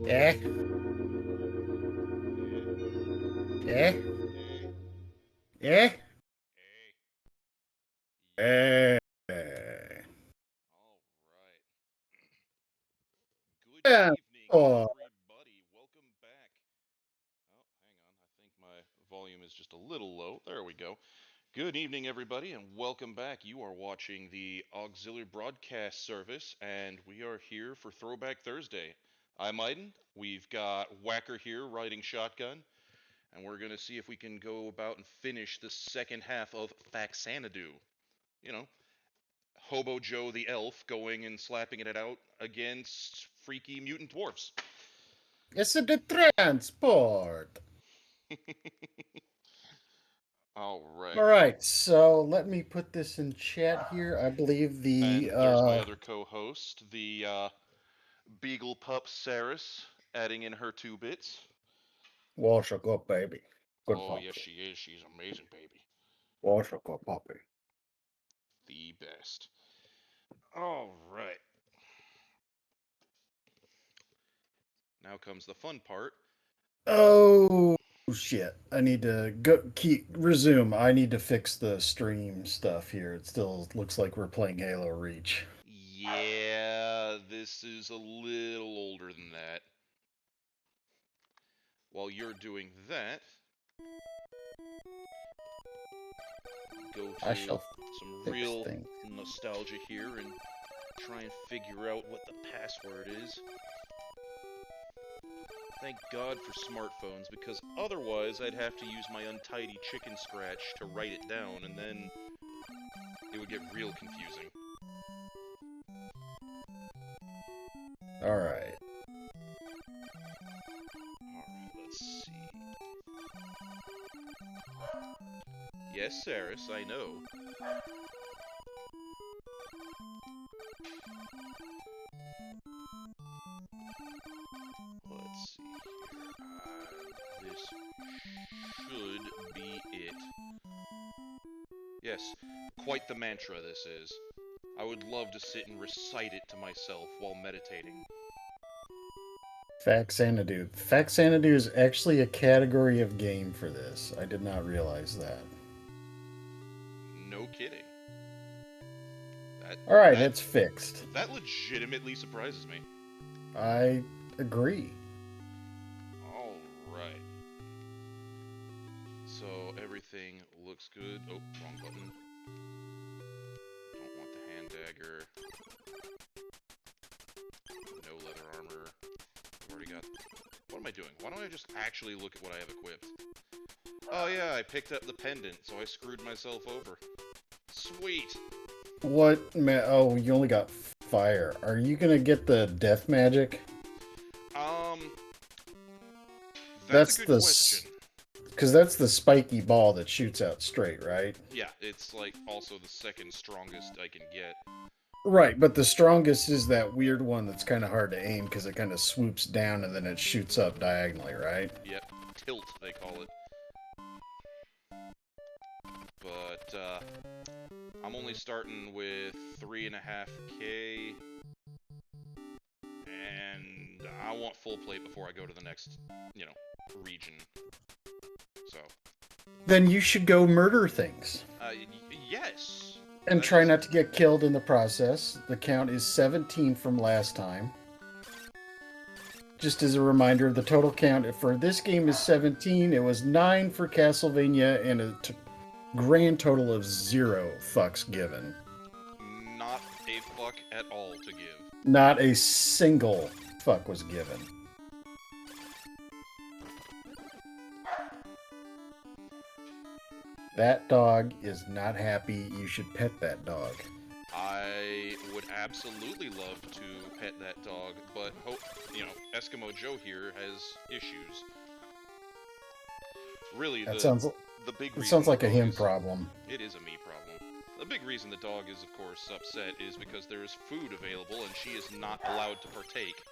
Eh? Eh? Eh? Eh? All right. Good Yeah. evening, Oh, everybody. Welcome back. Oh, hang on. I think my volume is just a little low. There we go. Good evening, everybody, and welcome back. You are watching the Auxiliary Broadcast Service, and we are here for Throwback Thursday. I'm Iden. We've got Whacker here riding shotgun, and we're going to see if we can go about and finish the second half of Faxanadu. You know, Hobo Joe the elf going and slapping it out against freaky mutant dwarfs. it's a the transport. All All right. right, so let me put this in chat here. I believe the And there's my other co-host, the Beagle Pup Saris, adding in her 2 bits. wash a good baby. Good Oh yes, puppy. she is. She's amazing, baby. Wash a good puppy. The best. All right. Now comes the fun part. Oh shit. I need to resume. I need to fix the stream stuff here. It still looks like we're playing Halo Reach. Yeah, this is a little older than that. While you're doing that, go I to shall some fix real things. nostalgia here and try and figure out what the password is. Thank God for smartphones, because otherwise I'd have to use my untidy chicken scratch to write it down, and then it would get real confusing. Alright. Alright, let's see. Yes, Saris, I know. Let's see here. This should be it. Yes, quite the mantra this is. I would love to sit and recite it to myself while meditating. Faxanadu. Faxanadu is actually a category of game for this. I did not realize that. No kidding. That Alright, that it's fixed. that legitimately surprises me. I agree. All right. So everything looks good. Oh, wrong button. Don't want the hand dagger. No leather armor. I've already got... What am I doing? Why don't I just actually look at what I have equipped? Oh yeah, I picked up the pendant, so I screwed myself over. Sweet! What oh, you only got fire. Are you gonna get the death magic? Um, that's a That's good the question. because that's the spiky ball that shoots out straight, right? Yeah, it's like also the second strongest I can get. Right, but the strongest is that weird one that's kind of hard to aim because it kind of swoops down and then it shoots up diagonally, right? Yep, tilt, they call it. But, I'm only starting with 3.5k, and I want full plate before I go to the next, region. So, Then you should go murder things yes, and that try is. not to get killed in the process. The count is 17 from last time. Just as a reminder, the total count for this game is 17. It was 9 for Castlevania and a grand total of 0 fucks given. Not a fuck at all to give. Not a single fuck was given. That dog is not happy. You should pet that dog. I would absolutely love to pet that dog, but Eskimo Joe here has issues. Really, That the big reason sounds the like a dog him is problem. it is a me problem. The big reason the dog is, of course, upset is because there is food available and she is not allowed to partake.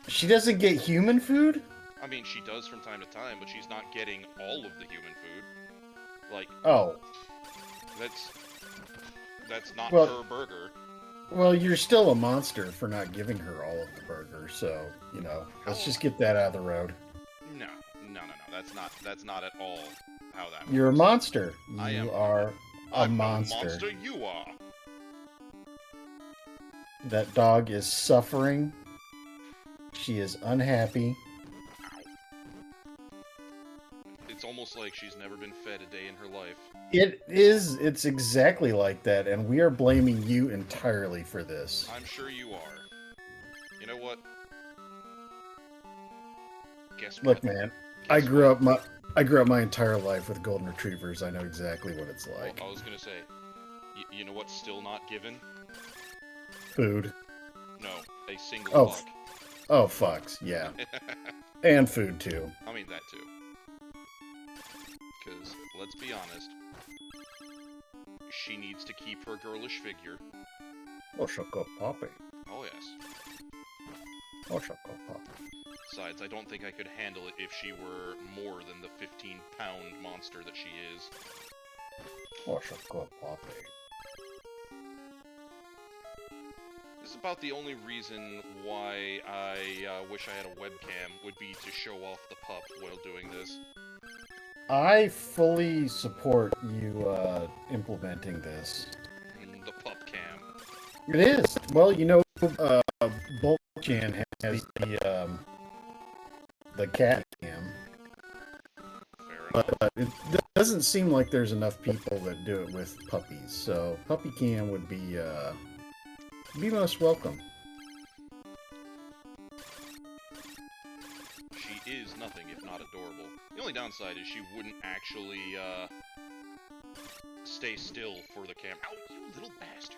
She doesn't get human food? I mean, she does from time to time, but she's not getting all of the human food. Like, Oh. that's not Well, her burger. Well, you're still a monster for not giving her all of the burger, so, let's How? just get that out of the road. No, no, no, no. That's not at all how that You're a works. monster. I am. You are a I'm no monster. monster. You are. That dog is suffering. She is unhappy. It's almost like she's never been fed a day in her life. It's exactly like that, and we are blaming you entirely for this. I'm sure you are. You know what? Guess what? Look, man, Guess what? I grew up my entire life with golden retrievers. I know exactly what it's Well, like. I was gonna say, you know what's still not given? Food. No, a single Oh, buck. oh, fucks, yeah, and food too. I mean that too. Because let's be honest, she needs to keep her girlish figure. Oh, choco poppy. Oh yes. Oh, choco poppy. Besides, I don't think I could handle it if she were more than the 15-pound monster that she is. Oh, choco poppy. This is about the only reason why I wish I had a webcam, would be to show off the pup while doing this. I fully support you implementing this. The pup cam. It is. Well, Bolchan has the cat cam, Fair enough. but it doesn't seem like there's enough people that do it with puppies. So puppy cam would be most welcome. She is nothing if not adorable. The only downside is she wouldn't actually stay still for the camera. Ow, you little bastard!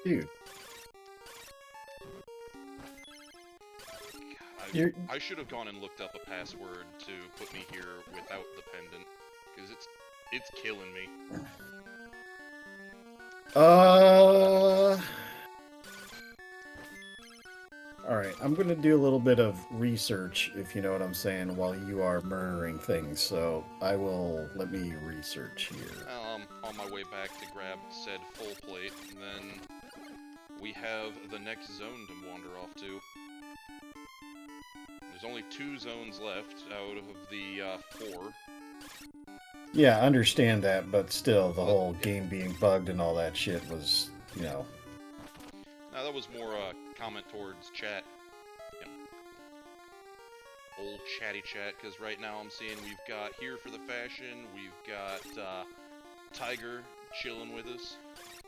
Dude, God, I should have gone and looked up a password to put me here without the pendant, because it's killing me. Alright, I'm gonna do a little bit of research, if you know what I'm saying, while you are murdering things, so let me research here. On my way back to grab said full plate, and then we have the next zone to wander off to. There's only 2 zones left out of the 4. Yeah, I understand that, but still, the whole game being bugged and all that shit was, Now that was more a comment towards chat. Old chatty chat, because right now I'm seeing we've got Here for the Fashion, we've got Tiger chilling with us,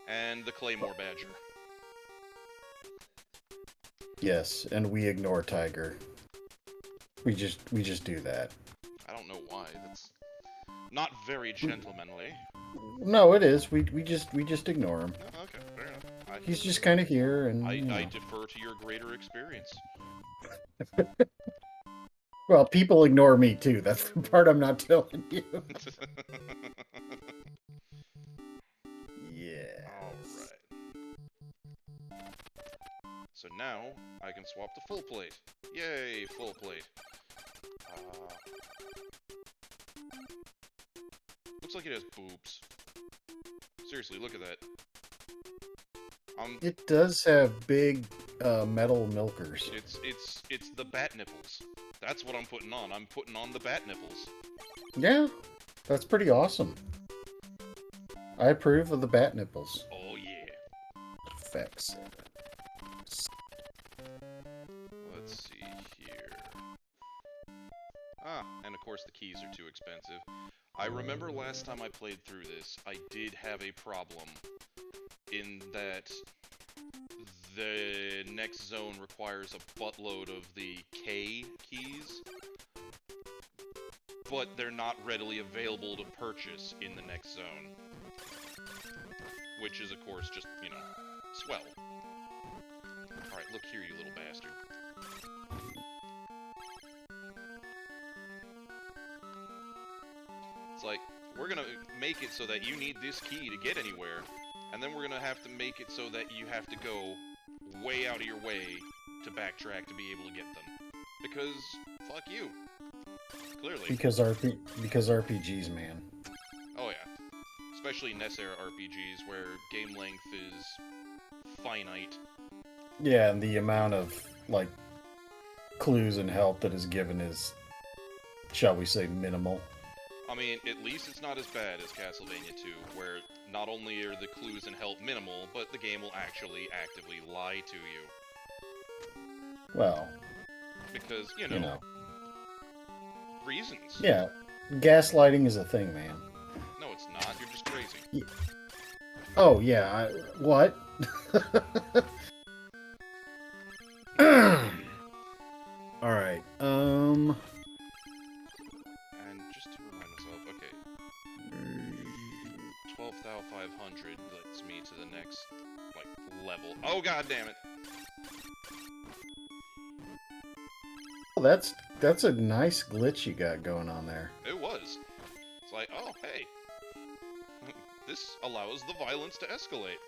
and the Claymore Badger. yes, and we ignore Tiger. We just do that. I don't know why. That's not very gentlemanly. No, it is. We just ignore him. Oh, okay, fair enough. He's just kind of here, and I defer to your greater experience. Well, people ignore me too. That's the part I'm not telling you. Yeah. Alright. So now, I can swap to full plate. Yay, full plate. Looks like it has boobs. Seriously, look at that. It does have big metal milkers. It's the bat nipples. That's what I'm putting on. I'm putting on the bat nipples. Yeah, that's pretty awesome. I approve of the bat nipples. Oh yeah. Effects. Let's see here. Ah, and of course the keys are too expensive. I remember last time I played through this, I did have a problem in that the next zone requires a buttload of the K keys, but they're not readily available to purchase in the next zone. Which is, of course, just, swell. Alright, look here, you little bastard. It's like, we're gonna make it so that you need this key to get anywhere, and then we're gonna have to make it so that you have to go way out of your way to backtrack to be able to get them. Because, fuck you. Clearly. Because RPGs, man. Oh yeah. especially NES era RPGs where game length is finite. Yeah, and the amount of, like, clues and help that is given is, shall we say, minimal. I mean, at least it's not as bad as Castlevania 2, where not only are the clues and help minimal, but the game will actually actively lie to you. Well, Because, reasons. Yeah, gaslighting is a thing, man. No, it's not. You're just crazy. Oh, yeah, what? Alright, And just to remind myself, okay. 12,500 lets me to the next, level. Oh, god damn it! Oh, that's a nice glitch you got going on there. It was. It's like, oh, hey. This allows the violence to escalate.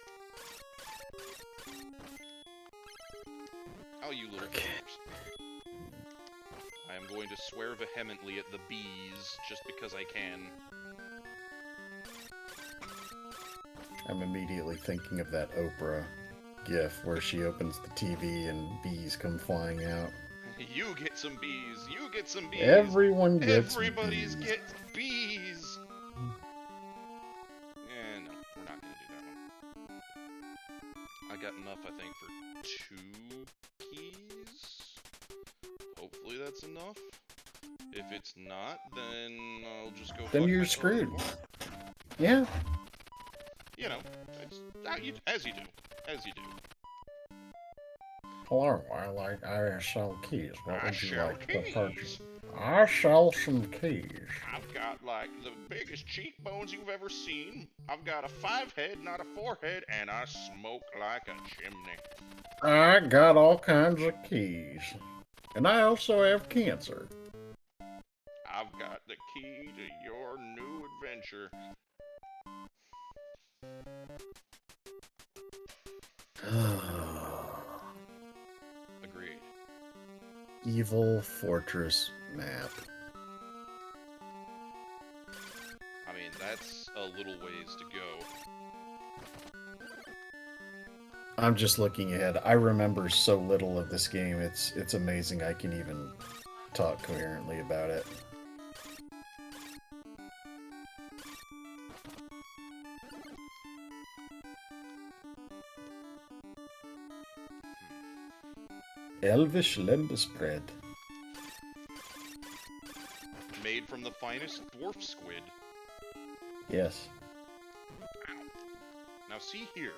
Oh, you little fuckers. I am going to swear vehemently at the bees, just because I can. I'm immediately thinking of that Oprah gif where she opens the TV and bees come flying out. You get some bees! You get some bees! Everyone gets Everybody's bees. gets bees! No, we're not gonna do that one. I got enough, I think, for 2 keys? Hopefully that's enough. If it's not, then I'll just go Then fuck you're myself screwed. some more. Yeah. You know, as you do. As you do. Hello, I sell keys. What would you sell like to keys. purchase? I sell some keys. I've got, the biggest cheekbones you've ever seen. I've got a 5-head, not a 4-head, and I smoke like a chimney. I got all kinds of keys. And I also have cancer. I've got the key to your new adventure. Agreed. Evil Fortress map. I mean, that's a little ways to go. I'm just looking ahead. I remember so little of this game. It's amazing I can even talk coherently about it. Elvish Lembesbread. Made from the finest dwarf squid. Yes. Now see here.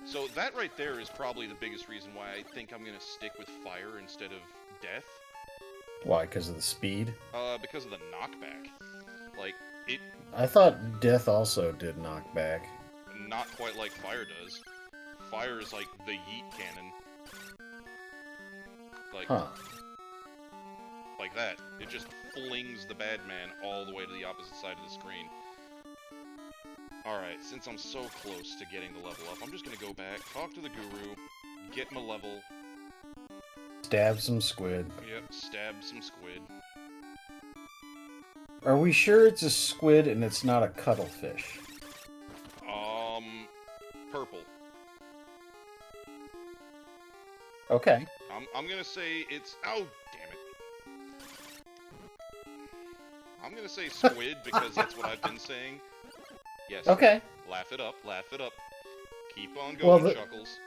So that right there is probably the biggest reason why I think I'm gonna stick with fire instead of death. Why? Because of the speed? Because of the knockback. It... I thought death also did knockback. Not quite like fire does. Fire is like the yeet cannon. Huh. Like that. It just flings the bad man all the way to the opposite side of the screen. Alright, since I'm so close to getting the level up, I'm just gonna go back, talk to the guru, get my level. Stab some squid. Yep, stab some squid. Are we sure it's a squid and it's not a cuttlefish? Purple. Okay. I'm gonna say it's... Oh, damn it. I'm gonna say squid because that's what I've been saying. Yes. Okay. Laugh it up, laugh it up. Keep on going, Well, Chuckles.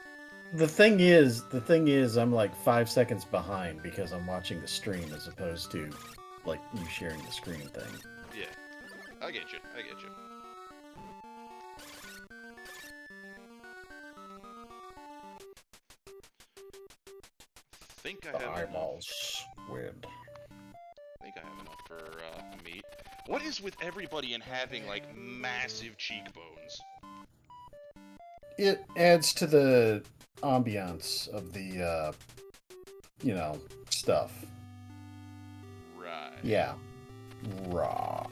The thing is, I'm like 5 seconds behind because I'm watching the stream as opposed to, like, you sharing the screen thing. Yeah. I get you, I get you. I think I have Eyeball enough. squid. I think I have enough for meat. What is with everybody and having massive cheekbones? It adds to the ambiance of the, stuff. Right. Yeah. Right.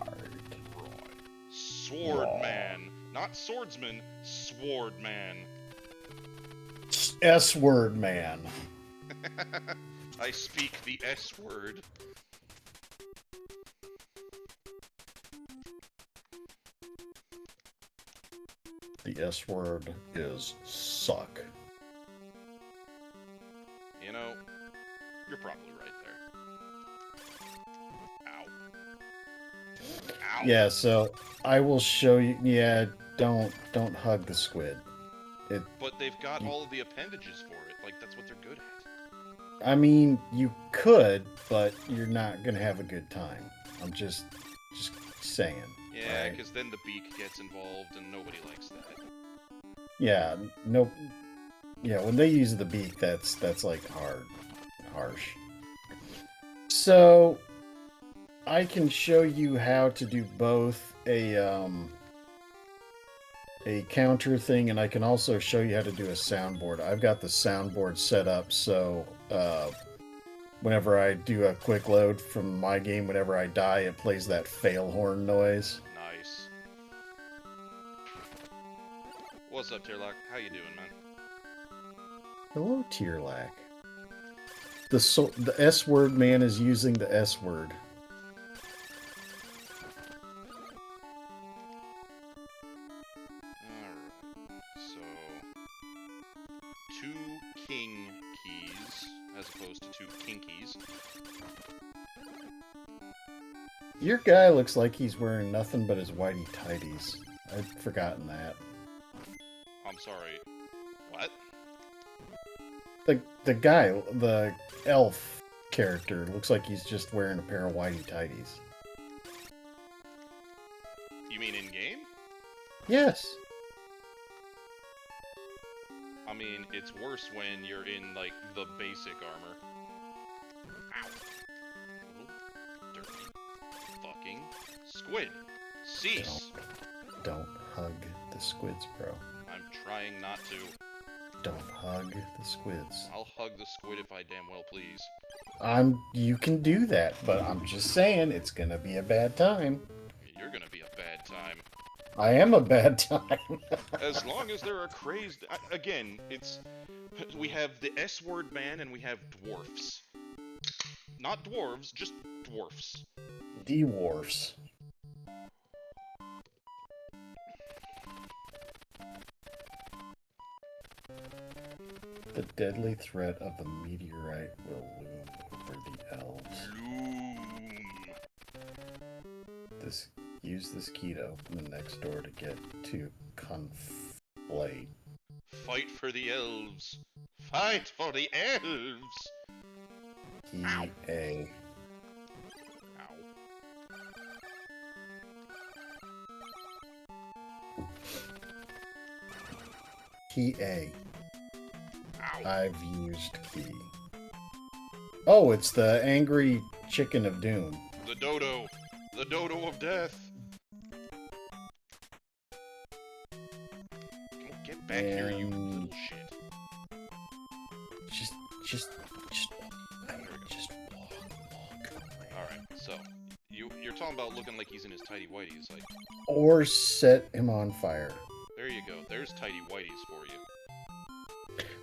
Swordman. Not swordsman, swordman. S-word man. I speak the S word. The S word is suck. You know, you're probably right there. Ow. Ow. Yeah, so I will show you. Yeah, don't hug the squid. But they've got all of the appendages for it. Like, that's what they're good at. I mean, you could, but you're not gonna have a good time. I'm just saying. Yeah, right? because then the beak gets involved, and nobody likes that. Yeah, no. Yeah, when they use the beak, that's like harsh. So I can show you how to do both a counter thing, and I can also show you how to do a soundboard. I've got the soundboard set up so whenever I do a quick load from my game, whenever I die, it plays that fail horn noise. Nice. What's up, Tierlock? How you doing, man? Hello, Tierlack. The S word man is using the S word. Alright, so 2 king keys as opposed to 2 kinkies. Your guy looks like he's wearing nothing but his whitey tighties. I'd forgotten that. I'm sorry. What? The guy, the elf character, looks like he's just wearing a pair of whitey tighties. You mean in game? Yes. I mean, it's worse when you're in, like, the basic armor. Ow. Little dirty fucking squid. Cease! Don't hug the squids, bro. I'm trying not to. Don't hug the squids. I'll hug the squid if I damn well please. You can do that, but I'm just saying it's gonna be a bad time. You're gonna be a bad time. I am a bad time. As long as there are crazed... Again, it's... We have the S-word man and we have dwarfs. Not dwarves, just dwarfs. Dwarfs. The deadly threat of the meteorite will loom over the elves. Loom. Use this key to open the next door to get to conflate. Fight for the elves. Fight for the elves! Key Ow. A. Ow. Key A. Ow. I've used key. Oh, it's the angry chicken of doom. The dodo. The dodo of death. Get back here, you little shit. Just Alright, so you're talking about looking like he's in his tidy whities, like or set him on fire. there you go. There's tidy whities for you.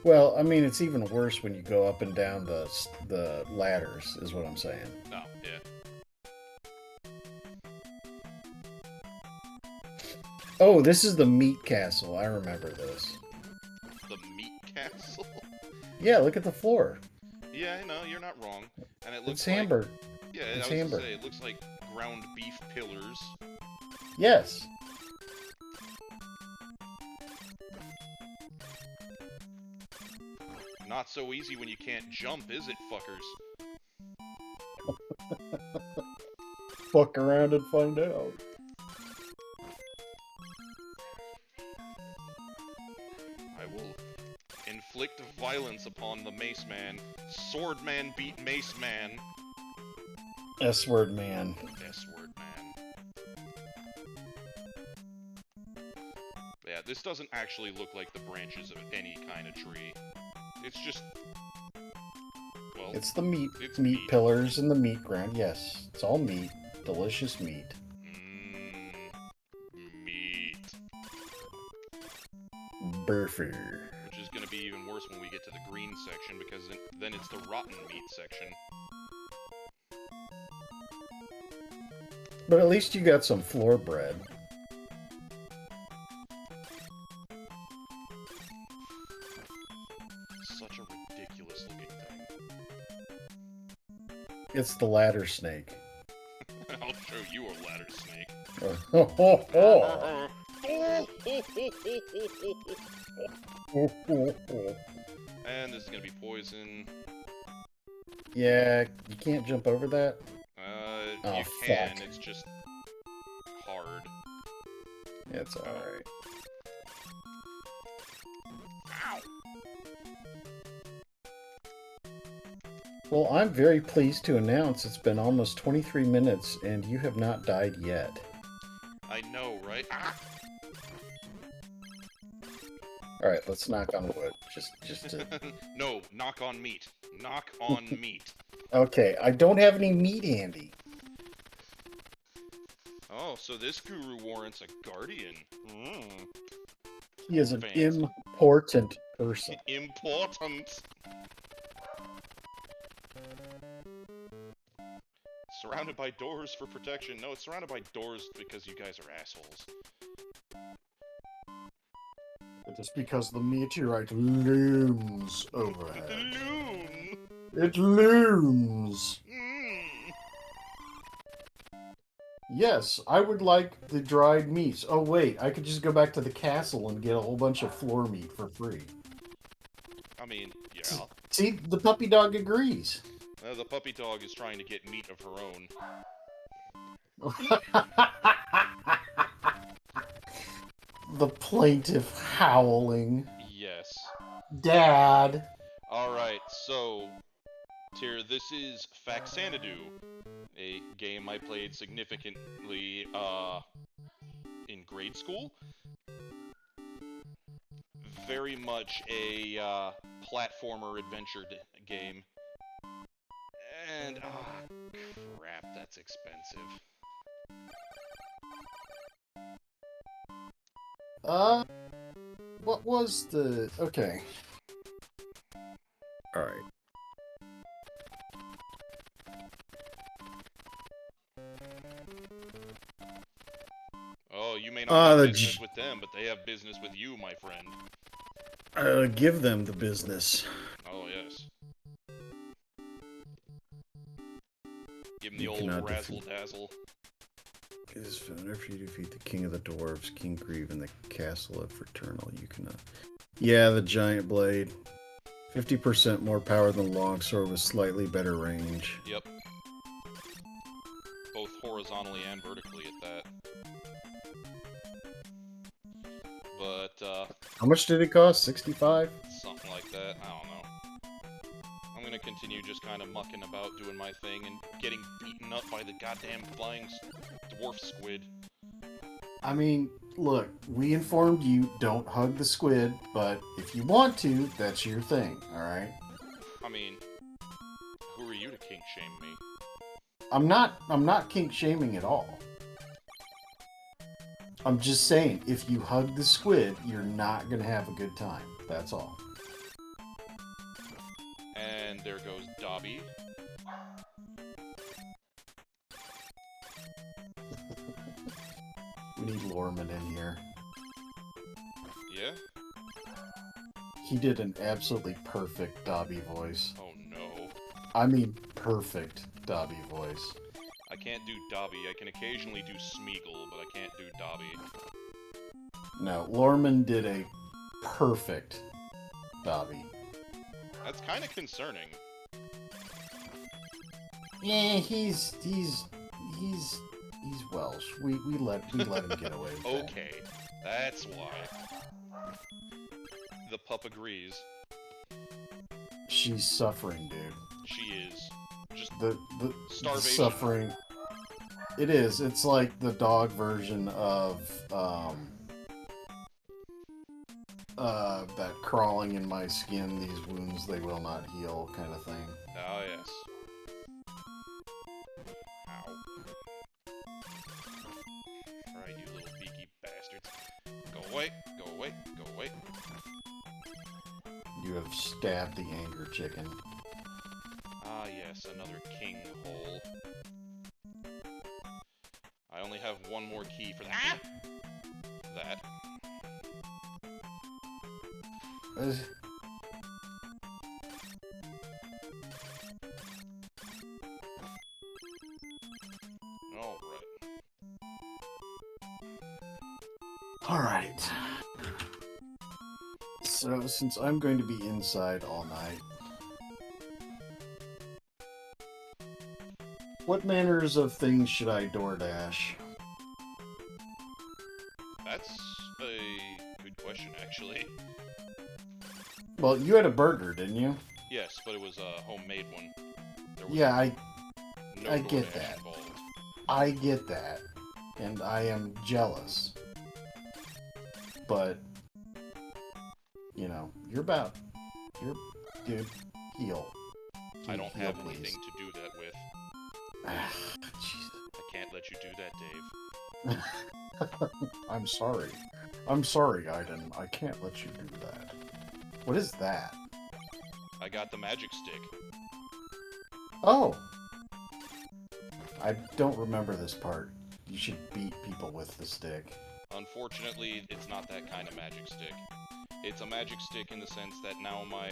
Well, I mean, it's even worse when you go up and down the ladders, is what I'm saying. No, yeah. Oh, this is the meat castle. I remember this. The meat castle? Yeah, look at the floor. Yeah, I know, you're not wrong. And it looks It's like... hamburger. Yeah, It's I was gonna hamburger. say, it looks like ground beef pillars. Yes. Not so easy when you can't jump, is it, fuckers? Fuck around and find out. I will inflict violence upon the Mace Man. Sword Man beat Mace Man. S-word man. S-word man. Yeah, this doesn't actually look like the branches of any kind of tree. It's just... Well, It's the meat. it's meat meat. pillars and the meat ground. Yes, it's all meat. Delicious meat. Meat. Burfer. Which is gonna be even worse when we get to the green section, because then it's the rotten meat section. But at least you got some floor bread. such a ridiculous looking thing. It's the ladder snake. I'll show you a ladder snake. And this is gonna be poison. Yeah, you can't jump over that? Oh, You can, fuck. it's just hard. It's alright. Ow! Well, I'm very pleased to announce it's been almost 23 minutes and you have not died yet. I know, right? Ah! Alright, let's knock on wood. Just to... No, knock on meat. Knock on meat. Okay, I don't have any meat handy. Oh, so this guru warrants a guardian. He is an Fancy. important person. Important. Surrounded by doors for protection. No, it's surrounded by doors because you guys are assholes. Just because the meteorite looms overhead. Loom! It looms! Yes, I would like the dried meats. Oh wait, I could just go back to the castle and get a whole bunch of floor meat for free. I mean, yeah. See, the puppy dog agrees. The puppy dog is trying to get meat of her own. The plaintive howling. Yes. Dad. Alright, so, Tyr, this is Faxanadu, a game I played significantly, in grade school. Very much a, platformer adventure game. And, crap, that's expensive. What was the... Okay. Alright. Oh, you may not have business the with them, but they have business with you, my friend. Give them the business. Oh, yes. Give him the You old cannot razzle-dazzle. It is found after you defeat the king of the dwarves, King Grieve, in the castle of Fraternal. You cannot... Yeah, the giant blade. 50% more power than longsword with slightly better range. Yep. Both horizontally and vertically at that. But, How much did it cost? 65? something like that. I don't know. I'm gonna continue just kind of mucking about, doing my thing, and getting beaten up by the goddamn flying dwarf squid. I mean, look, we informed you don't hug the squid, but if you want to, that's your thing, alright? I mean, who are you to kink shame me? I'm not kink shaming at all. I'm just saying, if you hug the squid, you're not gonna have a good time. That's all. And there goes Dobby. We need Lorman in here. Yeah? He did an absolutely perfect Dobby voice. Oh no. I mean, perfect Dobby voice. I can't do Dobby. I can occasionally do Smeagol, but I can't do Dobby. No, Lorman did a perfect Dobby. That's kind of concerning. Yeah, he's Welsh. We let him get away with that. Okay, that's why. The pup agrees. She's suffering, dude. She is. Just The starvation. suffering. It is. It's like the dog version of that crawling in my skin, these wounds they will not heal kind of thing. Ah, yes. Ow. Alright, you little beaky bastards. Go away, go away, go away. You have stabbed the anger chicken. Ah, yes, another king hole. I only have one more key for that. That. Alright. So, since I'm going to be inside all night, what manners of things should I DoorDash? That's a good question, actually. Well, you had a burger, didn't you? Yes, but it was a homemade one. There was Yeah, no I get DoorDash that. involved. I get that. And I am jealous. But, you know, dude, heal. I don't Heal, have please. anything to do that with. Jesus. I can't let you do that, Dave. I'm sorry. I'm sorry, Iden. I can't let you do that. What is that? I got the magic stick. Oh! I don't remember this part. You should beat people with the stick. Unfortunately, it's not that kind of magic stick. It's a magic stick in the sense that now my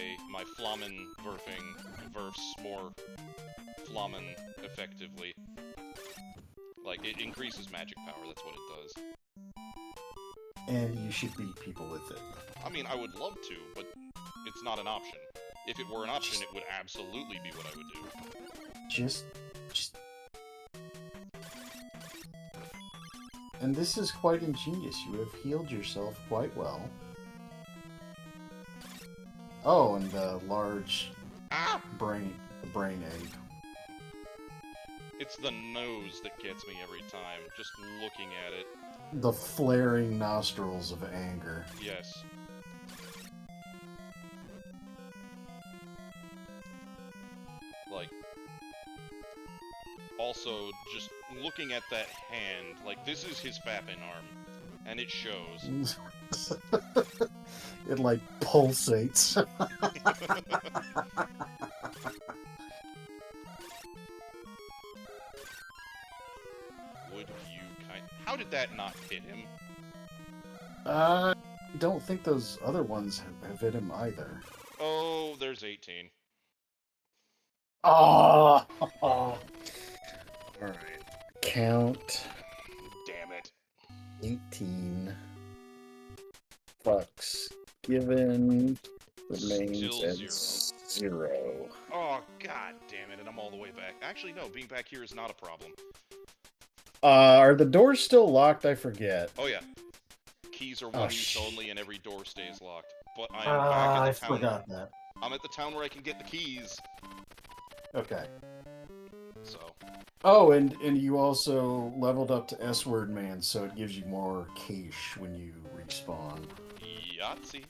Flammen verfs more Flammen effectively. Like, it increases magic power, that's what it does. And you should beat people with it. I mean, I would love to, but it's not an option. If it were an option, it would absolutely be what I would do. Just... And this is quite ingenious. You have healed yourself quite well. Oh, and the large brain egg. It's the nose that gets me every time, just looking at it. The flaring nostrils of anger. Yes. Like, also, just looking at that hand, like, this is his fapping arm, and it shows. It, like, pulsates. Would you How did that not hit him? I don't think those other ones have hit him either. Oh, there's 18. Oh! Alright. Count. Damn it. 18. Fucks. Given remains Still at 0. Oh, god damn it, and I'm all the way back. Actually, no, being back here is not a problem. Are the doors still locked? I forget. Oh, yeah. Keys are one use only, and every door stays locked. But I am back at the town. I forgot that. I'm at the town where I can get the keys. Okay. So. Oh, and you also leveled up to S-Word Man, so it gives you more cash when you respawn. Yahtzee.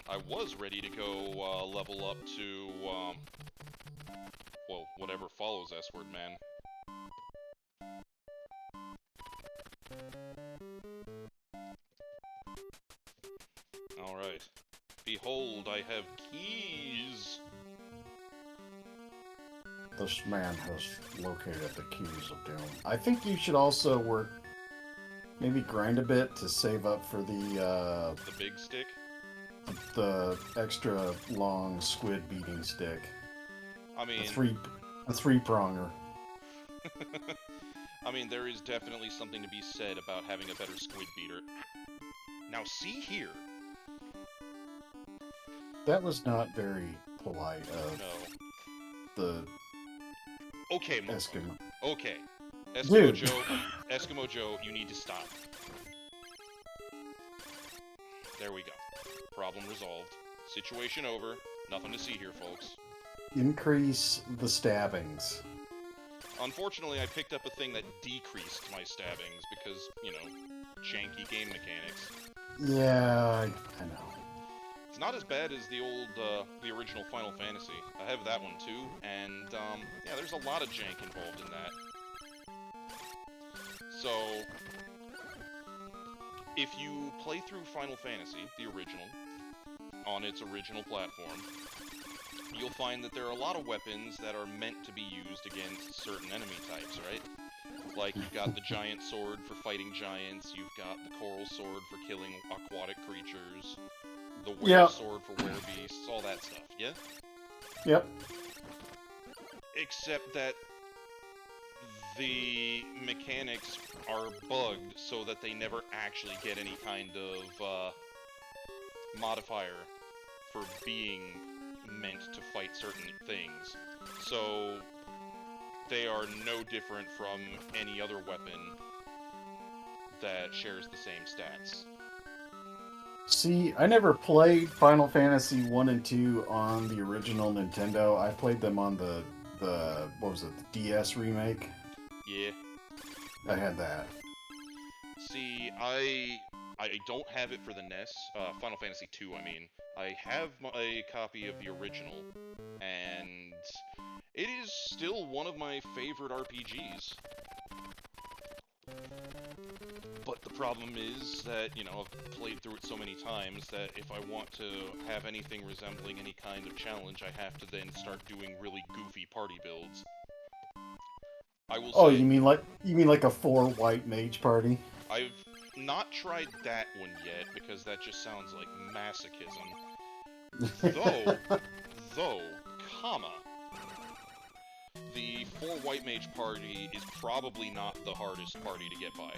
I was ready to go level up to, well, whatever follows S-Word Man. Alright. Behold, I have keys! This man has located the keys of doom. I think you should also work, maybe grind a bit to save up for the big stick? The extra long squid beating stick. I mean... The three-pronger. I mean, there is definitely something to be said about having a better squid beater. Now, see here! That was not very polite of the okay, Eskimo. Okay. Eskimo Joe, you need to stop. There we go. Problem resolved. Situation over. Nothing to see here, folks. Increase the stabbings. Unfortunately, I picked up a thing that decreased my stabbings because, you know, janky game mechanics. Yeah, I know. It's not as bad as the old, the original Final Fantasy. I have that one too, and, yeah, there's a lot of jank involved in that. So, if you play through Final Fantasy, the original, on its original platform, you'll find that there are a lot of weapons that are meant to be used against certain enemy types, right? Like, you've got the giant sword for fighting giants, you've got the coral sword for killing aquatic creatures, the were sword for werebeasts, all that stuff, yeah? Yep. Except that the mechanics are bugged so that they never actually get any kind of modifier for being meant to fight certain things. So they are no different from any other weapon that shares the same stats. See, I never played Final Fantasy 1 and 2 on the original Nintendo. I played them on the what was it, the DS remake? Yeah. I had that. See, I don't have it for the NES, Final Fantasy 2, I mean. I have a copy of the original, and it is still one of my favorite RPGs. But the problem is that, you know, I've played through it so many times that if I want to have anything resembling any kind of challenge, I have to then start doing really goofy party builds. I will Oh, say, you mean like a 4 white mage party? I've not tried that one yet, because that just sounds like masochism. Though, comma, the 4 white mage party is probably not the hardest party to get by.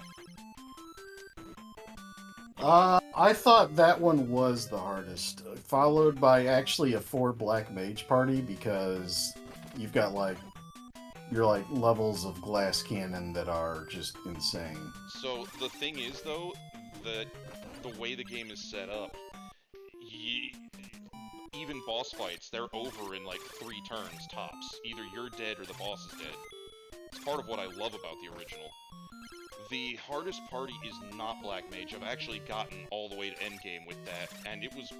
I thought that one was the hardest, followed by actually a 4 black mage party, because you've got your levels of glass cannon that are just insane. So the thing is, though, that the way the game is set up, even boss fights, they're over in like 3 turns tops. Either you're dead or the boss is dead. It's part of what I love about the original. The hardest party is not Black Mage. I've actually gotten all the way to endgame with that, and it was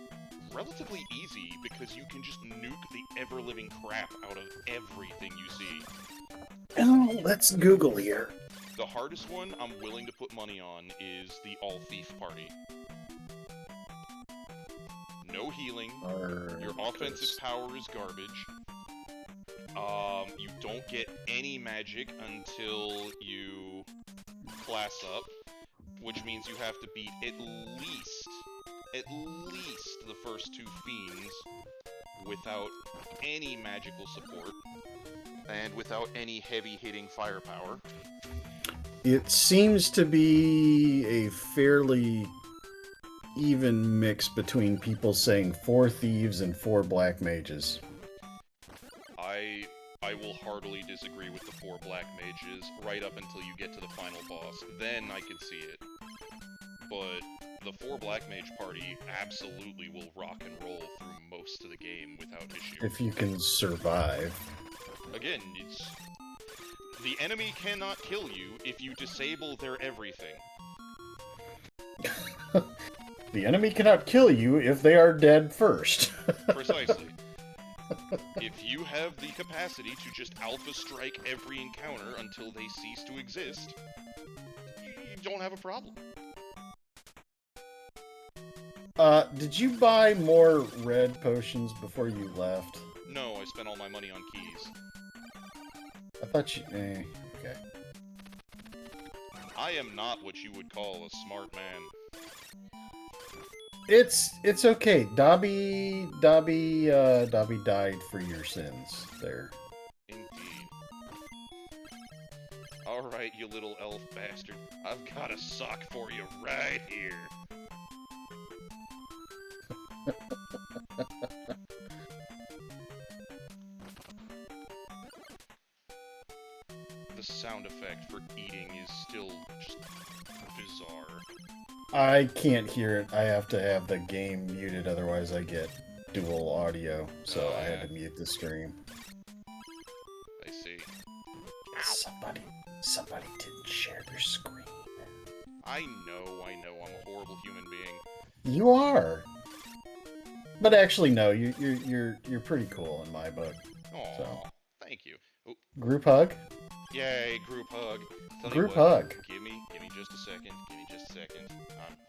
relatively easy because you can just nuke the ever-living crap out of everything you see. Oh, let's Google here. The hardest one I'm willing to put money on is the All-Thief party. No healing, your offensive power is garbage, you don't get any magic until you class up, which means you have to beat at least the first 2 fiends without any magical support, and without any heavy-hitting firepower. It seems to be a fairly even mix between people saying 4 thieves and 4 black mages. I will heartily disagree with the 4 black mages right up until you get to the final boss. Then I could see it. But the 4 black mage party absolutely will rock and roll through most of the game without issue. If you can survive. Again, the enemy cannot kill you if you disable their everything. The enemy cannot kill you if they are dead first. Precisely. If you have the capacity to just alpha strike every encounter until they cease to exist, you don't have a problem. Did you buy more red potions before you left? No, I spent all my money on keys. I thought you... okay. I am not what you would call a smart man. It's okay. Dobby died for your sins there. Indeed. Alright, you little elf bastard. I've got a sock for you right here. The sound effect for eating is still just bizarre. I can't hear it. I have to have the game muted, otherwise I get dual audio, so I had to mute the stream. I see. Somebody didn't share their screen. I know, I'm a horrible human being. You are. But actually, no, you're pretty cool in my book. Aw, so. Thank you. Oh. Group hug? Yay, group hug. Tell Group you what, hug. Give me just a second.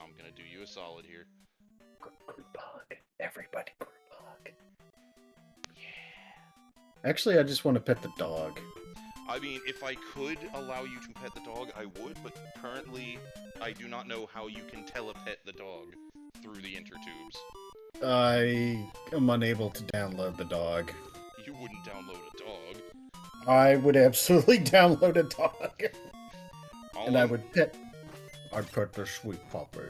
I'm gonna do you a solid here. Group hug. Everybody group hug. Yeah. Actually, I just want to pet the dog. I mean, if I could allow you to pet the dog, I would, but currently, I do not know how you can telepet the dog through the intertubes. I am unable to download the dog. You wouldn't download a dog. I would absolutely download a dog. All And I'm, I'd pet the sweet puppy.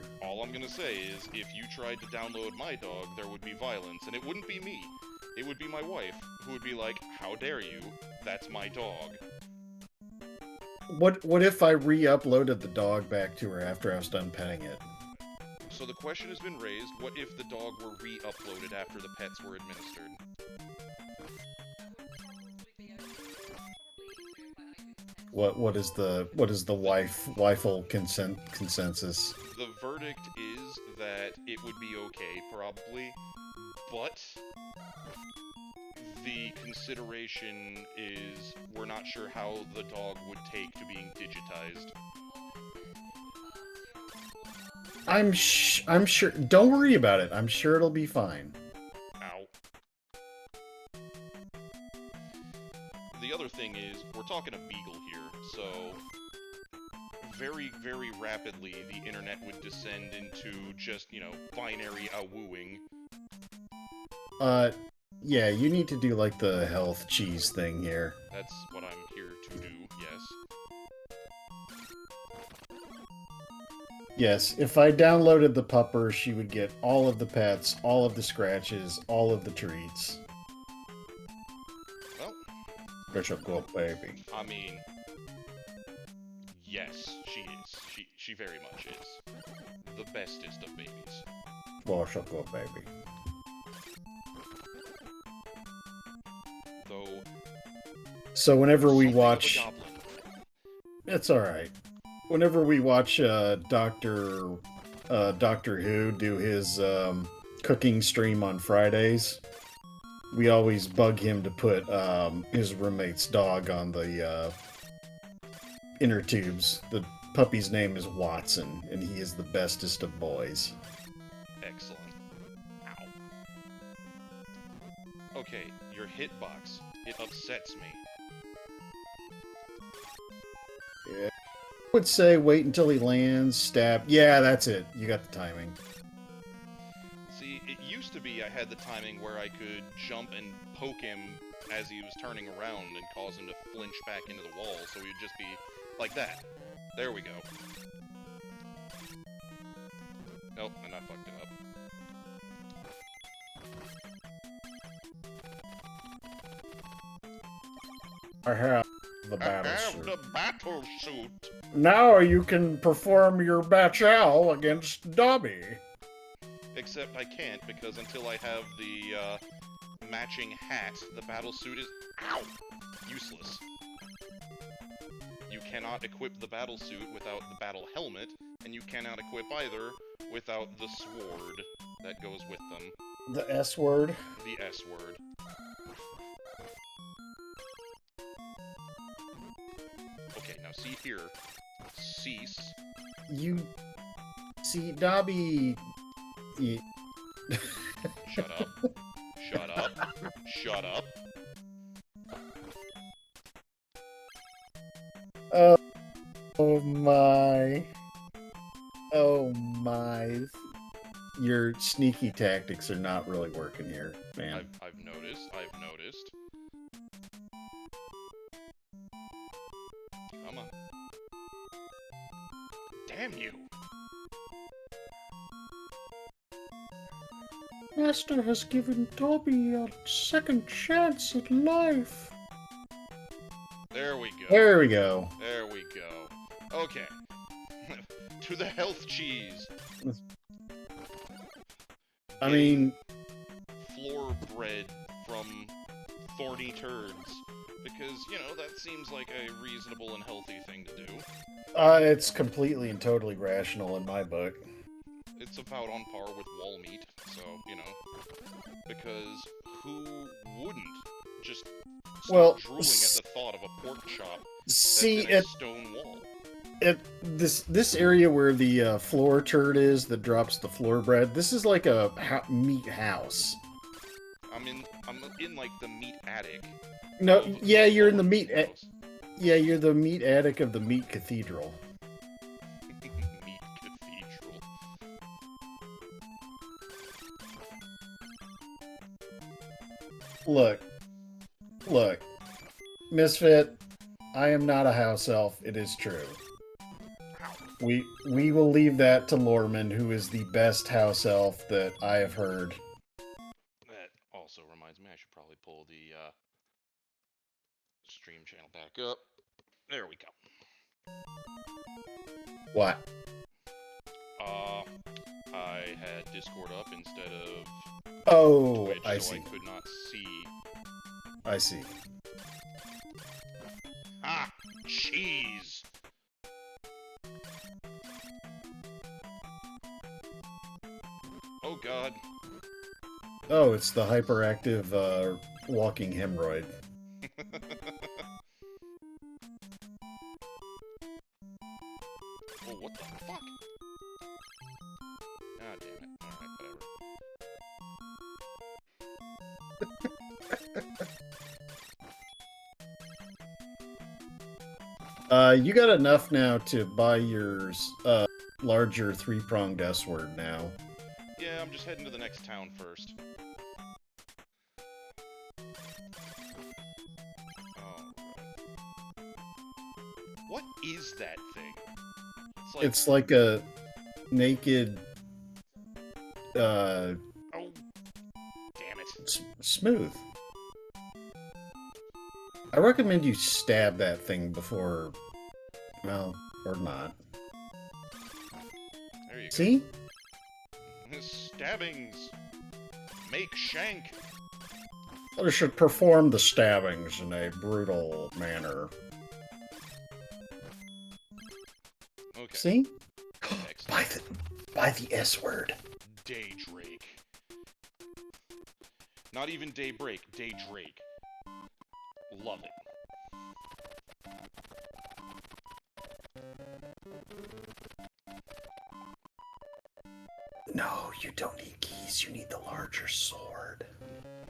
all I'm gonna say is, if you tried to download my dog, there would be violence, and it wouldn't be me. It would be my wife, who would be like, "How dare you? That's my dog." What if I re-uploaded the dog back to her after I was done petting it? So the question has been raised: what if the dog were re-uploaded after the pets were administered? What is the wifeful consensus? The verdict is that it would be okay, probably, but the consideration is we're not sure how the dog would take to being digitized. I'm sure. Don't worry about it. I'm sure it'll be fine. Ow. The other thing is, we're talking a beagle here, so very, very rapidly the internet would descend into just, binary wooing. Yeah, you need to do like the health cheese thing here. That's what I'm here to do, yes. Yes, if I downloaded the pupper, she would get all of the pets, all of the scratches, all of the treats. Well, Bishop Go Baby. I mean, yes, she is. She very much is. The bestest of babies. Bishop Go Baby. Though... So whenever we something watch... of a goblin. It's alright. Whenever we watch Doctor Who do his cooking stream on Fridays, we always bug him to put his roommate's dog on the inner tubes. The puppy's name is Watson, and he is the bestest of boys. Excellent. Ow. Okay, your hitbox. It upsets me. Yeah. I would say wait until he lands, stab. Yeah, that's it. You got the timing. See, it used to be I had the timing where I could jump and poke him as he was turning around and cause him to flinch back into the wall, so he'd just be like that. There we go. Nope, and I fucked it up. I have the I battle have suit. the battle suit! Now you can perform your Bachal against Dobby. Except I can't, because until I have the, matching hat, the battle suit is... Ow! Useless. You cannot equip the battle suit without the battle helmet, and you cannot equip either without the sword that goes with them. The S word. The S word. Okay, now see here. Cease. You see, Dobby. Shut up. Shut up. Shut up. Oh my. Oh my. Your sneaky tactics are not really working here, man. I've noticed. I've noticed. Come on. Damn you! Master has given Dobby a second chance at life. There we go. There we go. There we go. Okay. To the health cheese. I mean, Floor bread from thorny turds. Because, that seems like a reasonable and healthy thing to do. it's completely and totally rational in my book. It's about on par with wall meat, so, because who wouldn't just start drooling at the thought of a pork chop that's in a stone wall? This area where the floor turd is that drops the floor bread, this is like a meat house. I'm in like the meat attic. No, yeah, you're in the meat. Yeah, you're the meat attic of the meat cathedral. Meat cathedral. Look. Misfit, I am not a house elf. It is true. We will leave that to Lorman, who is the best house elf that I have heard. That also reminds me, I should probably pull the stream channel back up. There we go. What? I had Discord up instead of Oh, Twitch, I so see. I could not see. I see. Ah, cheese! Oh god. Oh, it's the hyperactive walking hemorrhoid. Oh, what the fuck? Ah, damn it. Alright, whatever. You got enough now to buy your larger three-pronged S-word now. Yeah, I'm just heading to the next town first. What is that thing? It's like a naked... Oh, damn it. Smooth. I recommend you stab that thing before... Well, or not. There you See? go. Stabbings! Make shank! I should perform the stabbings in a brutal manner. Okay. See? Excellent. By the S-word. Daydrake. Not even Daybreak, Daydrake. Love it. No, you don't need keys. You need the larger sword.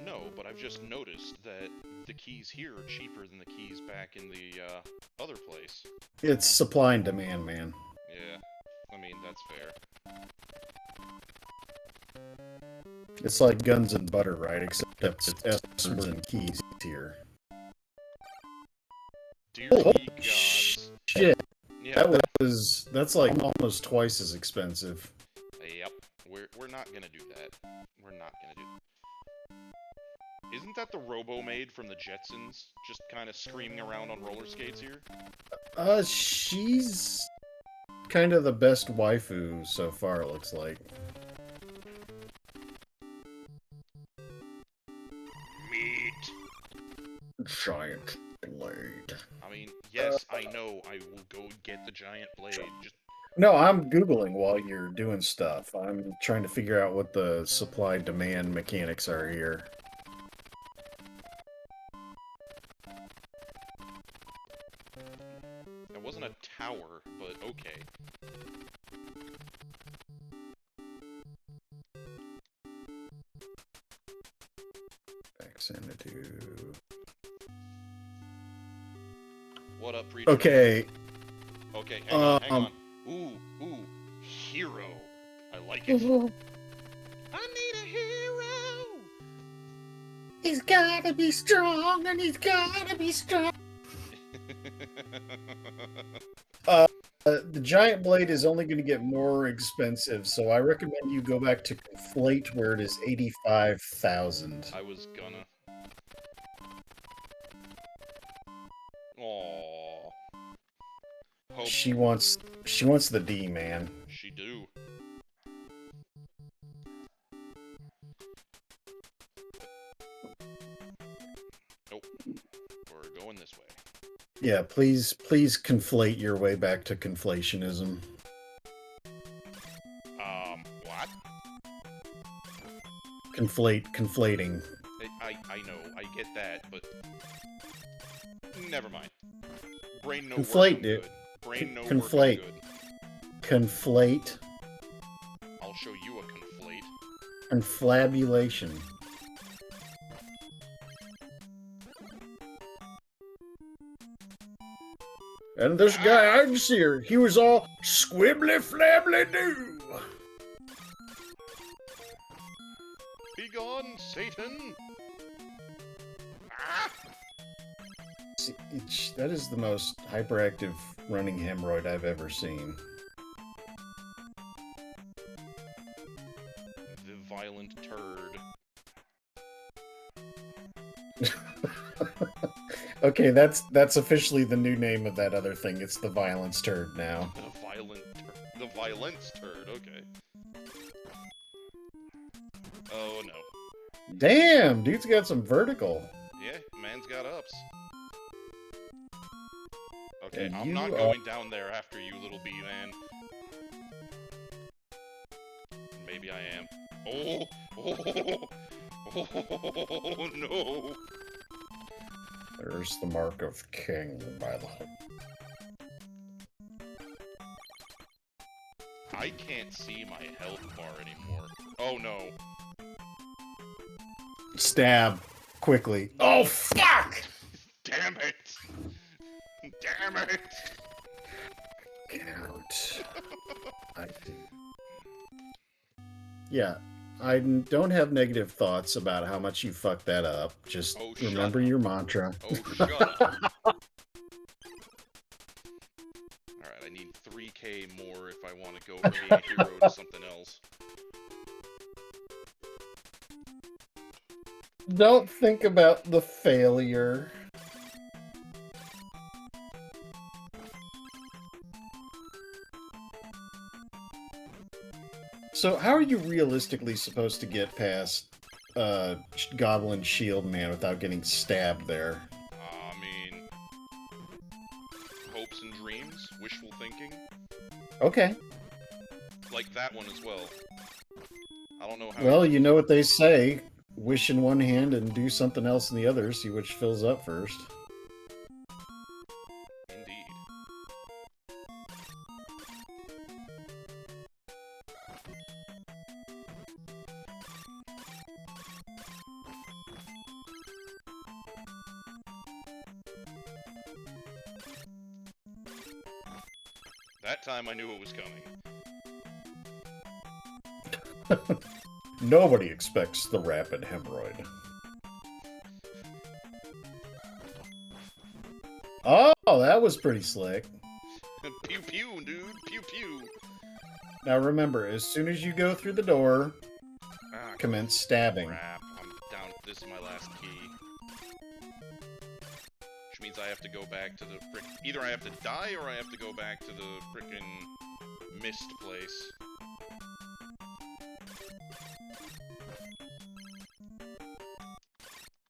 No, but I've just noticed that the keys here are cheaper than the keys back in the other place. It's supply and demand, man. Yeah, I mean, that's fair. It's like guns and butter, right? Except it's S-words and keys here. Dear Oh, ye gods. Shit. Yeah. That's like almost twice as expensive. Yep. We're not gonna do that. We're not gonna do that. Isn't that the Robo-Maid from the Jetsons? Just kind of screaming around on roller skates here? She's kind of the best waifu so far, it looks like. Meat. Giant blade. I mean, yes, I know. I will go get the giant blade. Just No, I'm Googling while you're doing stuff. I'm trying to figure out what the supply-demand mechanics are here. That wasn't a tower, but okay. Xanadu. What up, Preacher? Okay. Okay, hang on. Ooh, hero. I like it. I need a hero! He's gotta be strong, and he's gotta be strong. The giant blade is only going to get more expensive, so I recommend you go back to Conflate, where it is 85,000. I was gonna. Aww. Hope She wants the D, man. she do. Nope. We're going this way. Yeah, please conflate your way back to conflationism. What? Conflating. I know, I get that, but never mind. Brain no Conflate, working dude. good. Brain no Conflate. working good. Conflate. I'll show you a conflate. Conflabulation. And this guy Iden DeSeer, he was all squibbly flabbly doo. Be gone, Satan! Ah! that is the most hyperactive running hemorrhoid I've ever seen. The violent turd. Okay, that's officially the new name of that other thing. It's the violence turd now. The violence turd, okay. Oh no. Damn, dude's got some vertical. Yeah, man's got ups. Okay, And I'm not going down there after you, little bee man. Maybe I am. Oh! Oh! Oh no! There's the mark of king by the hook. I can't see my health bar anymore. Oh no. Stab. Quickly. Oh, fuck! Damn it! Damn it! Count. I do. Yeah, I don't have negative thoughts about how much you fucked that up. Just remember your mantra. Oh, shut up. Alright, I need 3k more if I want to go from being a hero to something else. Don't think about the failure. So how are you realistically supposed to get past Goblin Shield Man without getting stabbed there? I mean... hopes and dreams? Wishful thinking? Okay. Like that one as well. I don't know how... Well, you know what they say. Wish in one hand and do something else in the other. See which fills up first. Indeed. That time I knew it was coming. Nobody expects the rapid hemorrhoid. Oh, that was pretty slick. Pew pew, dude. Pew pew. Now remember, as soon as you go through the door, Ah, commence stabbing. crap. I'm down. This is my last key. Which means I have to go back to the frick... Either I have to die or I have to go back to the frickin' mist place.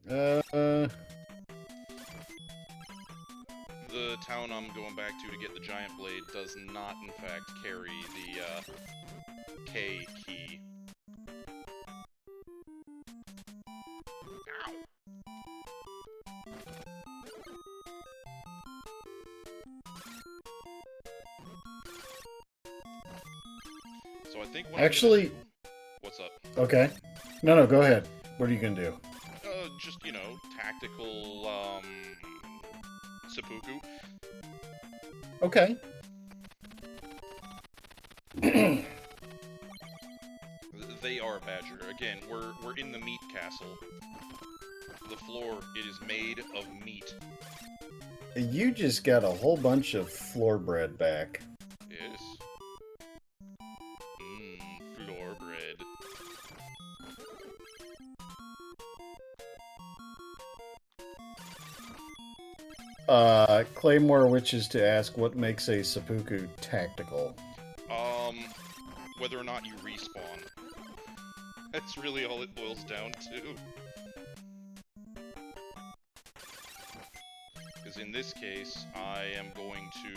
The town I'm going back to get the giant blade does not, in fact, carry the, K key. Ow! So I think what Actually... I'm gonna do... What's up? Okay. No, go ahead. What are you gonna do? Just, you know, tactical, seppuku. Okay. They are Badger. Again, we're in the meat castle. The floor, it is made of meat. You just got a whole bunch of floor bread back. Yes. Floor bread. Claymore wishes to ask what makes a seppuku tactical. Whether or not you respawn. That's really all it boils down to. Because in this case, I am going to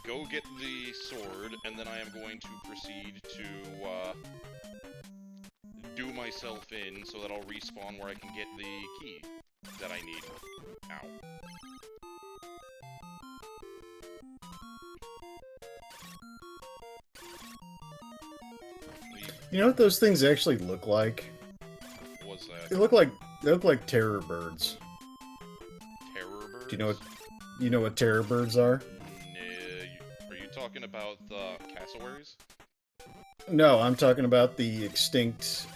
go get the sword, and then I am going to proceed to, do myself in so that I'll respawn where I can get the key that I need. Ow. You know what those things actually look like? What's that? They look like terror birds. Terror birds? Do you know what terror birds are? Are you talking about the cassowaries? No, I'm talking about the extinct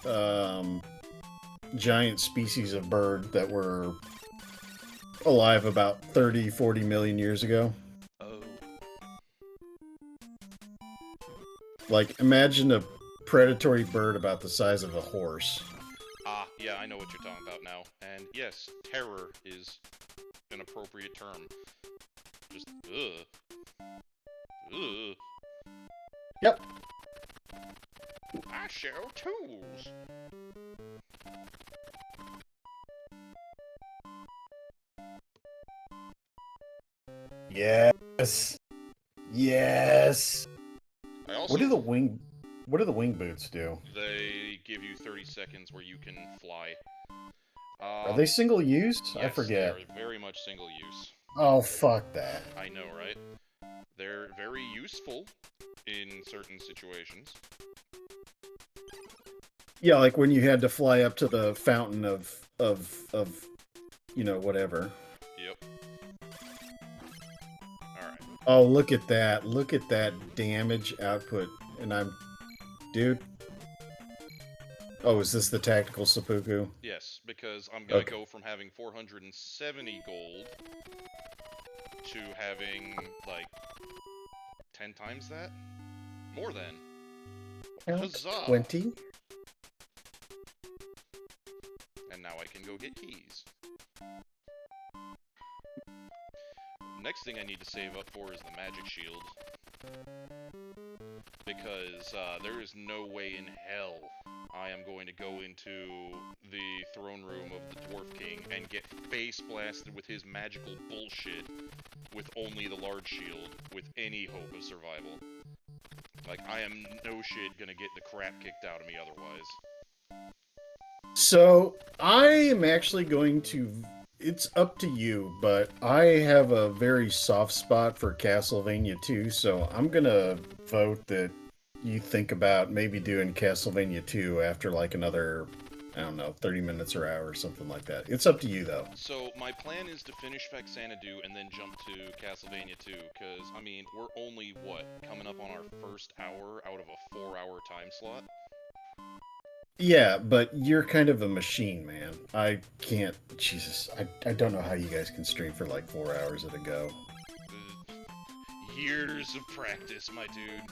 giant species of bird that were alive about 30, 40 million years ago. Oh. Like, imagine a predatory bird about the size of a horse. Ah, yeah, I know what you're talking about now. And yes, terror is an appropriate term. Just, ugh. Ugh. Yep. I sell tools. Yes. Yes. I also, What do the wing boots do? they give you 30 seconds where you can fly. Are they single use? I Yes, they forget. are very much single use. Oh, fuck that. I know, right? They're very useful in certain situations. Yeah, like when you had to fly up to the fountain of whatever. Yep. Alright. Oh, look at that. Look at that damage output. And dude. Oh, is this the tactical seppuku? Yes, because I'm gonna go from having 470 gold to having, like, 10 times that? More than. Huzzah! 20? And now I can go get keys. Next thing I need to save up for is the magic shield. Because there is no way in hell I am going to go into the throne room of the Dwarf King and get face blasted with his magical bullshit with only the large shield with any hope of survival. Like, I am no shit gonna get the crap kicked out of me otherwise. So, I am actually going to... It's up to you, but I have a very soft spot for Castlevania 2, so I'm gonna vote that you think about maybe doing Castlevania 2 after like another, I don't know, 30 minutes or hour or something like that. It's up to you, though. So, my plan is to finish Vexanadu and then jump to Castlevania 2, because, I mean, we're only, what, coming up on our first hour out of a 4-hour time slot? Yeah, but you're kind of a machine, man. I can't... Jesus, I don't know how you guys can stream for like 4 hours at a go. Years of practice, my dude.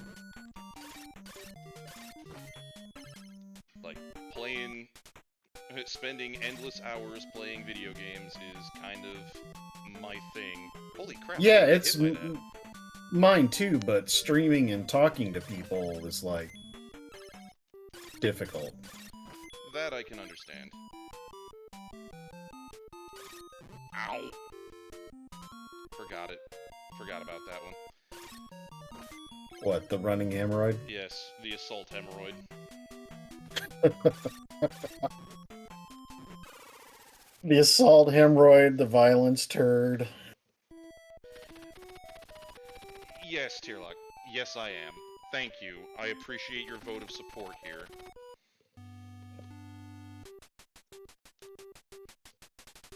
Like, spending endless hours playing video games is kind of my thing. Holy crap. Yeah, it's mine too, but streaming and talking to people is like difficult. That I can understand. Ow! Forgot it. Forgot about that one. What, the running hemorrhoid? Yes, the assault hemorrhoid. The assault hemorrhoid, the violence turd. Yes, Tierlock. Yes, I am. Thank you. I appreciate your vote of support here.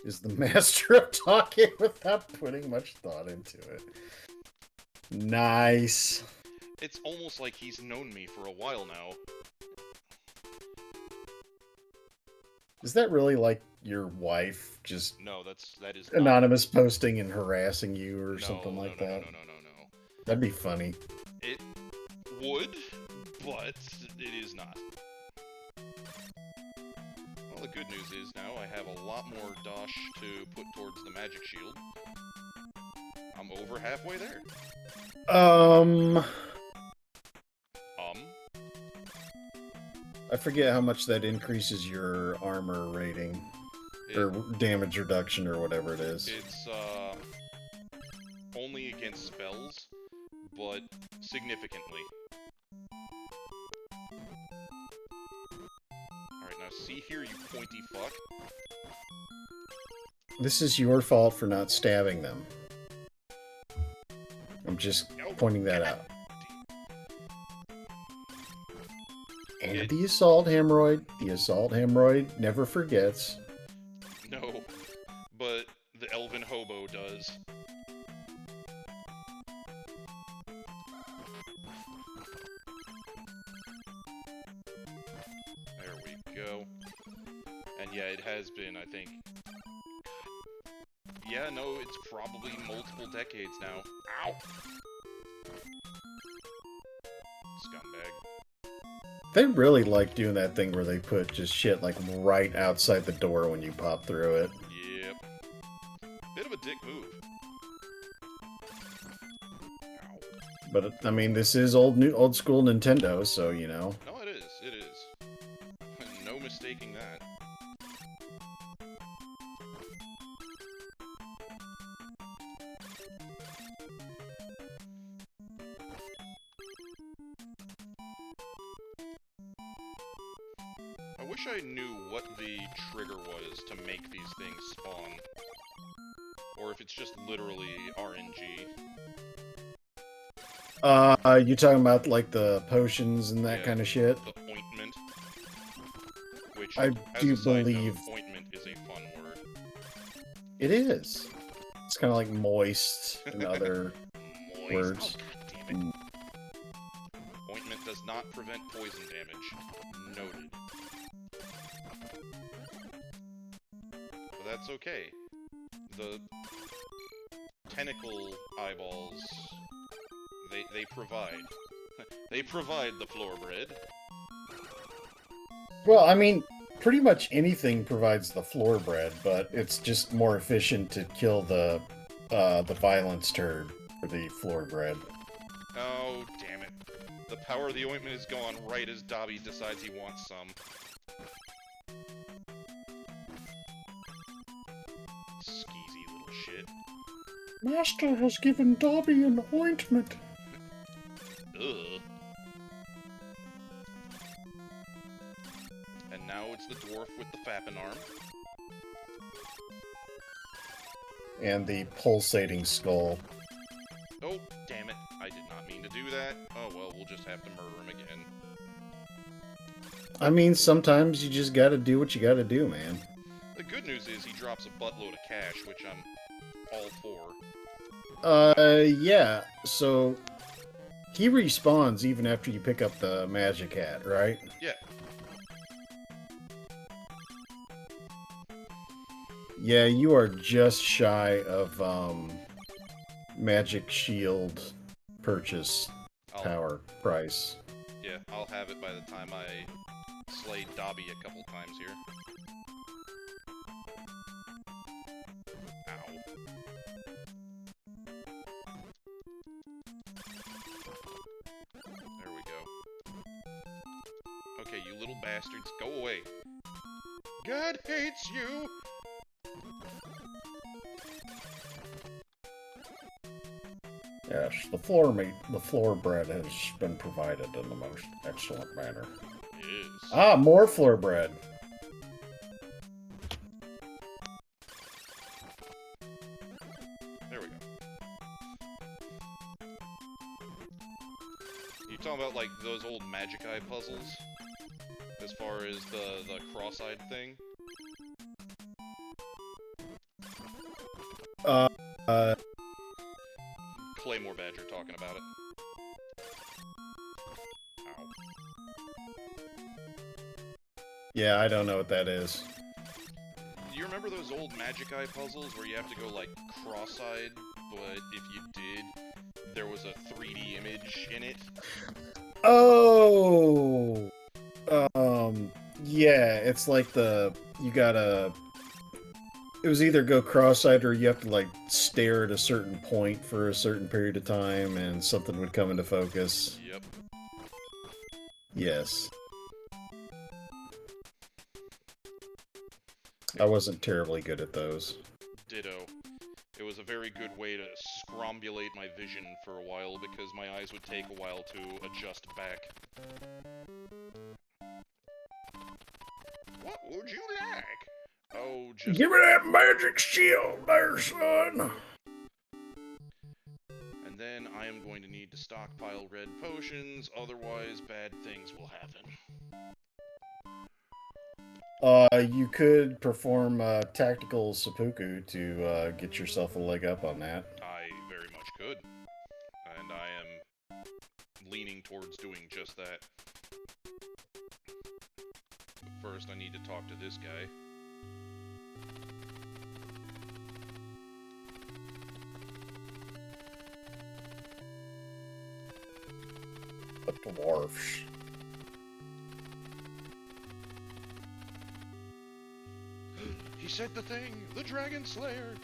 Is the master of talking without putting much thought into it. Nice. It's almost like he's known me for a while now. Is that really like your wife just No, that is anonymous posting and harassing you or something like that? No. That'd be funny. It would, but it is not. Well, the good news is now I have a lot more dosh to put towards the magic shield. I'm over halfway there. I forget how much that increases your armor rating. Or damage reduction or whatever it is. It's, only against spells, but significantly. Alright, now see here, you pointy fuck. This is your fault for not stabbing them. I'm just pointing that out. And the assault hemorrhoid never forgets. No, but the elven hobo does. There we go. And yeah, it has been, I think... Yeah, no, it's probably multiple decades now. Ow! Scumbag. They really like doing that thing where they put just shit like right outside the door when you pop through it. Yep. Bit of a dick move. Ow. But I mean, this is old school Nintendo, so you know. No, it is. It is. No mistaking that. I wish I knew what the trigger was to make these things spawn. Or if it's just literally RNG. You talking about like the potions and that Yeah, kind of shit? The ointment. Which, I as do a side believe note, ointment is a fun word. it is. It's kind of like moist and other Moist. words. Oh, God damn it. Ointment does not prevent poison damage. Noted. But that's okay. The tentacle eyeballs, they provide. They provide the floor bread. Well, I mean, pretty much anything provides the floor bread, but it's just more efficient to kill the violence turd for the floor bread. Oh, damn it. The power of the ointment is gone right as Dobby decides he wants some. Skeezy little shit. Master has given Dobby an ointment. Ugh. And now it's the dwarf with the fapping arm. And the pulsating skull. Oh, damn it. I did not mean to do that. Oh well, we'll just have to murder him again. I mean, sometimes you just gotta do what you gotta do, man. The good news is he drops a buttload of cash, which I'm all for. Yeah, so he respawns even after you pick up the magic hat, right? Yeah. Yeah, you are just shy of magic shield purchase power price. Yeah, I'll have it by the time I slay Dobby a couple times here. Ow. There we go. Okay, you little bastards, go away. God hates you! Yes, the floor bread has been provided in the most excellent manner. Yes. Ah, more floor bread. There we go. You talking about like those old magic eye puzzles? As far as the cross-eyed thing? Claymore Badger talking about it. Ow. Yeah, I don't know what that is. Do you remember those old magic eye puzzles where you have to go like cross-eyed, but if you did, there was a 3D image in it? Oh! Yeah, it's like you gotta... It was either go cross-eyed or you have to, like, stare at a certain point for a certain period of time and something would come into focus. Yep. Yes. I wasn't terribly good at those. Ditto. It was a very good way to scrombulate my vision for a while because my eyes would take a while to adjust back. What would you like? Oh, just... Give me that magic shield there, son! And then I am going to need to stockpile red potions, otherwise bad things will happen. You could perform tactical seppuku to get yourself a leg up on that. I very much could. And I am leaning towards doing just that. But first I need to talk to this guy. The dwarfs. He said the thing! The Dragon Slayer!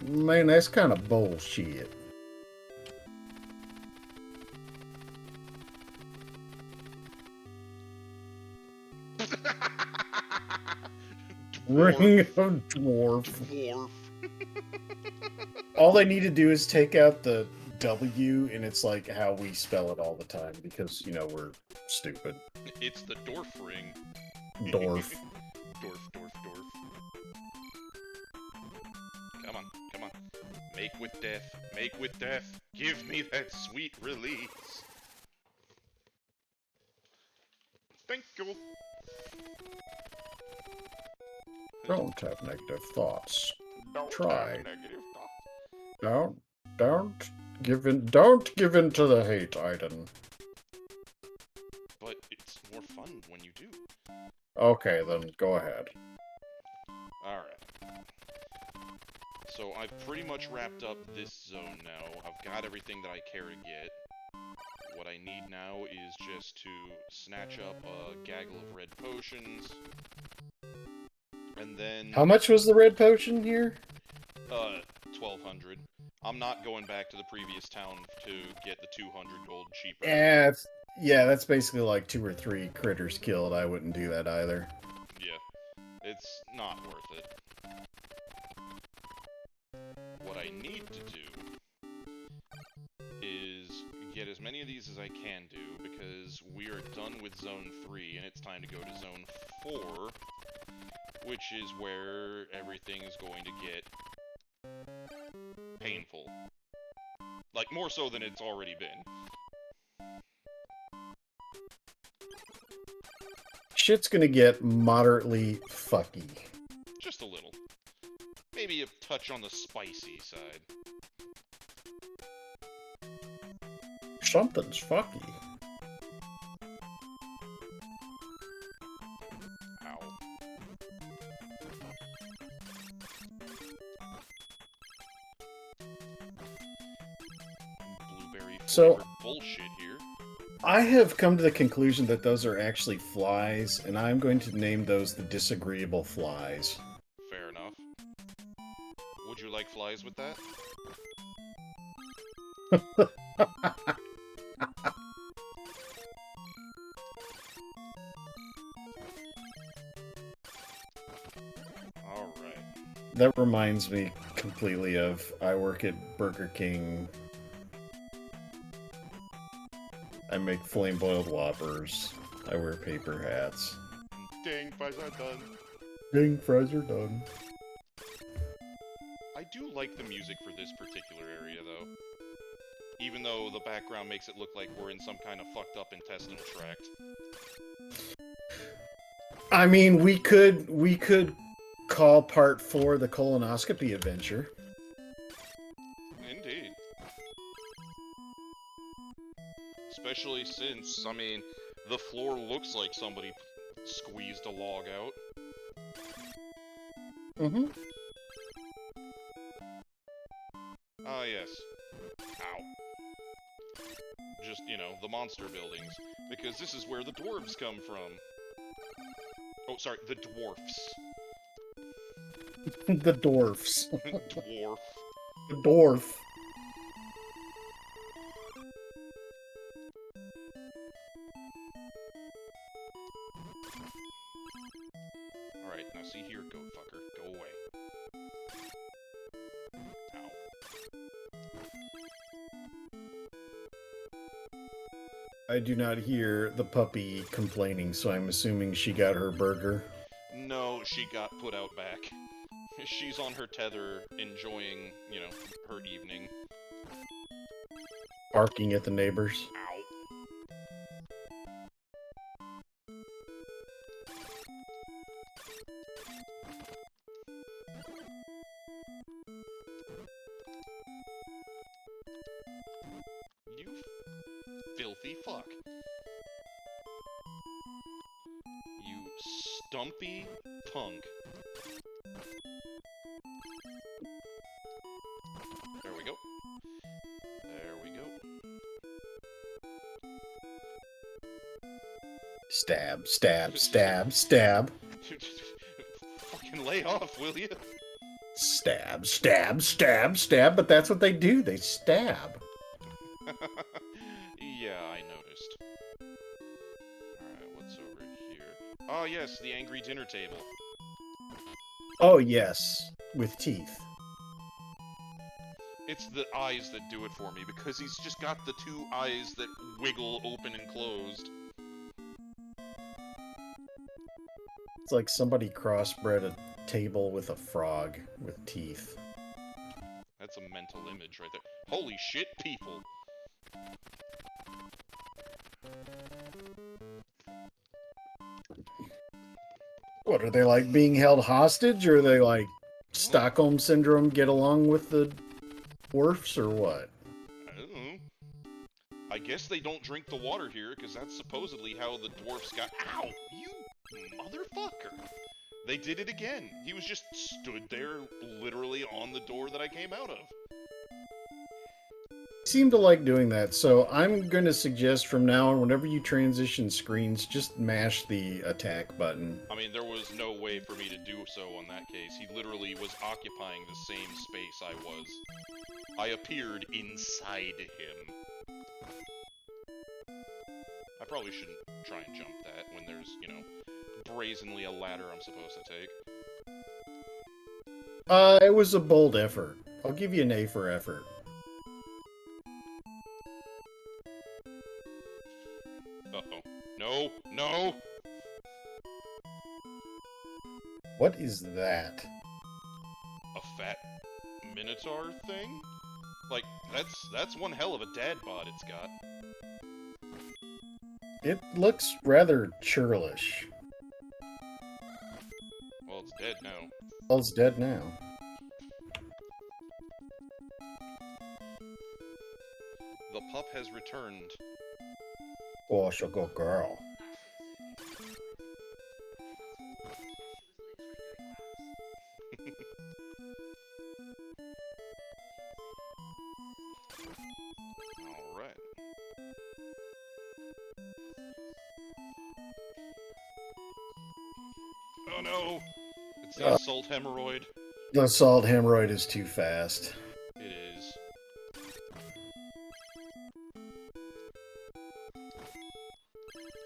Man, that's kind of bullshit. Ring of dwarf. Dwarf. All they need to do is take out the W, and it's like how we spell it all the time, because, you know, we're stupid. It's the Dwarf ring. Dwarf. Dwarf. Come on, come on. Make with death, make with death. Give me that sweet release. Thank you. Don't have negative thoughts. Don't Try. have negative thoughts. Don't give in to the hate, Iden. But it's more fun when you do. Okay, then go ahead. Alright. So I've pretty much wrapped up this zone now. I've got everything that I care to get. What I need now is just to snatch up a gaggle of red potions. And then... How much was the red potion here? 1,200. I'm not going back to the previous town to get the 200 gold cheaper. Yeah, that's basically like 2 or 3 critters killed. I wouldn't do that either. Yeah, it's not worth it. What I need to do is get as many of these as I can do, because we are done with Zone 3, and it's time to go to Zone 4, which is where everything is going to get painful. Like, more so than it's already been. Shit's gonna get moderately fucky. Just a little. Maybe a touch on the spicy side. Something's fucky. Ow. Blueberry flavored bullshit here. I have come to the conclusion that those are actually flies, and I'm going to name those the disagreeable flies. Fair enough. Would you like flies with that? Alright. That reminds me completely of, I work at Burger King. I make flame-boiled Whoppers. I wear paper hats. Dang, fries are done. Dang, fries are done. I do like the music for this particular area, though. Even though the background makes it look like we're in some kind of fucked up intestinal tract. I mean, we could call part 4 the colonoscopy adventure. Indeed. Especially since, I mean, the floor looks like somebody squeezed a log out. Mm-hmm. Ah, yes. Ow. Just, you know, the monster buildings. Because this is where the dwarves come from. Oh, sorry, the dwarfs. The dwarfs. Dwarf. The dwarf. Alright, now see here, goat fucker. Go away. Ow. I do not hear the puppy complaining, so I'm assuming she got her burger. No, she got put out back. She's on her tether, enjoying, you know, her evening. Barking at the neighbors. Ow. You filthy fuck. You stumpy punk. There we go. There we go. Stab, stab, stab, stab. Fucking lay off, will you? Stab, stab, stab, stab. But that's what they do. They stab. Yeah, I noticed. Alright, what's over here? Oh, yes, the angry dinner table. Oh, yes. With teeth. It's the eyes that do it for me, because he's just got the two eyes that wiggle open and closed. It's like somebody crossbred a table with a frog with teeth. That's a mental image right there. Holy shit, people! What, are they like being held hostage? Or are they like Stockholm Syndrome, get along with the dwarfs, or what? I don't know. I guess they don't drink the water here, because that's supposedly how the dwarfs got— Ow! You motherfucker! They did it again. He was just stood there, literally on the door that I came out of. Seem to like doing that, so I'm going to suggest from now on, whenever you transition screens, just mash the attack button. I mean, there was no way for me to do so on that case. He literally was occupying the same space I was. I appeared inside him. I probably shouldn't try and jump that when there's, you know, brazenly a ladder I'm supposed to take. It was a bold effort. I'll give you an A for effort. Uh-oh. No! No! What is that? A fat minotaur thing? Like, that's one hell of a dad bod it's got. It looks rather churlish. Well, it's dead now. Well, it's dead now. The pup has returned. Oh, she'll go girl. Alright. Oh no! It's the assault hemorrhoid. The assault hemorrhoid is too fast. It is.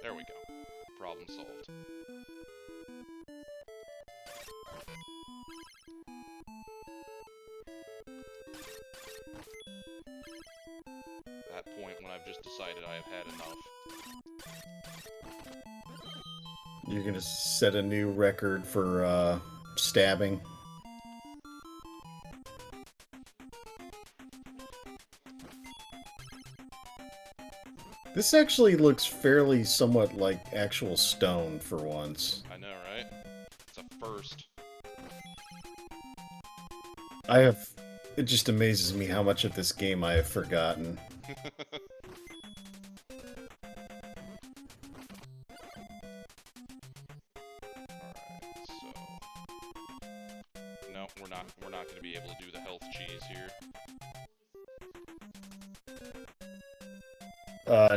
There we go. Problem solved. That point when I've just decided I have had enough. You're gonna set a new record for stabbing. This actually looks fairly somewhat like actual stone for once. I know, right? It's a first. It just amazes me how much of this game I have forgotten. No, we're not going to be able to do the health cheese here.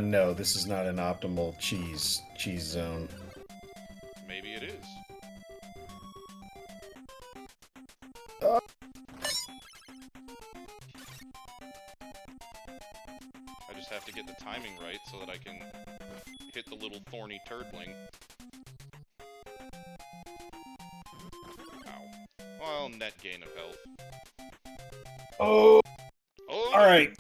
No, this is not an optimal cheese zone. Maybe it is. I just have to get the timing right so that I can hit the little thorny turdling. Ow. Well, net gain of health. Oh! Oh! Alright.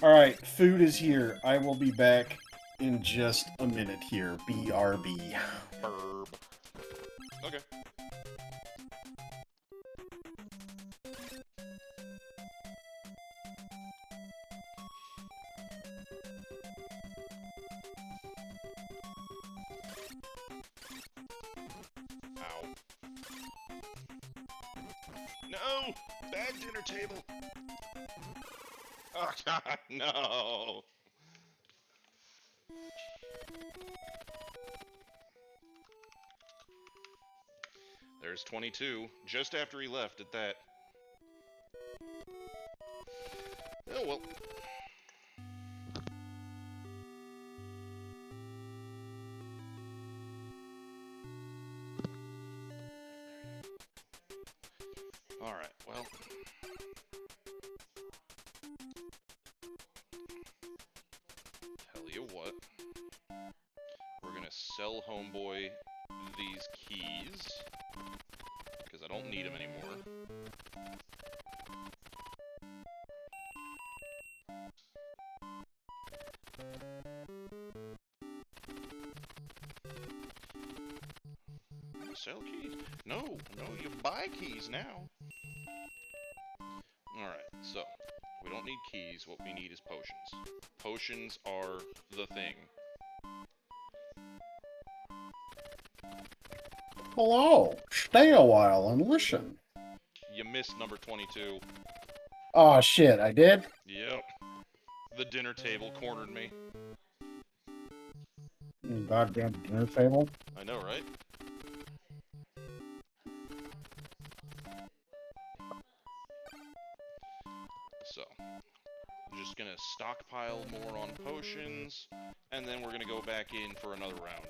Alright, food is here. I will be back in just a minute here. BRB. Burb. Okay. Ow. No! Bad dinner table! Oh god, no! There's 22, just after he left at that. Oh well. Alright, well. Tell you what. We're gonna sell Homeboy these keys. Because I don't need them anymore. Sell keys? No, you buy keys now. Alright, so, we don't need keys, what we need is potions. Potions are the thing. Hello, stay a while and listen. You missed number 22. Oh shit, I did? Yep. The dinner table cornered me. Goddamn dinner table. I know, right? So, I'm just gonna stockpile more on potions, and then we're gonna go back in for another round.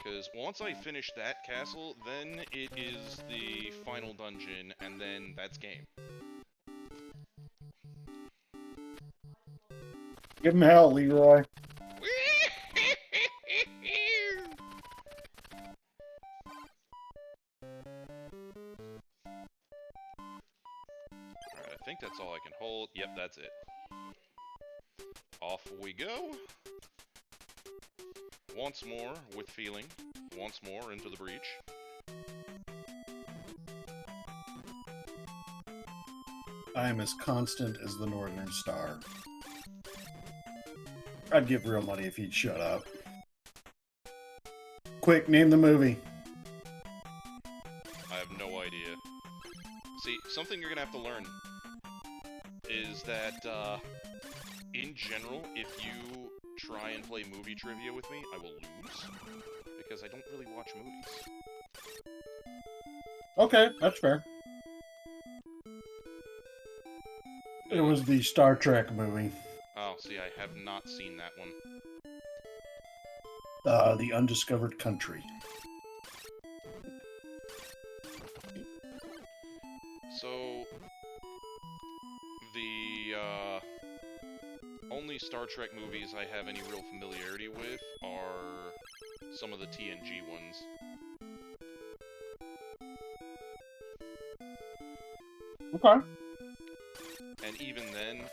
Because once I finish that castle, then it is the final dungeon, and then that's game. Give him hell, Leroy. Alright, I think that's all I can hold. Yep, that's it. Off we go. Once more, with feeling. Once more, into the breach. I am as constant as the Northern Star. I'd give real money if he'd shut up. Quick, name the movie. I have no idea. See, something you're gonna have to learn is that, in general, if you try and play movie trivia with me, I will lose. Because I don't really watch movies. Okay, that's fair. It was the Star Trek movie. Oh, see, I have not seen that one. The Undiscovered Country. So, the, only Star Trek movies I have any real familiarity with are some of the TNG ones. Okay. And even then,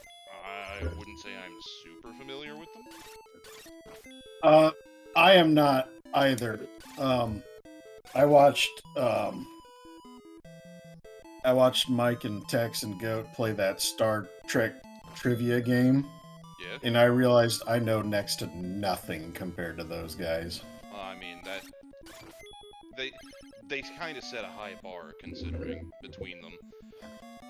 I wouldn't say I'm super familiar with them. I am not either. I watched Mike and Tex and Goat play that Star Trek trivia game. Yeah? And I realized I know next to nothing compared to those guys. I mean, that... They kind of set a high bar, considering, between them.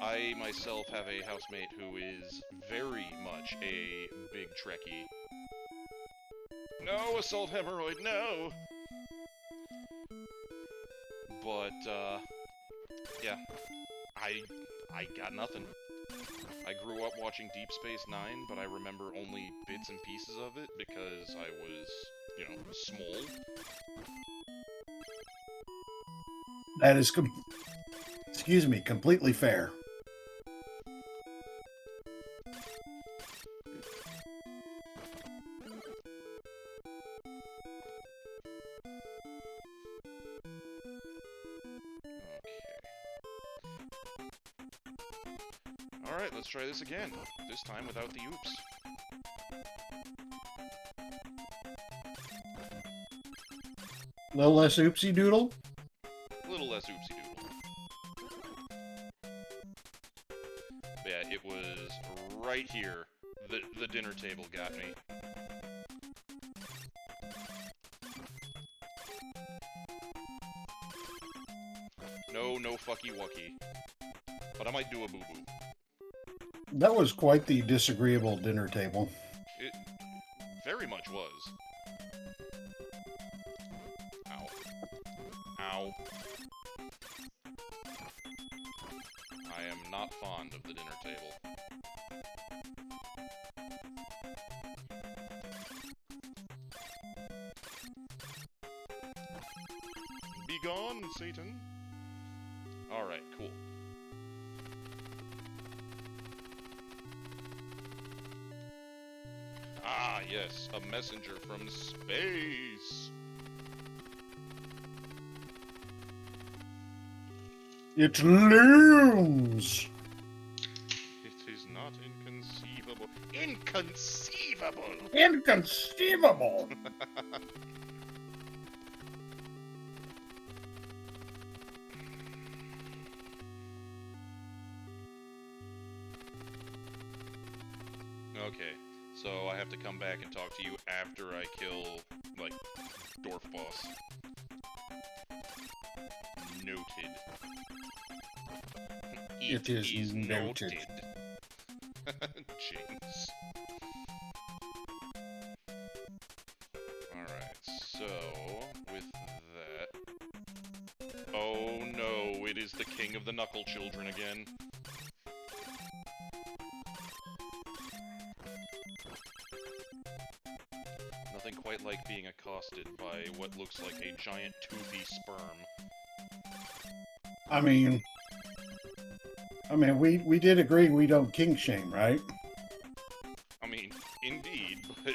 I myself have a housemate who is very much a big Trekkie. No, assault hemorrhoid, no! But, yeah. I got nothing. I grew up watching Deep Space Nine, but I remember only bits and pieces of it because I was, you know, small. That is, excuse me, completely fair. Alright, let's try this again. This time without the oops. A little less oopsie doodle? A little less oopsie doodle. Yeah, it was right here. The dinner table got me. No fucky wucky. But I might do a boo-boo. That was quite the disagreeable dinner table. It very much was. Ow. Ow. I am not fond of the dinner table. Be gone, Satan. Alright, cool. Ah, yes, a messenger from space. It looms. It is not inconceivable. Inconceivable! Inconceivable. Okay, so I have to come back and talk to you after I kill, like, Dwarf Boss. Noted. It is noted. Jinx. Alright, so, with that... Oh no, it is the king of the Knuckle Children again. Nothing quite like being accosted by what looks like a giant toothy sperm. I mean, we did agree we don't kink shame, right? I mean, indeed, but...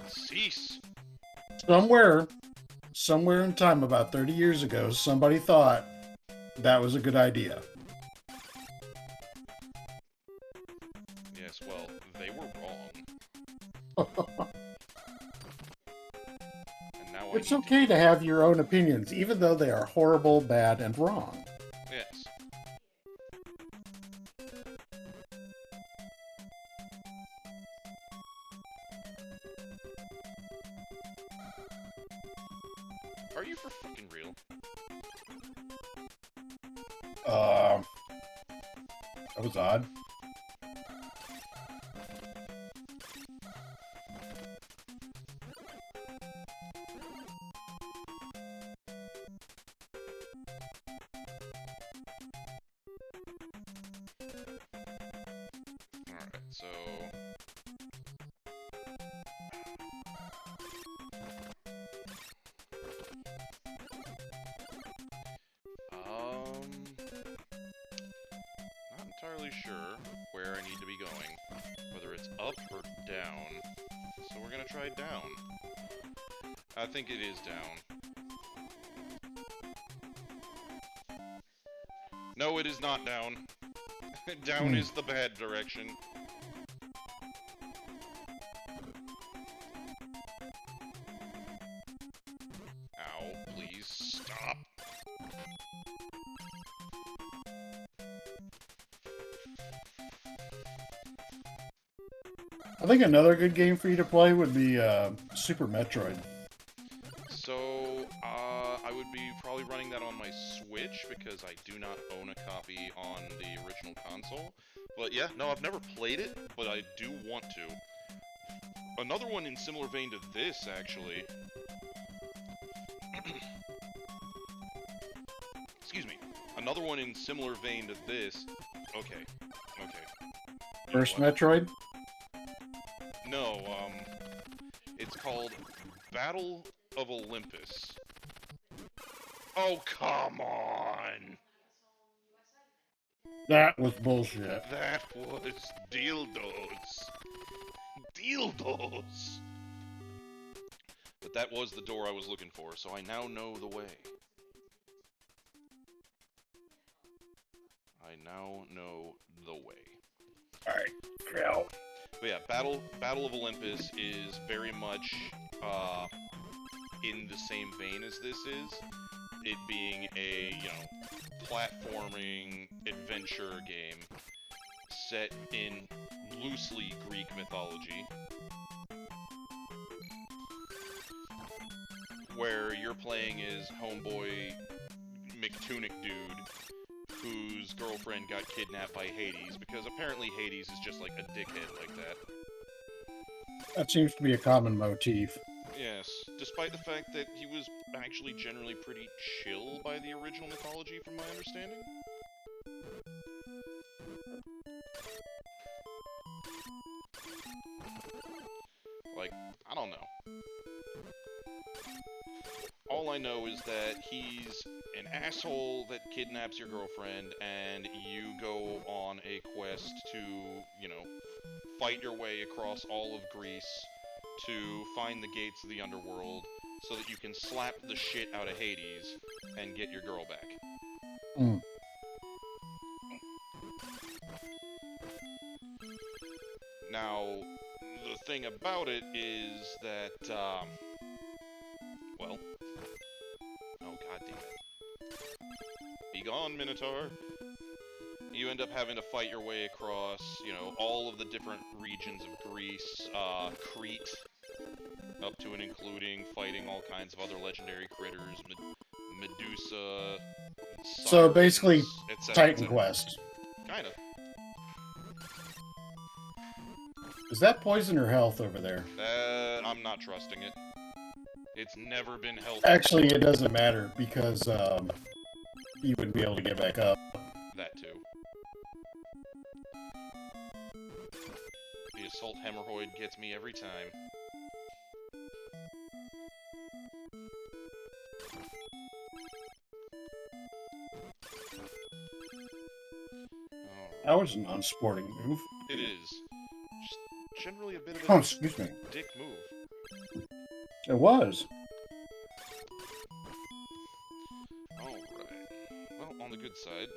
Cease! Somewhere in time, about 30 years ago, somebody thought that was a good idea. Yes, well, they were wrong. And now It's okay to have your own opinions, even though they are horrible, bad, and wrong. Yes. Are you for fucking real? That was odd. Alright, so... Not entirely sure where I need to be going. Whether it's up or down. So we're gonna try down. I think it is down. No, it is not down. Down is the bad direction. Ow, please stop. I think another good game for you to play would be Super Metroid. So, I would be probably running that on my Switch, because I do not own a copy on the original console. But yeah, no, I've never played it, but I do want to. Another one in similar vein to this, actually. Excuse me. Another one in similar vein to this. Okay. First Metroid? No, it's called Battle of Olympus. Oh, come on! That was bullshit. That was dildos. Dildos! But that was the door I was looking for, so I now know the way. I now know the way. Alright, Phil. But yeah, Battle of Olympus is very much in the same vein as this is. It being a, platforming adventure game set in loosely Greek mythology, where you're playing as homeboy McTunic dude whose girlfriend got kidnapped by Hades, because apparently Hades is just like a dickhead like that. That seems to be a common motif. Yes, despite the fact that he was actually generally pretty chill by the original mythology, from my understanding. Like, I don't know. All I know is that he's an asshole that kidnaps your girlfriend, and you go on a quest to, you know, fight your way across all of Greece to find the gates of the underworld so that you can slap the shit out of Hades and get your girl back. Mm. Now, the thing about it is that, well, oh god damn it. Be gone, Minotaur! You end up having to fight your way across, you know, all of the different regions of Greece, Crete, up to and including fighting all kinds of other legendary critters, Medusa, So sirens, basically, etc., Titan etc. Quest. Kinda. Is that poison or health over there? I'm not trusting it. It's never been healthy. Actually, it doesn't matter because you wouldn't be able to get back up. That too. The assault hemorrhoid gets me every time. That was an unsporting move. It is. Just generally a bit of Oh, a excuse me. dick move. It was. Alright. Well, on the good side,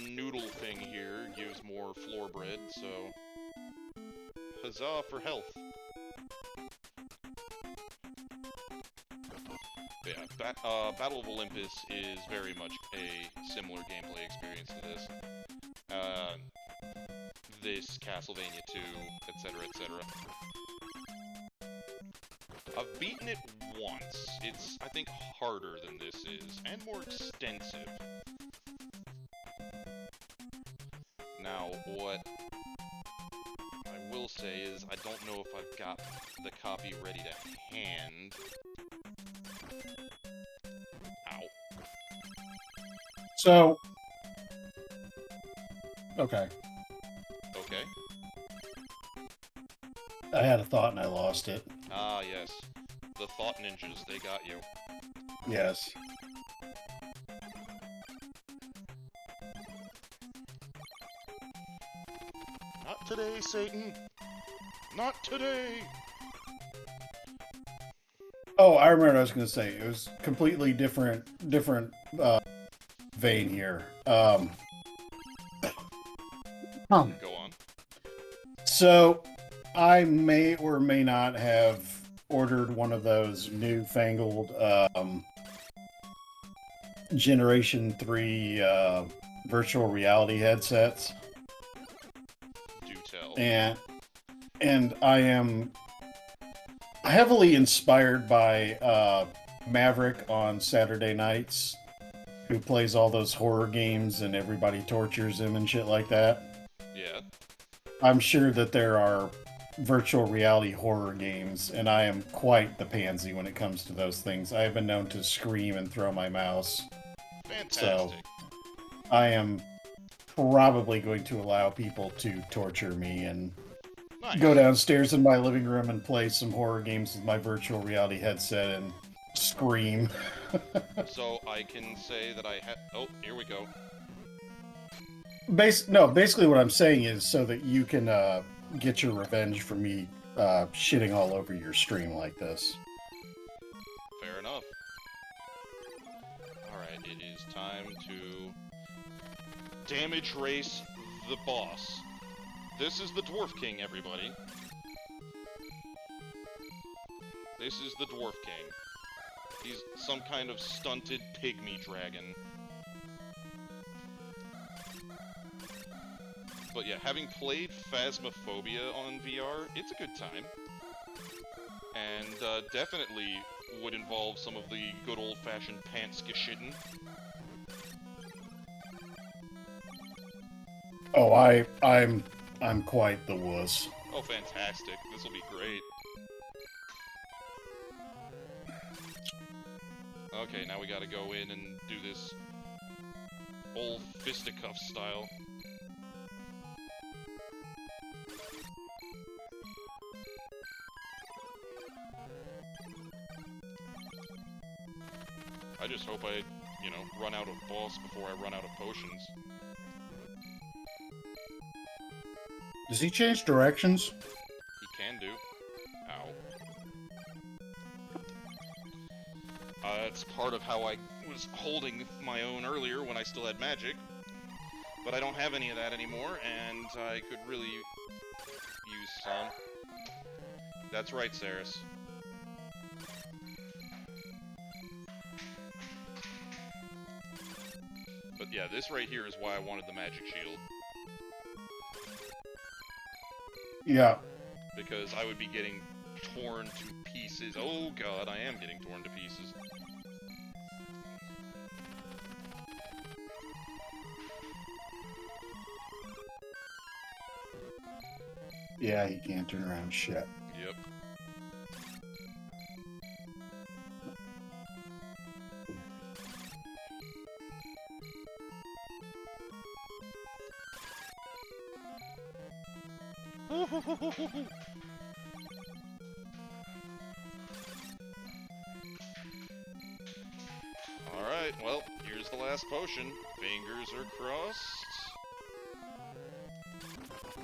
noodle thing here gives more floor bread, so huzzah for health. But yeah, Battle of Olympus is very much a similar gameplay experience to this. This, Castlevania 2, etc., etc. I've beaten it once. It's, I think, harder than this is, and more extensive. Now, what I will say is, I don't know if I've got the copy ready to hand. Ow. So, okay. Okay. I had a thought and I lost it. Ah, yes. The Thought Ninjas, they got you. Yes. Not today, Satan! Not today! Oh, I remember what I was going to say. It was completely different vein here. Go on. So, I may or may not have ordered one of those newfangled Generation 3 virtual reality headsets. Do tell. And I am heavily inspired by Maverick on Saturday nights, who plays all those horror games and everybody tortures him and shit like that. Yeah. I'm sure that there are virtual reality horror games, and I am quite the pansy when it comes to those things. I have been known to scream and throw my mouse. Fantastic. So, I am probably going to allow people to torture me and Nice. go downstairs in my living room and play some horror games with my virtual reality headset and scream. So I can say that I have. Oh, here we go. Basically what I'm saying is so that you can get your revenge for me shitting all over your stream like this. Fair enough. Alright, it is time to damage race the boss. This is the Dwarf King, everybody. This is the Dwarf King. He's some kind of stunted pygmy dragon. But yeah, having played Phasmophobia on VR, it's a good time. And definitely would involve some of the good old-fashioned pants-geschitten. Oh, I'm quite the wuss. Oh, fantastic. This'll be great. Okay, now we gotta go in and do this old fisticuff style. just hope I, you know, run out of boss before I run out of potions. Does he change directions? He can do. Ow. It's part of how I was holding my own earlier when I still had magic. But I don't have any of that anymore, and I could really use some. That's right, Saris. But yeah, this right here is why I wanted the magic shield. Yeah. Because I would be getting torn to pieces. Oh god, I am getting torn to pieces. Yeah, he can't turn around shit. Yep. Alright, well, here's the last potion. Fingers are crossed.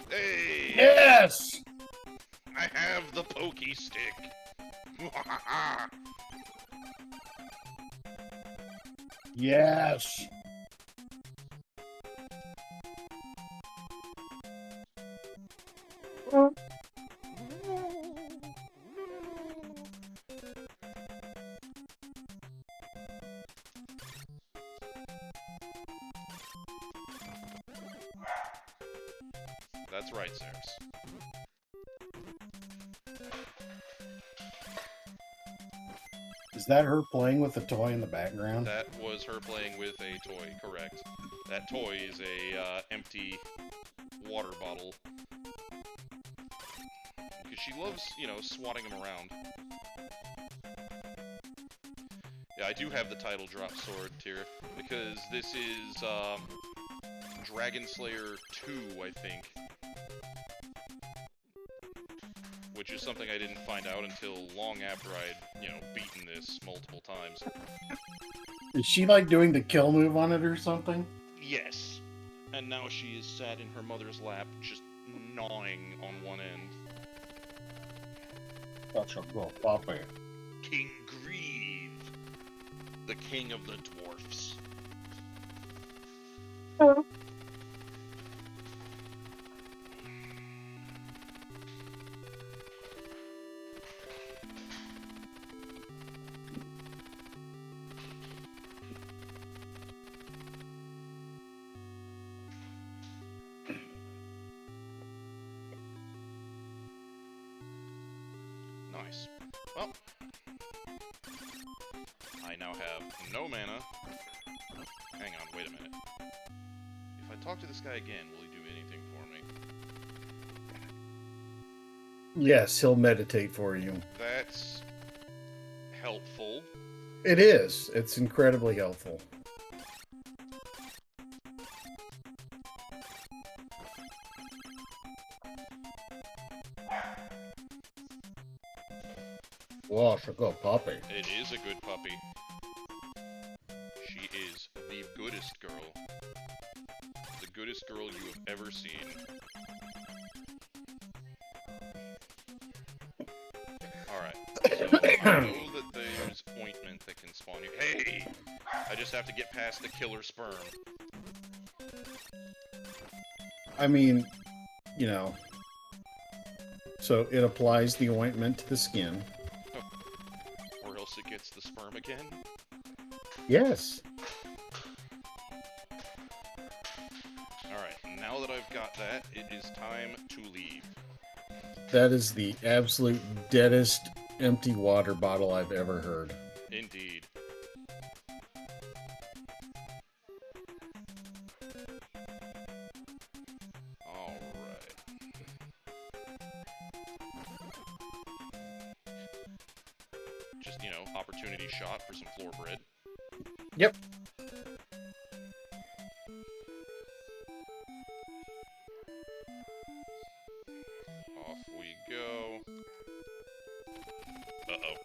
Hey! Yes! I have the pokey stick! Yes! That's right, Saris. Is that her playing with a toy in the background? That was her playing with a toy, correct. That toy is a empty water bottle. Because she loves, you know, swatting them around. Yeah, I do have the title drop sword, Tira, because this is, Dragon Slayer 2, I think. Which is something I didn't find out until long after I'd, you know, beaten this multiple times. Is she like doing the kill move on it or something? Yes. And now she is sat in her mother's lap, just gnawing on one end. That's a good puppy. King Grieve, the king of the dwarfs. Oh. Nice. Well, I now have no mana. Hang on, wait a minute. If I talk to this guy again, will he do anything for me? Yes, he'll meditate for you. That's helpful. It is. It's incredibly helpful. Wow, it's a good puppy. It is a good puppy. She is the goodest girl. The goodest girl you have ever seen. Alright, so I know that there's ointment that can spawn you. Hey! I just have to get past the killer sperm. I mean, you know, so it applies the ointment to the skin. Or else it gets the sperm again? Yes. Alright, now that I've got that, it is time to leave. That is the absolute deadest empty water bottle I've ever heard. Indeed. Alright. Just, you know, opportunity shot for some floor bread. Yep. Off we go. Uh-oh.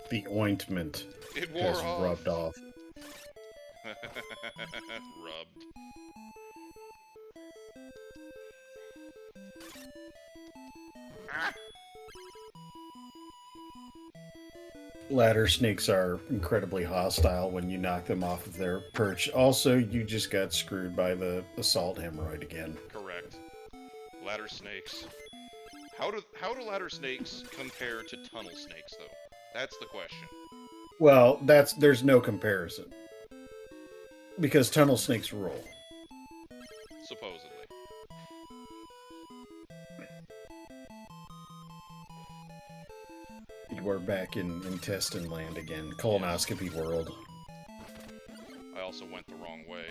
The ointment. It wore has off. rubbed off. Rubbed. Ah! Ladder snakes are incredibly hostile when you knock them off of their perch. Also, you just got screwed by the assault hemorrhoid again. Correct. Ladder snakes. How do ladder snakes compare to tunnel snakes, though? That's the question. Well, there's no comparison. Because tunnel snakes roll. Supposedly. We're back in intestine land again. Colonoscopy world. I also went the wrong way.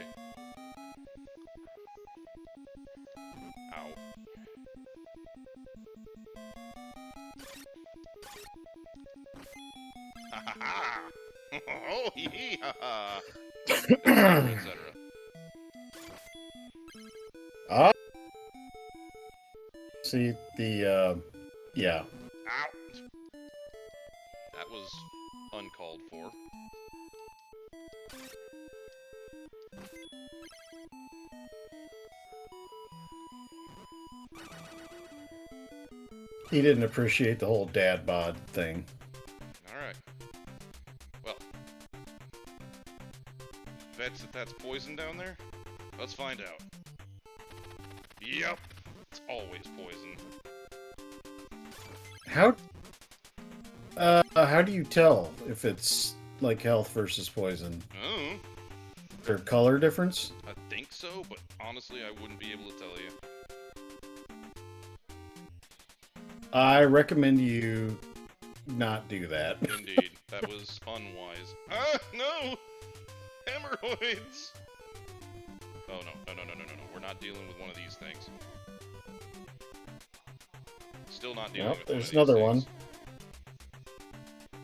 Ow. Ha ha ha! Oh, hee ha ha! Etc. Ah. See, yeah. Ow! That was uncalled for. He didn't appreciate the whole dad bod thing. Alright. Well. That's poison down there? Let's find out. Yep! It's always poison. How do you tell if it's like health versus poison? Oh, Is there a color difference? I think so, but honestly, I wouldn't be able to tell you. I recommend you not do that. Indeed, that was unwise. Ah, no! Hemorrhoids! Oh, no. We're not dealing with one of these things. Still not dealing Nope, with there's one of these another things.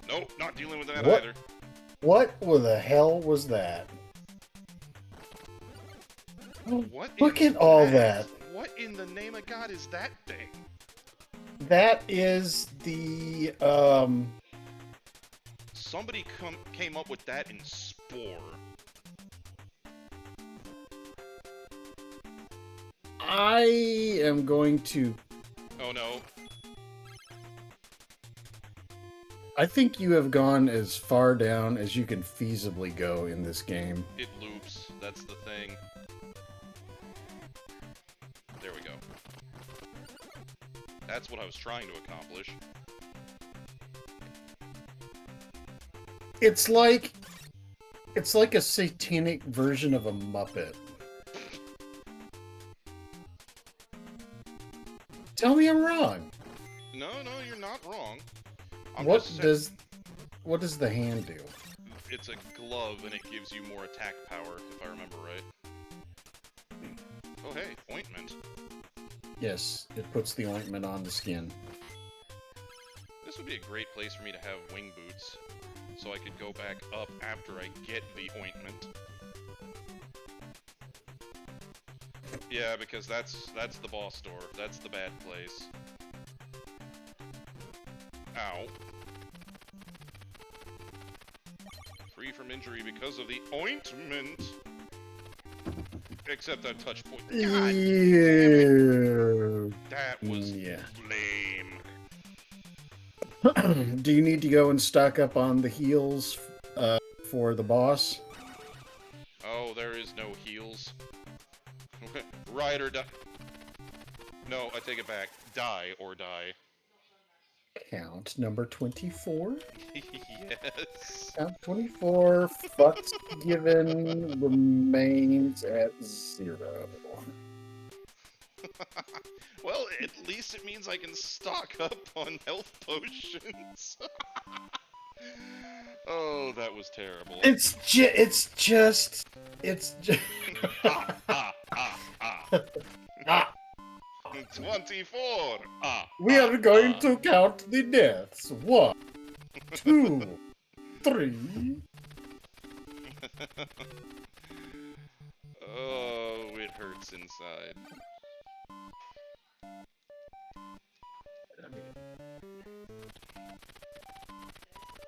Nope, not dealing with that What? either. What the hell was that? What Look in at all that? that. What in the name of God is that thing? That is the, Somebody came up with that in Spore. I am going to... Oh no. I think you have gone as far down as you can feasibly go in this game. It loops. That's the thing. There we go. That's what I was trying to accomplish. It's like a satanic version of a Muppet. Tell me I'm wrong. No, you're not wrong. What does the hand do? It's a glove and it gives you more attack power, if I remember right. Oh hey, ointment. Yes, it puts the ointment on the skin. This would be a great place for me to have wing boots, so I could go back up after I get the ointment. Yeah, because that's the boss store. That's the bad place. Ow. Free from injury because of the ointment. Except that touch point. God damn it. That was lame. Do you need to go and stock up on the heals for the boss? Oh, there is no heals. Ride or die. No, I take it back. Die or die. Count number 24. Yes. Count 24. Fucks given remains at 0. Well, at least it means I can stock up on health potions. Oh, that was terrible. It's just. Ah. 24. We are going to count the deaths. 1, 2, 3. Oh, it hurts inside.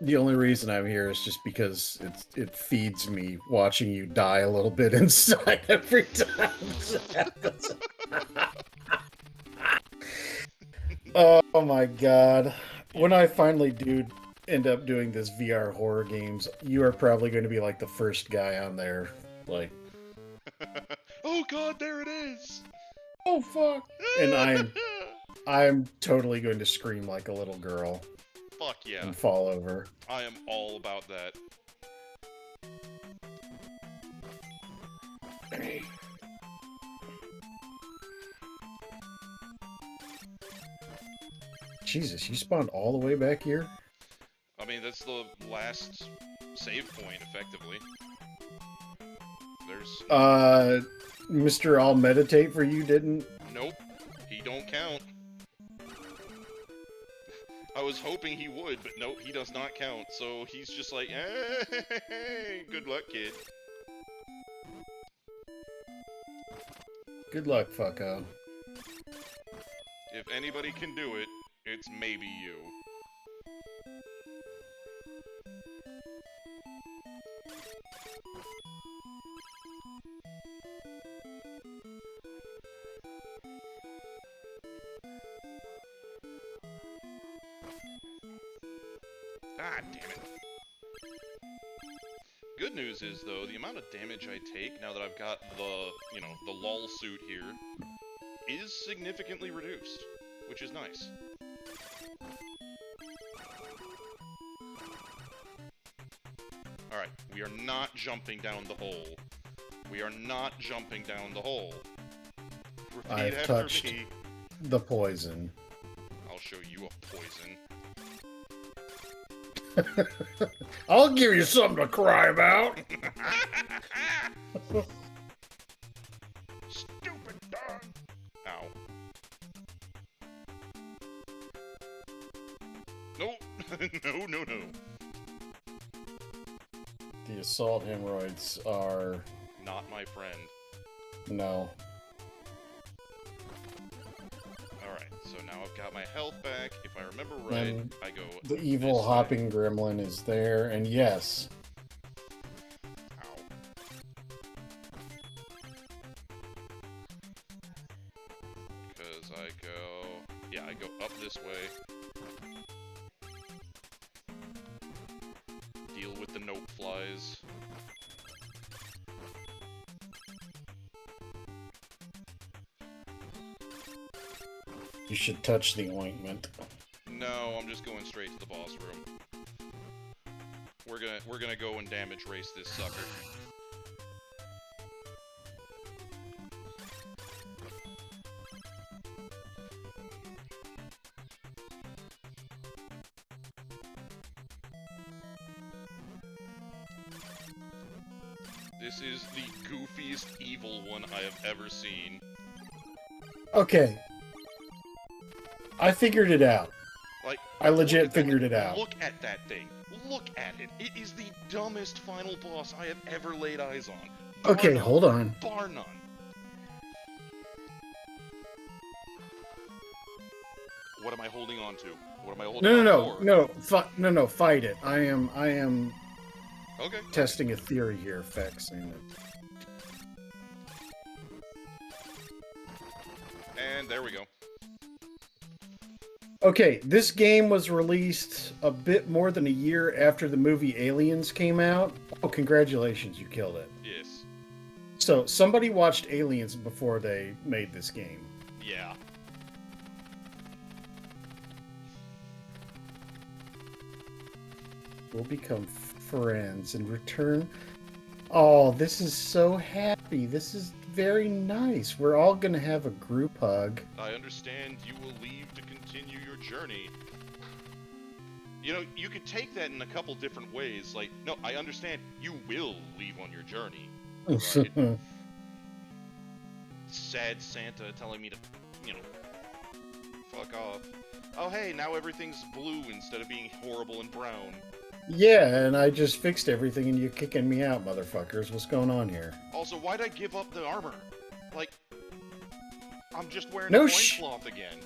The only reason I'm here is just because it feeds me watching you die a little bit inside every time this happens. Oh my god. When I finally do end up doing this VR horror games, you are probably going to be like the first guy on there. Like, Oh god, there it is! oh fuck. And I'm totally going to scream like a little girl Fuck yeah. and fall over. I am all about that. Jesus, you spawned all the way back here? I mean, that's the last save point, effectively. There's... Mr. I'll meditate for you didn't? Nope. He don't count. I was hoping he would, but nope, he does not count. So he's just like, hey, good luck, kid. Good luck, fucko. If anybody can do it, it's maybe you. Ah, damn it. Good news is, though, the amount of damage I take now that I've got the, the lull suit here is significantly reduced, which is nice. Alright, we are not jumping down the hole. We are not jumping down the hole. Repeat I've after touched me. the poison. I'll show you a poison. I'll give you something to cry about. Stupid dog! Ow. No! No. The assault hemorrhoids are... Not my friend. No. Alright, so now I've got my health back. If I remember right, And I go the evil this way. hopping gremlin is there, and yes. Ow. Because I go... Yeah, I go up this way. Deal with the nope flies. You should touch the ointment. No, I'm just going straight to the boss room. We're gonna go and damage race this sucker. This is the goofiest evil one I have ever seen. Okay. I figured it out. Like, I legit look at that- figured it out. Look at that thing. Look at it. It is the dumbest final boss I have ever laid eyes on. Bar Okay, none. hold on. Bar none. What am I holding on to? What am I holding on for? No, fight it. I am Okay. testing a theory here, fixing it. And there we go. Okay, this game was released a bit more than a year after the movie Aliens came out. Oh, congratulations, you killed it. Yes. So, somebody watched Aliens before they made this game. Yeah. We'll become friends in return. Oh, this is so happy. This is very nice. We're all gonna have a group hug. I understand you will leave to continue your journey. You know, you could take that in a couple different ways. Like, no, I understand you will leave on your journey. Right? Sad Santa telling me to, fuck off. Oh, hey, now everything's blue instead of being horrible and brown. Yeah, and I just fixed everything and you're kicking me out, motherfuckers. What's going on here? Also, why'd I give up the armor? Like, I'm just wearing No a loincloth again.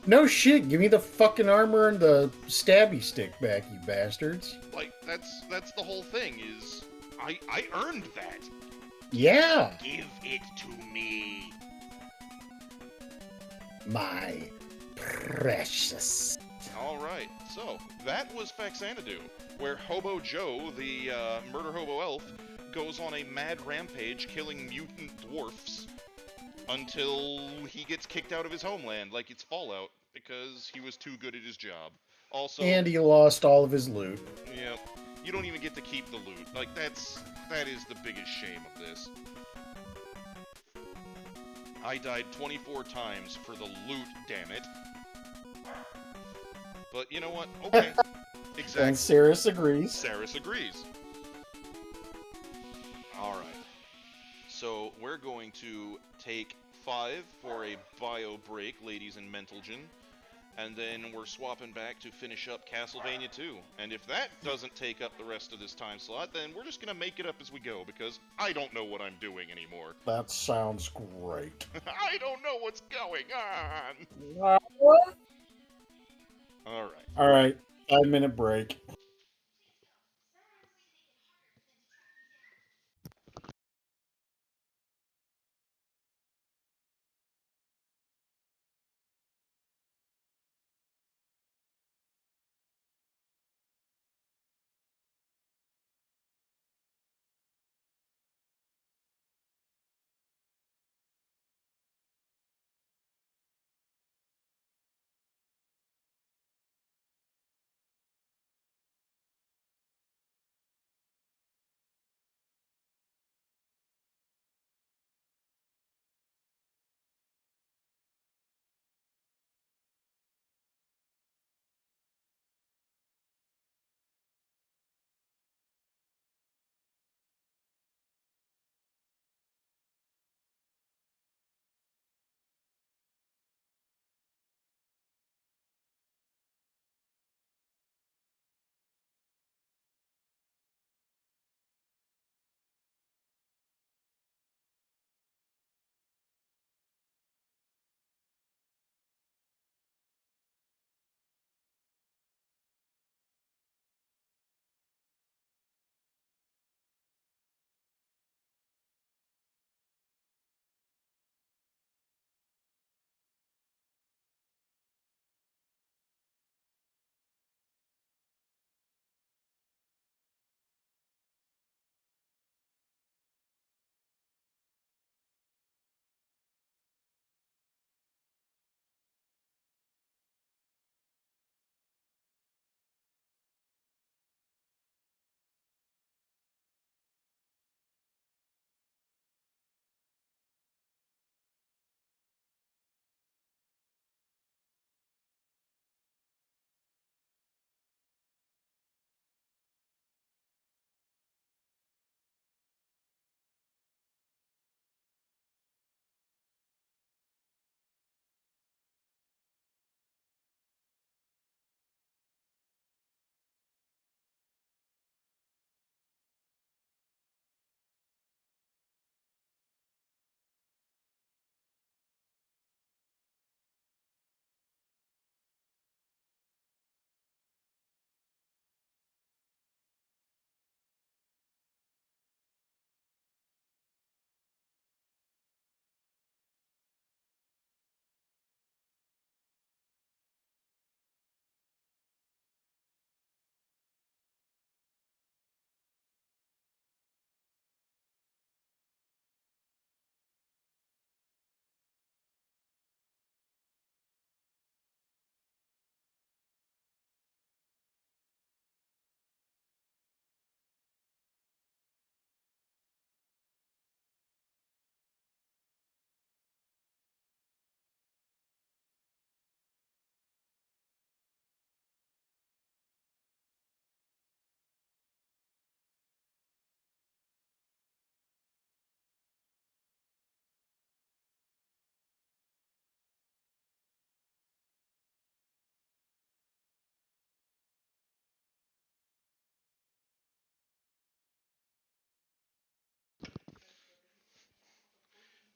No shit, give me the fucking armor and the stabby stick back, you bastards. Like that's the whole thing. Is I earned that. Yeah, Give it to me. my precious. All right, so that was Faxanadu, where Hobo Joe, the murder hobo elf, goes on a mad rampage killing mutant dwarfs until he gets kicked out of his homeland like it's Fallout because he was too good at his job. Also, And he lost all of his loot. yeah, you don't even get to keep the loot. Like that is the biggest shame of this. I died 24 times for the loot, damn it. But you know what? Okay. Exactly. And Saris agrees. Saris agrees. Alright. So we're going to take 5 for a bio break, ladies and Mentalgen. And then we're swapping back to finish up Castlevania 2. And if that doesn't take up the rest of this time slot, then we're just going to make it up as we go, because I don't know what I'm doing anymore. That sounds great. I don't know what's going on! Alright. Alright, 5-minute break.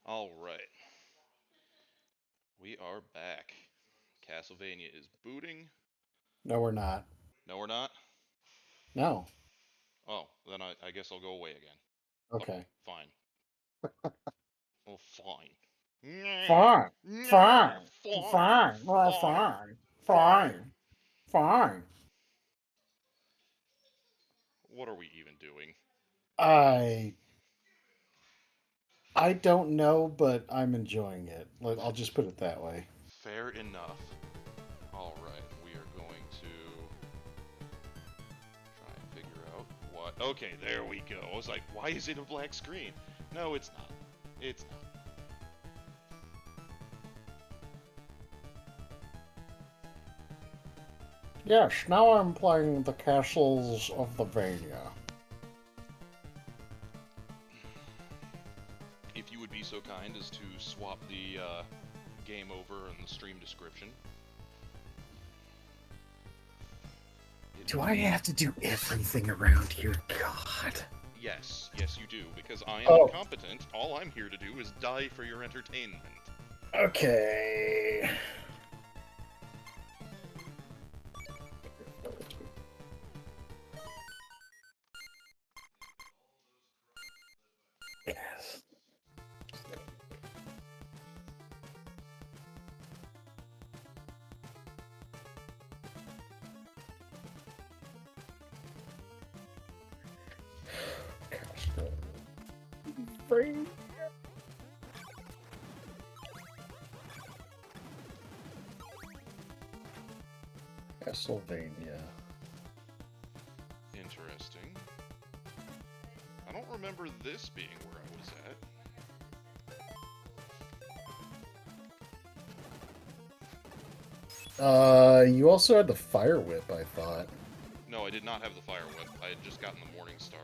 Alright. We are back. Castlevania is booting. No, we're not. No, we're not? No. Oh, then I guess I'll go away again. Okay. Oh, fine. Oh, fine. Fine. Fine. Fine. Fine. Well, Fine. fine. Fine. Fine. What are we even doing? I don't know, but I'm enjoying it. I'll just put it that way. Fair enough. Alright, we are going to try and figure out what... Okay, there we go. I was like, why is it a black screen? No, it's not. It's not. Yes, now I'm playing the Castles of the Vania. If you would be so kind as to swap the game over in the stream description. Do I have to do everything around here? God. Yes, yes you do, because I am Oh. incompetent. All I'm here to do is die for your entertainment. Okay. Yes. Free. Castlevania. Interesting. I don't remember this being where I was at. You also had the Fire Whip, I thought. No, I did not have the fire whip. I had just gotten the Morning Star.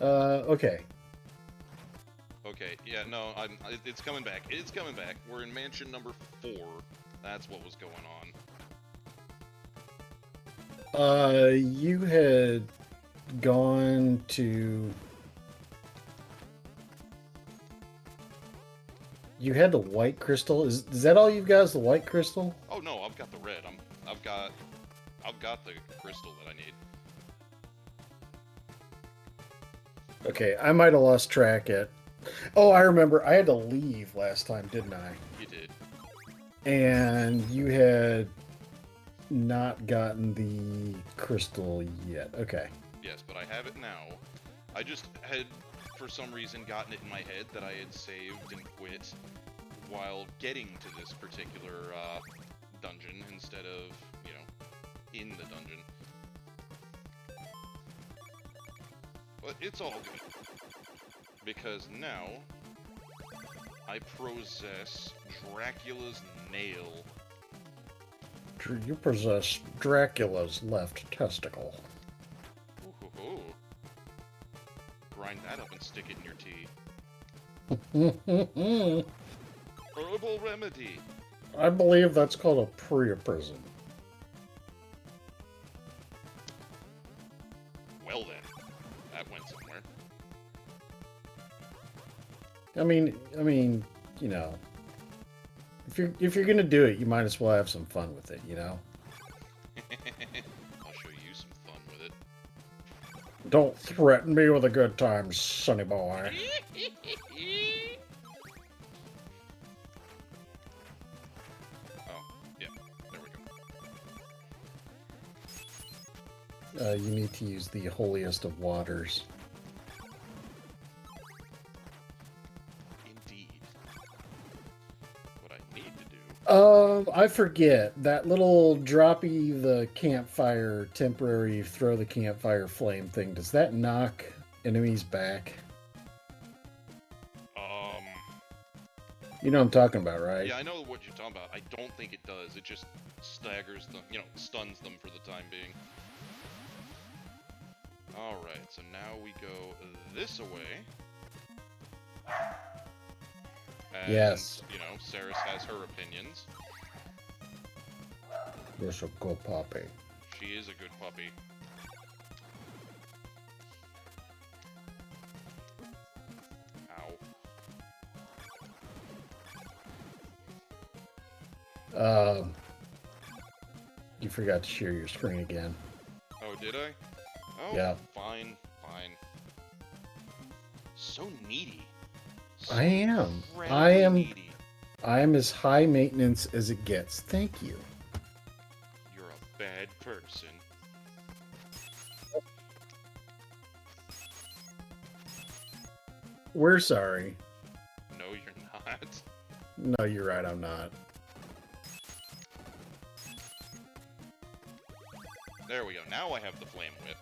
Okay. Okay, yeah, no, it's coming back. It's coming back. We're in mansion number 4. That's what was going on. You had gone to... You had the white crystal? Is that all you've got is the white crystal? Oh no, I've got the red. I've got the crystal that I need. Okay, I might have lost track at... Oh, I remember. I had to leave last time, didn't I? You did. And you had not gotten the crystal yet. Okay. Yes, but I have it now. I just had, for some reason, gotten it in my head that I had saved and quit while getting to this particular dungeon instead of, you know, in the dungeon. But it's all good. Because now, I possess Dracula's nail. You possess Dracula's left testicle. Ooh. Grind that up and stick it in your tea. Herbal remedy. I believe that's called a priapism. Well then, that went somewhere. I mean, you know, if you're gonna do it, you might as well have some fun with it, you know. I'll show you some fun with it. Don't threaten me with a good time, sonny boy. Oh, yeah, there we go. You need to use the holiest of waters. Indeed. What I need to do... I forget. That little droppy the campfire, temporary throw the campfire flame thing, does that knock enemies back? You know what I'm talking about, right? Yeah, I know what you're talking about. I don't think it does. It just staggers them, you know, stuns them for the time being. Alright, so now we go this away. And, Yes. you know, Ceres has her opinions. You're so good, puppy. She is a good puppy. Ow. You forgot to share your screen again. Oh, did I? Oh, Yeah. fine. So needy. So I am. incredibly needy. I am as high maintenance as it gets. Thank you. You're a bad person. We're sorry. No, you're not. No, you're right, I'm not. There we go. Now I have the flame whip.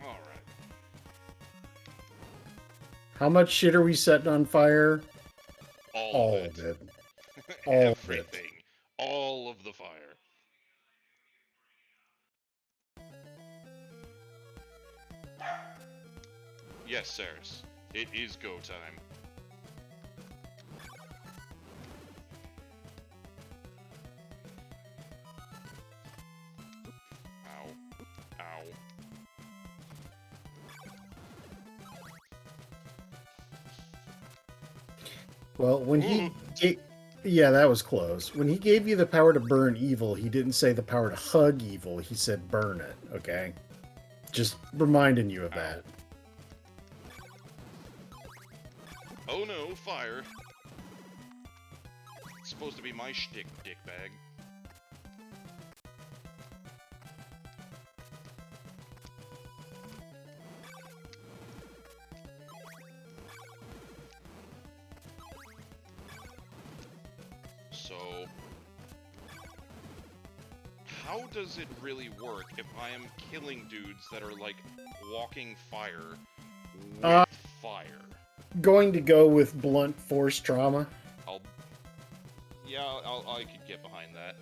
Alright. How much shit are we setting on fire? All of it. All of it. Everything. All of the fire. Yes, Saris. It is go time. Ow. Ow. Well, when Ooh. yeah, that was close. When he gave you the power to burn evil, he didn't say the power to hug evil. He said burn it, okay? Just reminding you of that. Oh no, fire. It's supposed to be my shtick, dickbag. So, how does it really work if I am killing dudes that are like walking fire with fire? Going to go with blunt force trauma. I could get behind that.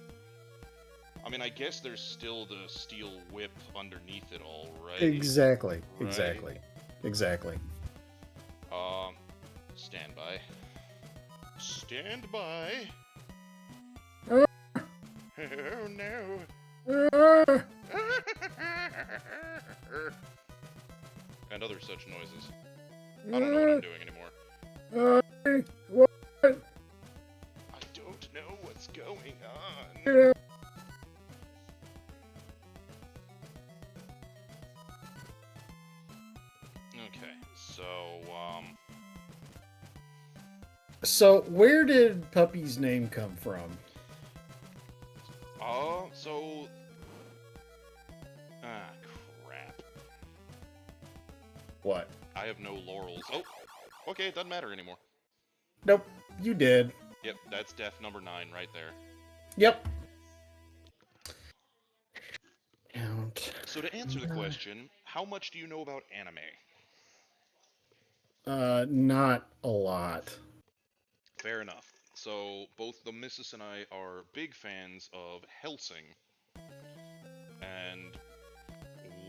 I mean, I guess there's still the steel whip underneath it all, right? Exactly. Right? Exactly. Stand by. Stand by. Oh no. And other such noises. I don't know what I'm doing anymore. What? I don't know what's going on. Okay, So, where did Puppy's name come from? Crap. What? I have no laurels. Oh, okay, it doesn't matter anymore. Nope, you did. Yep, that's death number 9 right there. Yep. Count. So to answer the question, how much do you know about anime? Not a lot. Fair enough. So both the Missus and I are big fans of Hellsing, and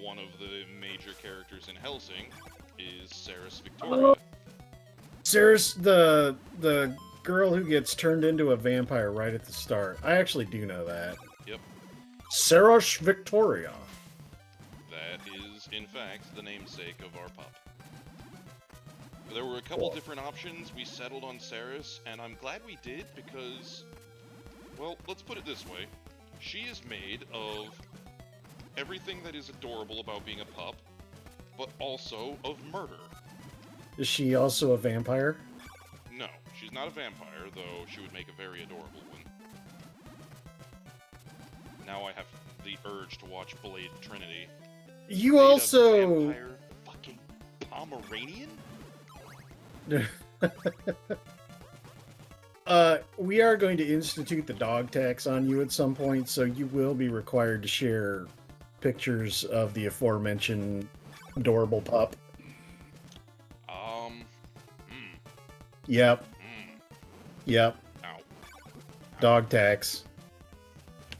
one of the major characters in Hellsing is Saris Victoria. Saris, the girl who gets turned into a vampire right at the start. I actually do know that. Yep. Saris Victoria. That is, in fact, the namesake of our pup. There were a couple different options. We settled on Saris, and I'm glad we did because, well, let's put it this way. She is made of everything that is adorable about being a pup, but also of murder. Is she also a vampire? No, she's not a vampire, though she would make a very adorable one. Now I have the urge to watch Blade Trinity. You Made also... a vampire fucking Pomeranian? We are going to institute the dog tax on you at some point, so you will be required to share pictures of the aforementioned adorable pup. Yep. Yep. Ow. Dog tax.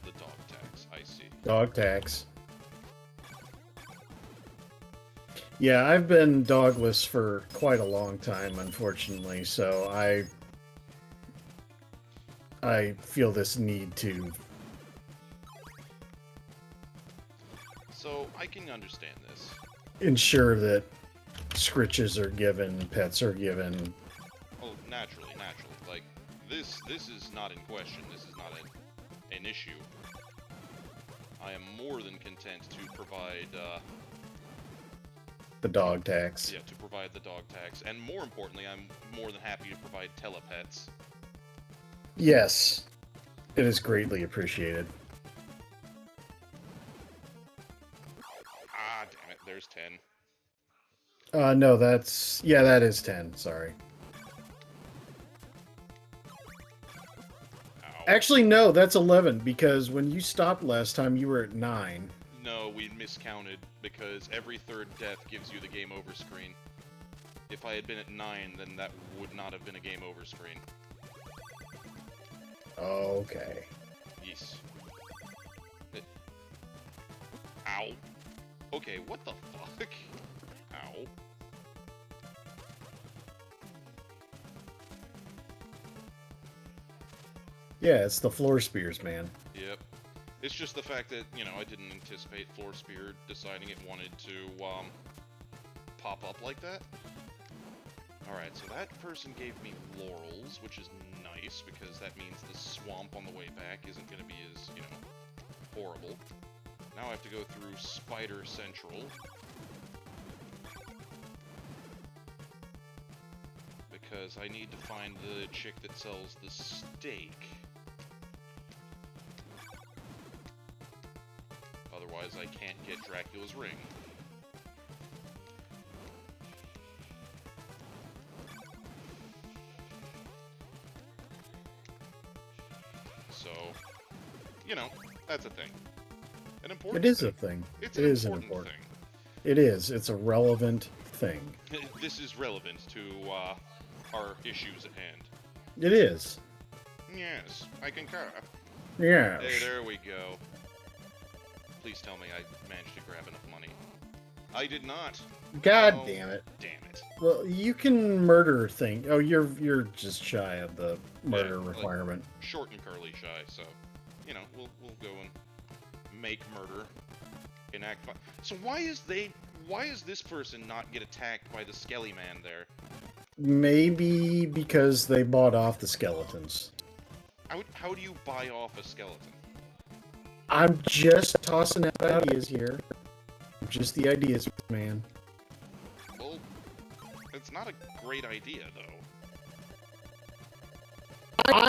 The dog tax, I see. Dog tax. Yeah, I've been dogless for quite a long time, unfortunately, so I feel this need to... So, I can understand this. ensure that scritches are given, pets are given. Oh, naturally. Like, this is not in question. This is not an issue. I am more than content to provide, The dog tax. yeah, to provide the dog tax. And more importantly, I'm more than happy to provide telepets. Yes. It is greatly appreciated. Ah, damn it, there's 10. No, that's... Yeah, that is 10. Sorry. Ow. Actually, no, that's 11, because when you stopped last time, you were at 9. No, we miscounted, because every third death gives you the game over screen. If I had been at 9, then that would not have been a game over screen. Okay. Yes. Ow. Okay, what the fuck? Ow. Yeah, it's the floor spears, man. Yep. It's just the fact that, you know, I didn't anticipate Floor Spear deciding it wanted to, pop up like that. Alright, so that person gave me laurels, which is nice, because that means the swamp on the way back isn't going to be as, you know, horrible. Now I have to go through Spider Central. Because I need to find the chick that sells the steak. Otherwise, I can't get Dracula's ring. So, you know, that's a thing. An important It is thing. a thing. It's It an is an important important thing. It is. It's a relevant thing. This is relevant to our issues at hand. It is. Yes, I concur. Yeah. Hey, there we go. Please tell me I managed to grab enough money. I did not. God Oh, damn it. Damn it. Well, you can murder thing. Oh, you're just shy of the murder Yeah, like- requirement. Short and curly shy, so, you know, we'll go and make murder in Act 5. So why is this person not get attacked by the Skelly Man there? Maybe because they bought off the skeletons. How do you buy off a skeleton? I'm just tossing out ideas here. Just the ideas, man. Well, it's not a great idea, though.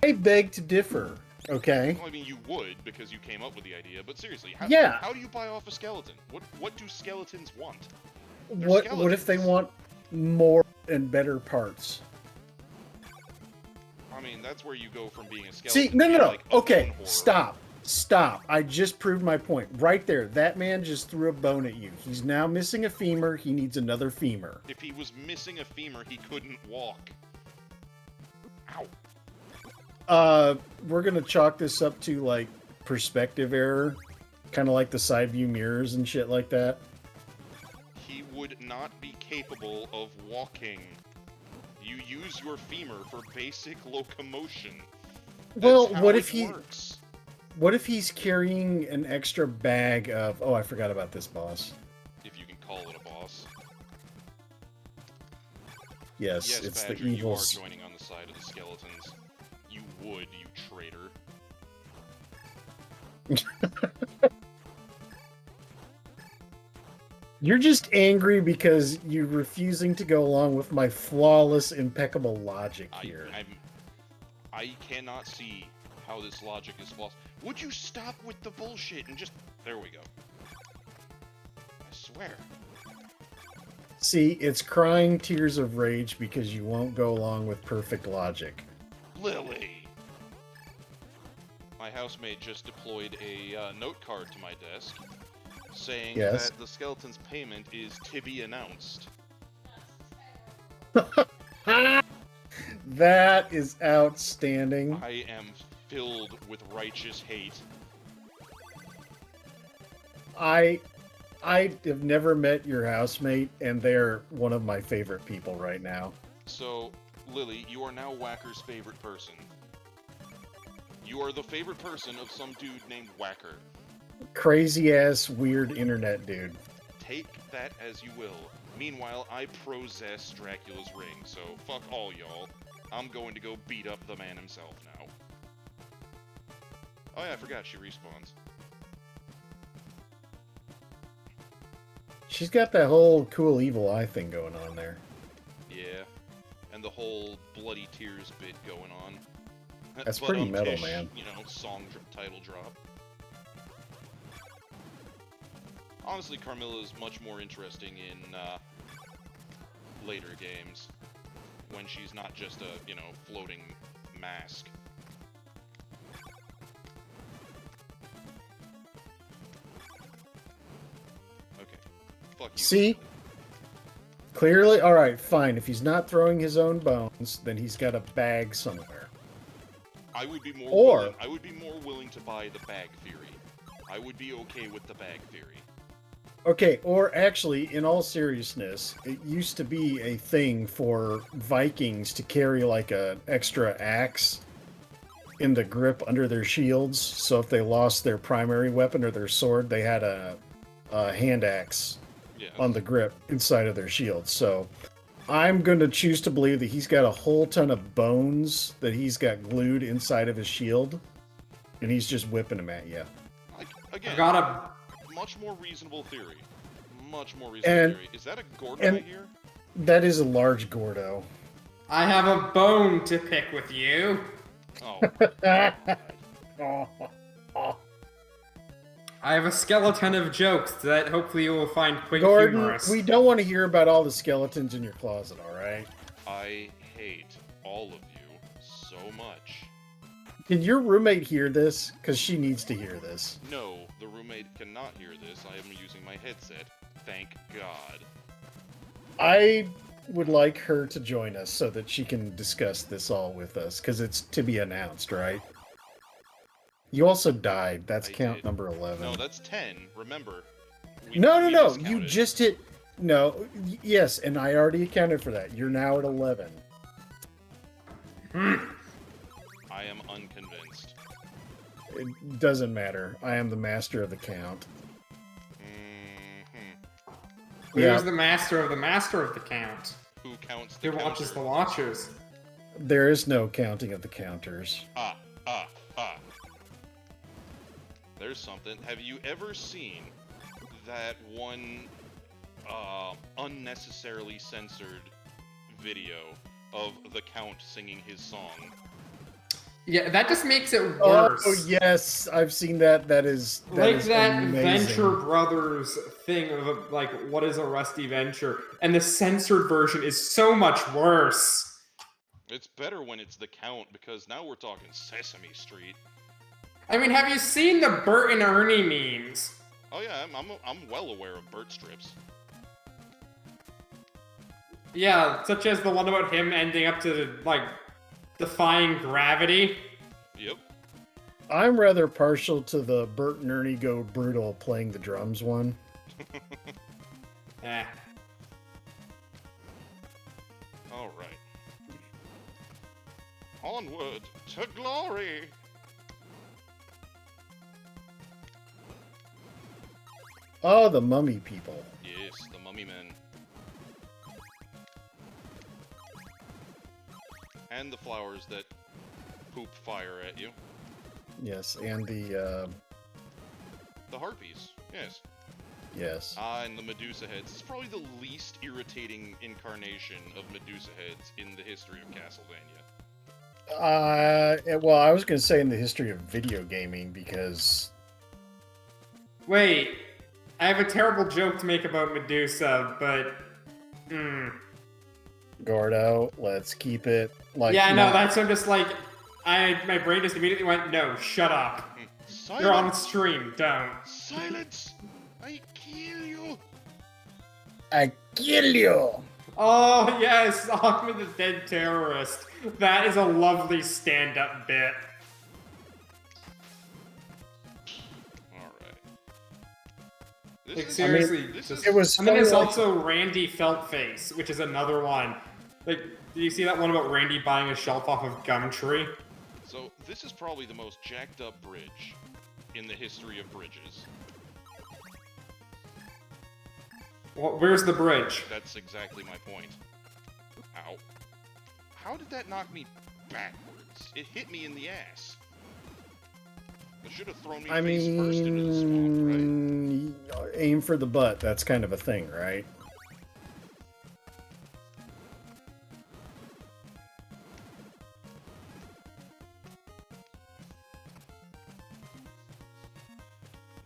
I beg to differ. Okay. Well, I mean, you would, because you came up with the idea, but seriously, Yeah. How do you buy off a skeleton? What do skeletons want? What if they want more and better parts? I mean, that's where you go from being a skeleton See, to no, being, no, no. like, a Okay, bone horror. stop. I just proved my point. Right there. That man just threw a bone at you. He's now missing a femur. He needs another femur. If he was missing a femur, he couldn't walk. Ow. We're gonna chalk this up to, like, perspective error. Kind of like the side view mirrors and shit like that. He would not be capable of walking. You use your femur for basic locomotion. Well, That's what how if it he... works. What if he's carrying an extra bag of... Oh, I forgot about this boss. If you can call it a boss. Yes, Yes, it's Badger, the you evil... are joining on the side of the skeletons. You would, you traitor. You're just angry because you're refusing to go along with my flawless, impeccable logic here. I cannot see how this logic is flawed. Would you stop with the bullshit and just... There we go. I swear. See, it's crying tears of rage because you won't go along with perfect logic. Lily! My housemate just deployed a note card to my desk saying Yes. that the skeleton's payment is to be announced. That is outstanding. I am filled with righteous hate. I have never met your housemate, and they're one of my favorite people right now. So, Lily, you are now Whacker's favorite person. You are the favorite person of some dude named Whacker. Crazy ass weird internet dude. Take that as you will. Meanwhile, I possess Dracula's ring, so fuck all y'all. I'm going to go beat up the man himself now. Oh yeah, I forgot she respawns. She's got that whole cool evil eye thing going on there. Yeah. And the whole Bloody Tears bit going on. That's pretty metal, Tish, man. You know, song title drop. Honestly, Carmilla is much more interesting in later games. When she's not just a, you know, floating mask. Okay. Fuck you. See? Clearly, alright, fine. If he's not throwing his own bones, then he's got a bag somewhere. I would be more Or- willing, I would be more willing to buy the bag theory. I would be okay with the bag theory. Okay, or actually, in all seriousness, it used to be a thing for Vikings to carry like an extra axe in the grip under their shields. So if they lost their primary weapon or their sword, they had a hand axe Yeah. on the grip inside of their shield. So I'm going to choose to believe that he's got a whole ton of bones that he's got glued inside of his shield, and he's just whipping them at you. Again, I've got a... much more reasonable theory. Much more reasonable theory. Is that a Gordon I hear? That is a large Gordo. I have a bone to pick with you. Oh, God. I have a skeleton of jokes that hopefully you will find quite Gordon, humorous. we don't want to hear about all the skeletons in your closet, all right? I hate all of you so much. Can your roommate hear this? Because she needs to hear this. No, the roommate cannot hear this. I am using my headset. Thank God. I would like her to join us so that she can discuss this all with us, because it's to be announced, right? You also died. That's I count did. number 11. No, that's 10. Remember. No. You discounted. just hit... No, yes, and I already accounted for that. You're now at 11. I am unconvinced. It doesn't matter. I am the master of the count. Mm-hmm. Who's the master of the count? Who counts the Who watches the counter? watchers? There is no counting of the counters. Ah. There's something. Have you ever seen that one unnecessarily censored video of the Count singing his song? Yeah, that just makes it worse. Oh yes, I've seen that. That is that amazing. Venture Brothers thing of like, what is a rusty venture? And the censored version is so much worse. It's better when it's the Count, because now we're talking Sesame Street. I mean, have you seen the Bert and Ernie memes? Oh yeah, I'm well aware of Bert strips. Yeah, such as the one about him ending up to, like, defying gravity. Yep. I'm rather partial to the Bert and Ernie Go Brutal playing the drums one. Eh. All right. Onward to glory. Oh, the mummy people. Yes, the mummy men. And the flowers that poop fire at you. Yes, and the The harpies, yes. yes. And the Medusa heads. It's probably the least irritating incarnation of Medusa heads in the history of Castlevania. Well, I was going to say in the history of video gaming, because Wait, I have a terrible joke to make about Medusa, but... Gordo, let's keep it like... yeah, no, not- that's I'm just like... my brain just immediately went, no, shut up. Silence! You're on stream, don't. Silence! I kill you! I kill you! Oh, yes, Ahmed the Dead Terrorist. That is a lovely stand-up bit. Alright. Like, seriously, this just- It was And then funny, there's like- also Randy Feltface, which is another one. Like, did you see that one about Randy buying a shelf off of Gumtree? So, this is probably the most jacked up bridge in the history of bridges. Well, where's the bridge? That's exactly my point. Ow. How did that knock me backwards? It hit me in the ass. It should have thrown me face first into the swamp, right? Aim for the butt. That's kind of a thing, right?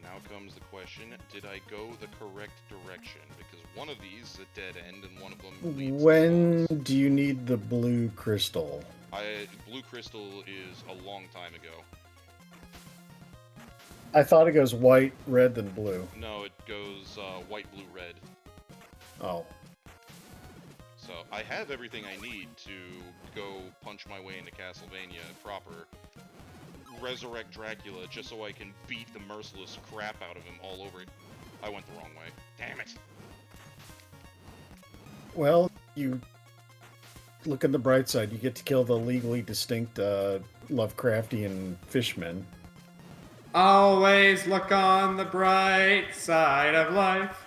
Now comes the question, did I go the correct direction? Because one of these is a dead end and one of them leads When to do you need the blue crystal? Blue crystal is a long time ago. I thought it goes white, red, then blue. No, it goes white, blue, red. Oh. So I have everything I need to go punch my way into Castlevania proper, resurrect Dracula just so I can beat the merciless crap out of him all over it. I went the wrong way. Damn it! Well, you look on the bright side. You get to kill the legally distinct Lovecraftian fishmen. Always look on the bright side of life.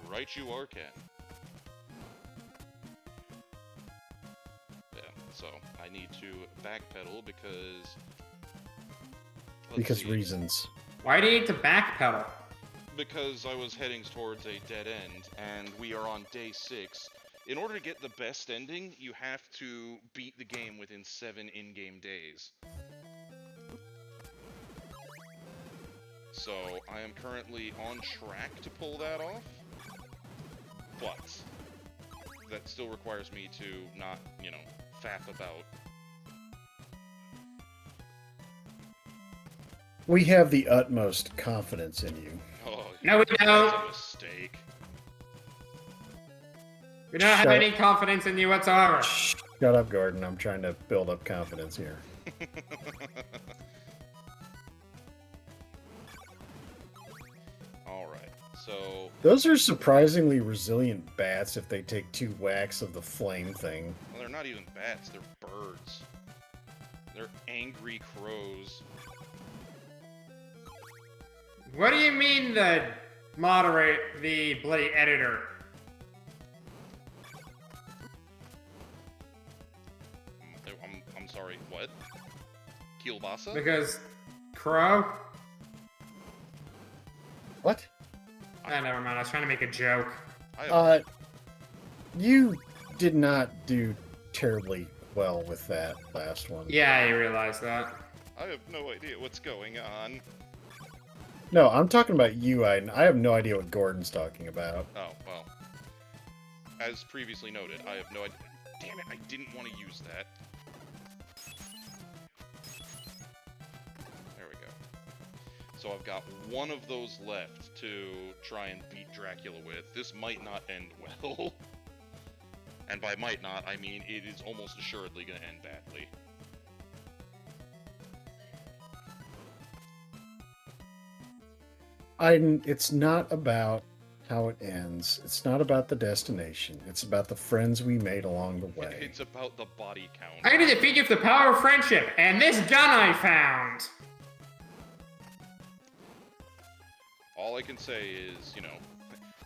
Right you are, Ken. Yeah, so I need to backpedal because... Because reasons. Why do you need to backpedal? Because I was heading towards a dead end, and we are on day 6. In order to get the best ending, you have to beat the game within 7 in-game days. So, I am currently on track to pull that off, but that still requires me to not, you know, faff about. We have the utmost confidence in you. Oh, No, we that's don't. a mistake. We don't have Shut any confidence in you whatsoever. Shut up, Gordon. I'm trying to build up confidence here. Alright, so... Those are surprisingly resilient bats if they take 2 whacks of the flame thing. Well, they're not even bats, they're birds. They're angry crows. What do you mean the moderate the bloody editor? I'm sorry, what? Kielbasa? Because crow? What? Never mind. I was trying to make a joke. You did not do terribly well with that last one. Yeah, I realized that. I have no idea what's going on. No, I'm talking about you, Iden. I have no idea what Gordon's talking about. Oh, well. As previously noted, I have no idea. Damn it, I didn't want to use that. There we go. So I've got one of those left to try and beat Dracula with. This might not end well. And by might not, I mean it is almost assuredly going to end badly. Iden, it's not about how it ends. It's not about the destination. It's about the friends we made along the way. It's about the body count. I'm gonna defeat you with the power of friendship and this gun I found. All I can say is, you know,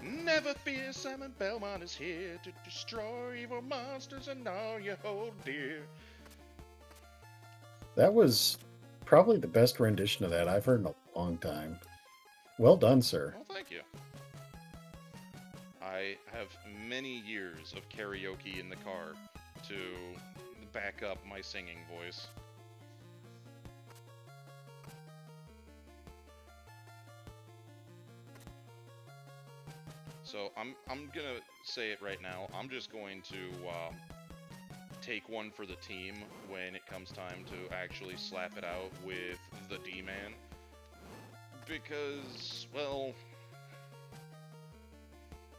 never fear, Simon Belmont is here to destroy evil monsters and all you hold dear. That was probably the best rendition of that I've heard in a long time. Well done, sir. Well, thank you. I have many years of karaoke in the car to back up my singing voice. So I'm gonna say it right now. I'm just going to take one for the team when it comes time to actually slap it out with the D-Man. Because, well,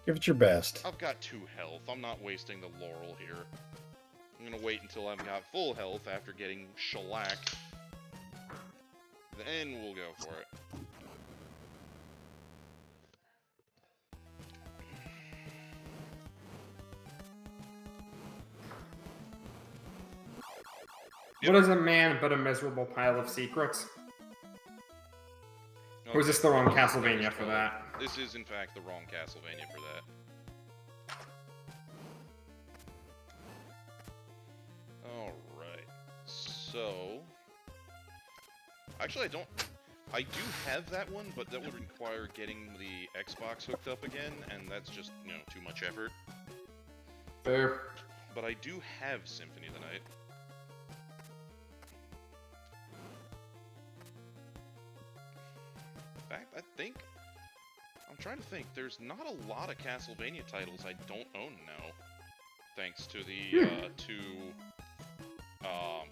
Give it your best. I've got 2 health. I'm not wasting the laurel here. I'm gonna wait until I've got full health after getting shellacked. Then we'll go for it. What is a man but a miserable pile of secrets? Or is this the wrong Castlevania for that? This is, in fact, the wrong Castlevania for that. So, actually, I do have that one, but that would require getting the Xbox hooked up again, and that's just, too much effort. Fair. But I do have Symphony of the Night. In fact, I'm trying to think, there's not a lot of Castlevania titles I don't own now, thanks to the two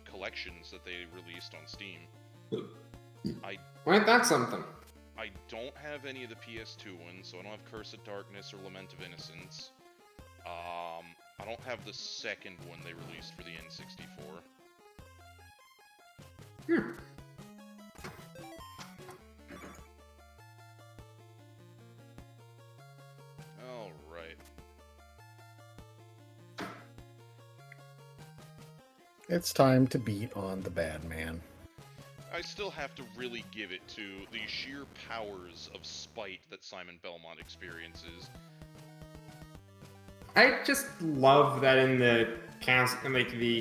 collections that they released on Steam. Ain't that something? I don't have any of the PS2 ones, so I don't have Curse of Darkness or Lament of Innocence. I don't have the second one they released for the N64. Alright. It's time to beat on the bad man. I still have to really give it to the sheer powers of spite that Simon Belmont experiences. I just love that in the Castlevania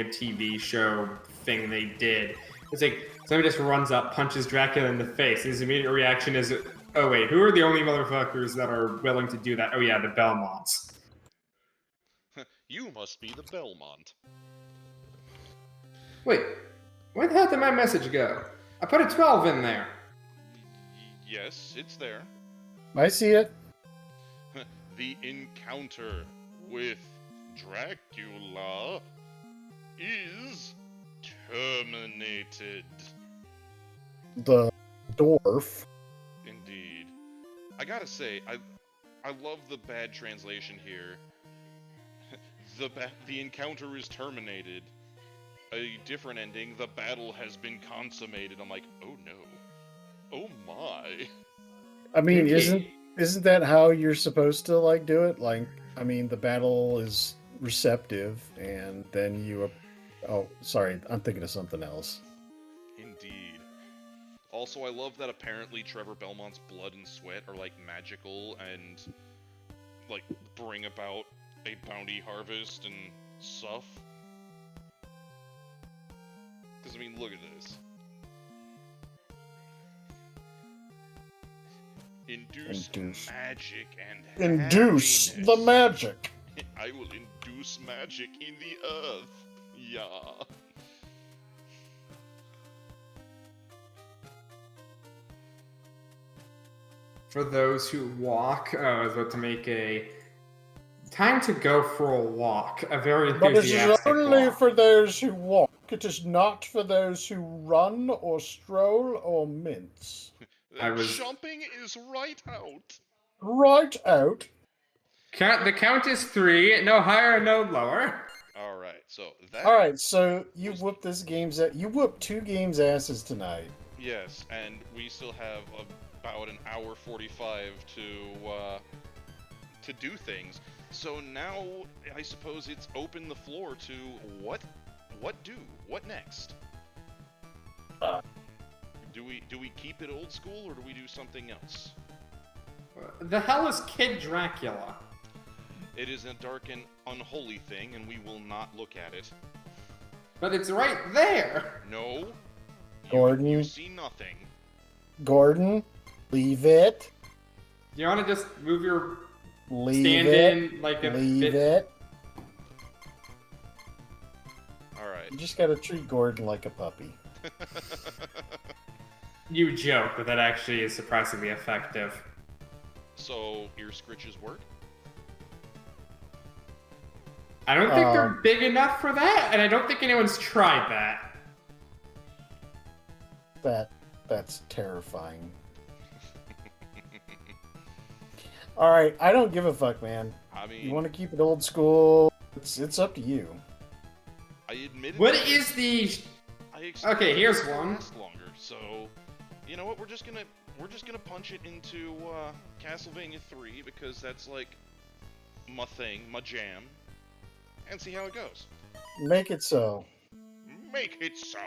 TV show thing they did. It's like somebody just runs up, punches Dracula in the face. His immediate reaction is, "Oh wait, who are the only motherfuckers that are willing to do that? Oh yeah, the Belmonts." You must be the Belmont. Wait, where the hell did my message go? I put a 12 in there. Yes, it's there. I see it. The encounter with Dracula is terminated. The dwarf. Indeed. I gotta say, I love the bad translation here. The encounter is terminated. A different ending, the battle has been consummated. I'm like, oh no. Oh my. I mean, isn't that how you're supposed to like do it? Like, I mean, the battle is receptive, and then you. Oh, sorry, I'm thinking of something else. Indeed. Also, I love that apparently Trevor Belmont's blood and sweat are like magical and like bring about a bounty harvest and stuff. Because I mean, look at this. Induce magic and induce happiness. the magic. I will induce magic in the earth. Yeah. For those who walk, I was about to make a time to go for a walk. A very But it is enthusiastic only walk. for those who walk. It is not for those who run or stroll or mince. Jumping is right out. Right out. The count is 3. No higher, no lower. All right, so that. All right, so you whooped you whooped 2 games asses tonight. Yes, and we still have about an hour 45 to do things. So now I suppose it's open the floor to what next? Do we keep it old school or do we do something else? The hell is Kid Dracula? It is a dark and unholy thing, and we will not look at it. But it's right there. No. Gordon. You see nothing. Gordon, leave it. You want to just move your Leave stand it. in like a Leave bit? it. All right. You just gotta treat Gordon like a puppy. You joke, but that actually is surprisingly effective. So ear scritches work? I don't think they're big enough for that, and I don't think anyone's tried that. That's terrifying. All right, I don't give a fuck, man. I mean, You want to keep it old school? It's up to you. I admit. What is the? Okay, here's one. Last longer, so you know what? We're just gonna punch it into Castlevania 3 because that's like my thing, my jam, and see how it goes. Make it so. Make it so.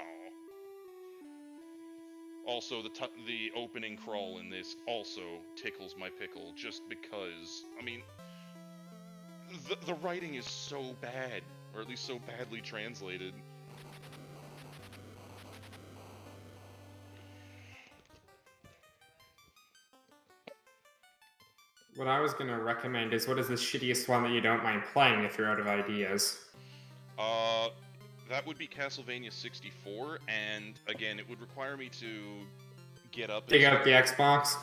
Also, the opening crawl in this also tickles my pickle, just because, I mean, the writing is so bad, or at least so badly translated. What I was gonna recommend is what is the shittiest one that you don't mind playing if you're out of ideas? That would be Castlevania 64, and again, it would require me to get up. Dig out the Xbox.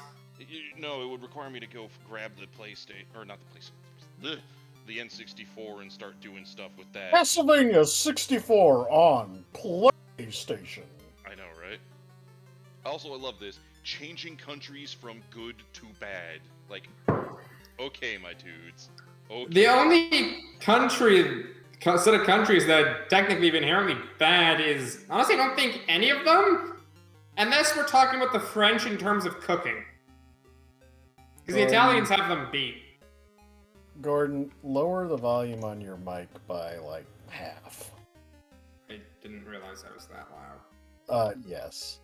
No, it would require me to go grab the PlayStation, or not the PlayStation, the N64, and start doing stuff with that. Castlevania 64 on PlayStation. I know, right? Also, I love this. Changing countries from good to bad. Like, okay, my dudes. Okay. The only set of countries that are technically inherently bad is, honestly, I don't think any of them, unless we're talking about the French in terms of cooking. Because the Italians have them beat. Gordon, lower the volume on your mic by, like, half. I didn't realize I was that loud. Yes.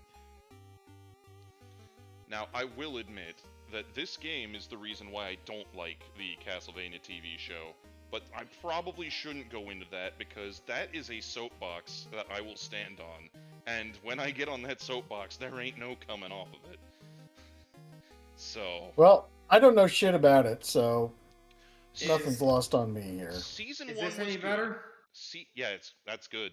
Now, I will admit that this game is the reason why I don't like the Castlevania TV show, but I probably shouldn't go into that because that is a soapbox that I will stand on, and when I get on that soapbox, there ain't no coming off of it. So... Well, I don't know shit about it, so nothing's lost on me here. Season Is 1 this was any good. better? Yeah, that's good.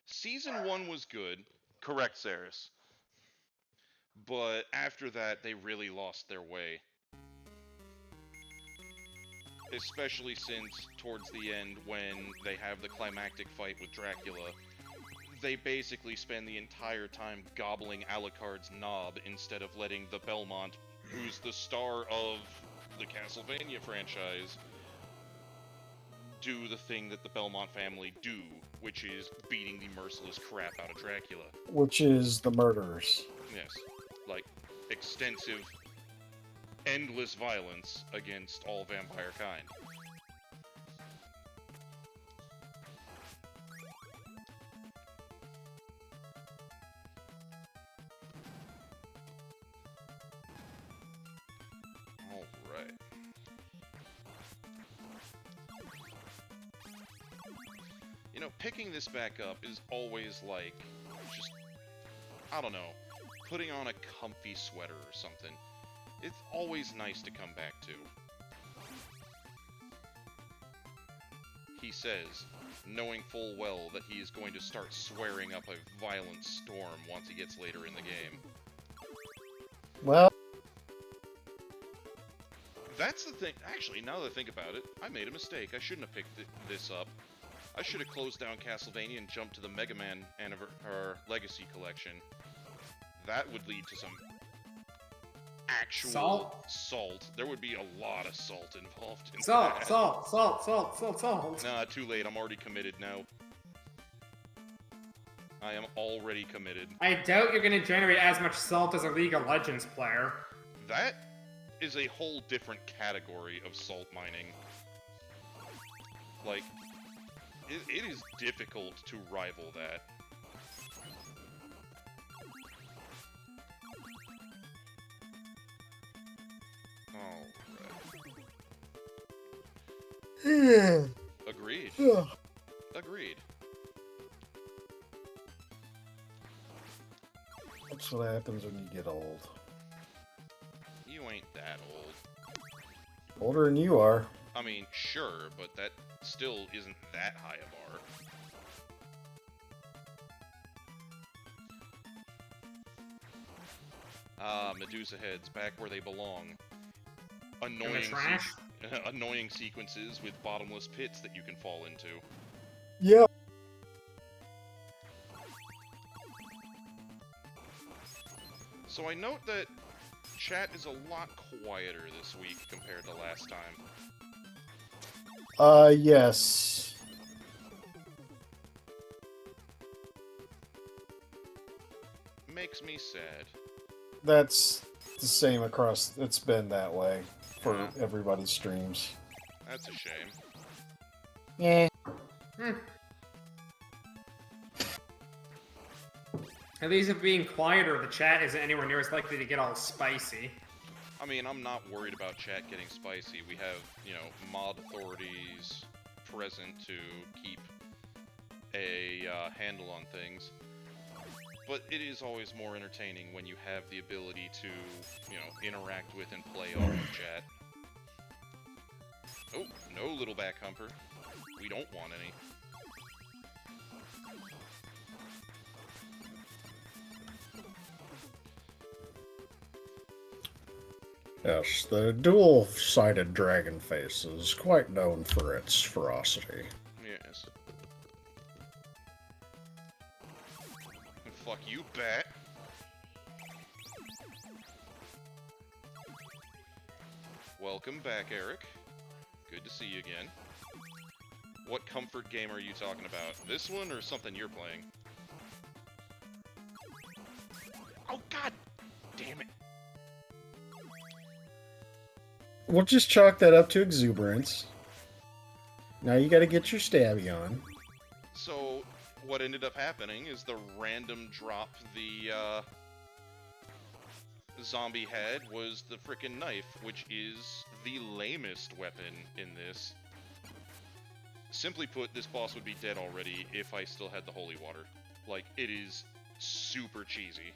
Season 1 was good. Correct, Saris. But after that, they really lost their way. Especially since, towards the end, when they have the climactic fight with Dracula, they basically spend the entire time gobbling Alucard's knob instead of letting the Belmont, who's the star of the Castlevania franchise, do the thing that the Belmont family do, which is beating the merciless crap out of Dracula. Which is the murderers. Yes. Like, extensive, endless violence against all vampire kind. Alright. You know, picking this back up is always like, just, I don't know, putting on a comfy sweater or something. It's always nice to come back to. He says, knowing full well that he is going to start swearing up a violent storm once he gets later in the game. Well, That's the thing. Actually, now that I think about it, I made a mistake. I shouldn't have picked this up. I should have closed down Castlevania and jumped to the Mega Man Legacy Collection. That would lead to some actual salt. There would be a lot of salt involved in that. Salt. Nah, too late. I'm already committed now. I am already committed. I doubt you're gonna generate as much salt as a League of Legends player. That is a whole different category of salt mining. Like, it is difficult to rival that. Alright. Agreed. Agreed. That's what happens when you get old. You ain't that old. Older than you are. I mean, sure, but that still isn't that high a bar. Medusa heads back where they belong. Annoying sequences with bottomless pits that you can fall into. Yeah. So I note that chat is a lot quieter this week compared to last time. Yes. Makes me sad. That's the same across, it's been that way for Yeah. everybody's streams. That's a shame. Yeah. At least if being quieter, the chat isn't anywhere near as likely to get all spicy. I mean, I'm not worried about chat getting spicy. We have, you know, mod authorities present to keep a handle on things. But it is always more entertaining when you have the ability to, interact with and play off of chat. Oh, no little back humper. We don't want any. Yes, the dual-sided dragon face is quite known for its ferocity. Yes. Fuck you, bat. Welcome back, Eric. Good to see you again. What comfort game are you talking about? This one or something you're playing? Oh, god damn it. We'll just chalk that up to exuberance. Now you gotta get your stabby on. So, what ended up happening is the random drop the zombie had was the frickin' knife, which is the lamest weapon in this. Simply put, this boss would be dead already if I still had the holy water. Like, it is super cheesy.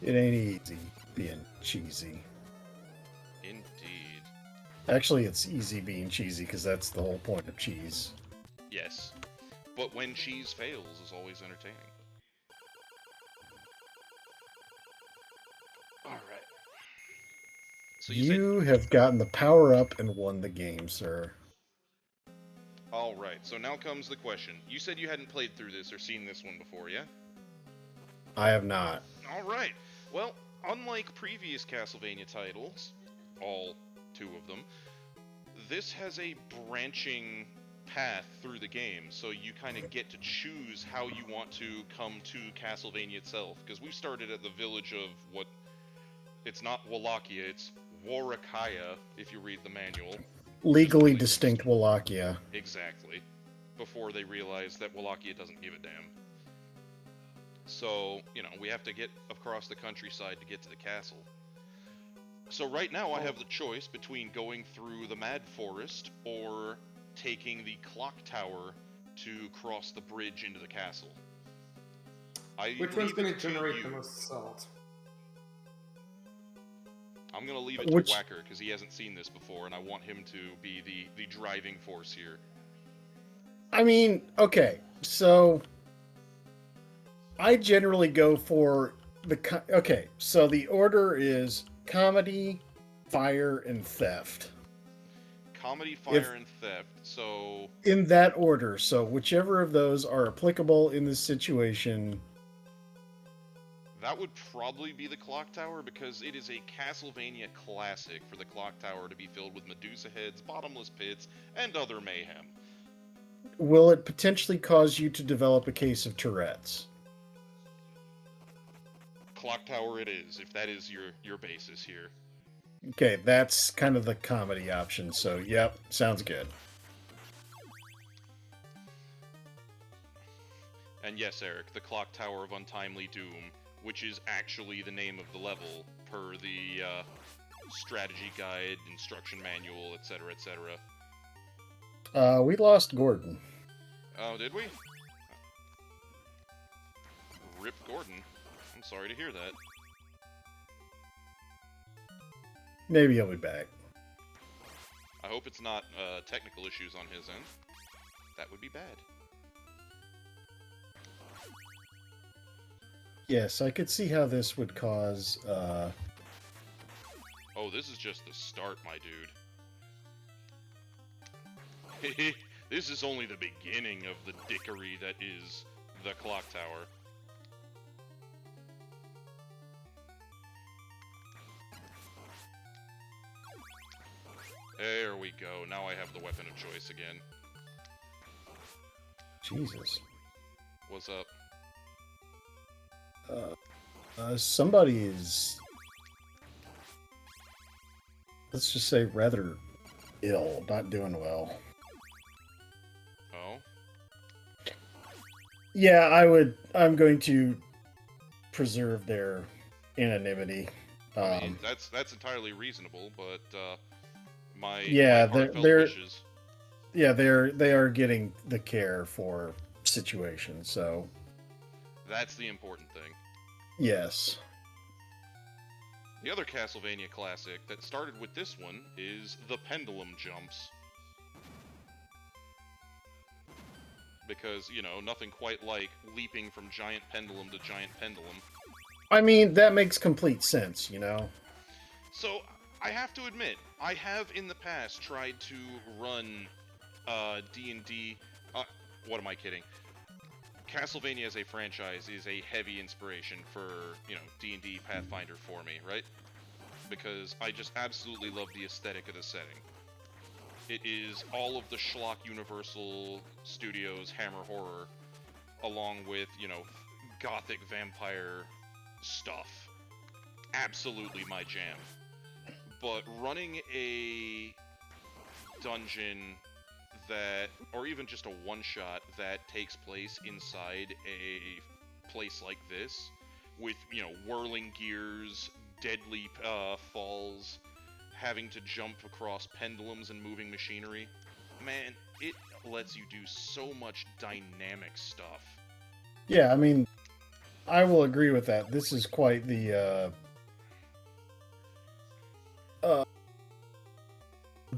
It ain't easy being cheesy. Indeed. Actually, it's easy being cheesy because that's the whole point of cheese. Yes. But when cheese fails is always entertaining. Alright. So you have gotten the power up and won the game, sir. Alright, so now comes the question. You said you hadn't played through this or seen this one before, yeah? I have not. Alright. Well, unlike previous Castlevania titles, all 2 of them, this has a branching path through the game, so you kind of get to choose how you want to come to Castlevania itself, because we started at the village of what... It's not Wallachia, it's Warwickaya, if you read the manual. Legally distinct Wallachia. Exactly. Before they realize that Wallachia doesn't give a damn. So, we have to get across the countryside to get to the castle. So right now I have the choice between going through the Mad Forest or taking the clock tower to cross the bridge into the castle. Which one's going to generate the most salt? I'm going to leave it to Whacker, because he hasn't seen this before, and I want him to be the driving force here. I mean, okay, so... I generally go for the... Okay, so the order is comedy, fire, and theft. Comedy, fire, and theft, so... In that order, so whichever of those are applicable in this situation... That would probably be the clock tower, because it is a Castlevania classic for the clock tower to be filled with Medusa heads, bottomless pits, and other mayhem. Will it potentially cause you to develop a case of Tourette's? Clock tower it is, if that is your basis here. Okay, that's kind of the comedy option, so yep, sounds good. And yes, Eric, the Clock Tower of Untimely Doom, which is actually the name of the level, per the strategy guide, instruction manual, etc., etc. We lost Gordon. Oh, did we? Rip Gordon. I'm sorry to hear that. Maybe he'll be back. I hope it's not technical issues on his end. That would be bad. Yes, I could see how this would cause, Oh, this is just the start, my dude. This is only the beginning of the dickery that is the Clock Tower. There we go. Now I have the weapon of choice again. Jesus. What's up? Somebody is, let's just say, rather ill, not doing well. Oh? Yeah, I'm going to preserve their anonymity. I mean, that's entirely reasonable, but my yeah, heartfelt they're wishes. Yeah, they are getting the care for situations. So That's the important thing. yes. The other Castlevania classic that started with this one is the pendulum jumps. Because, you know, nothing quite like leaping from giant pendulum to giant pendulum. I mean, that makes complete sense, you know? So, I have to admit, I have in the past tried to run D&D... what am I kidding? Castlevania as a franchise is a heavy inspiration for, you know, D&D Pathfinder for me, right? Because I just absolutely love the aesthetic of the setting. It is all of the schlock Universal Studios Hammer Horror, along with, you know, gothic vampire stuff. Absolutely my jam. But running a dungeon that, or even just a one-shot that takes place inside a place like this, with, you know, whirling gears, deadly falls, having to jump across pendulums and moving machinery, man, it lets you do so much dynamic stuff. Yeah, I mean, I will agree with that. This is quite the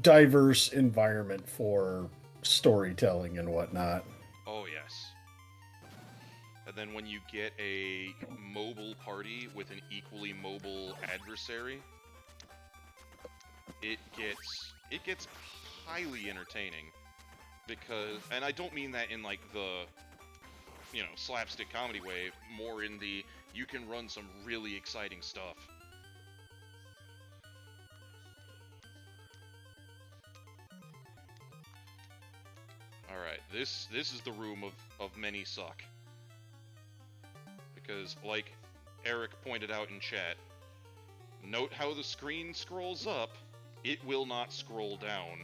diverse environment for storytelling and whatnot. Oh, yes. And then when you get a mobile party with an equally mobile adversary, it gets highly entertaining. Because, and I don't mean that in like the, you know, slapstick comedy way, more in the, you can run some really exciting stuff. Alright, this is the room of many suck. Because, like Eric pointed out in chat, note how the screen scrolls up, it will not scroll down.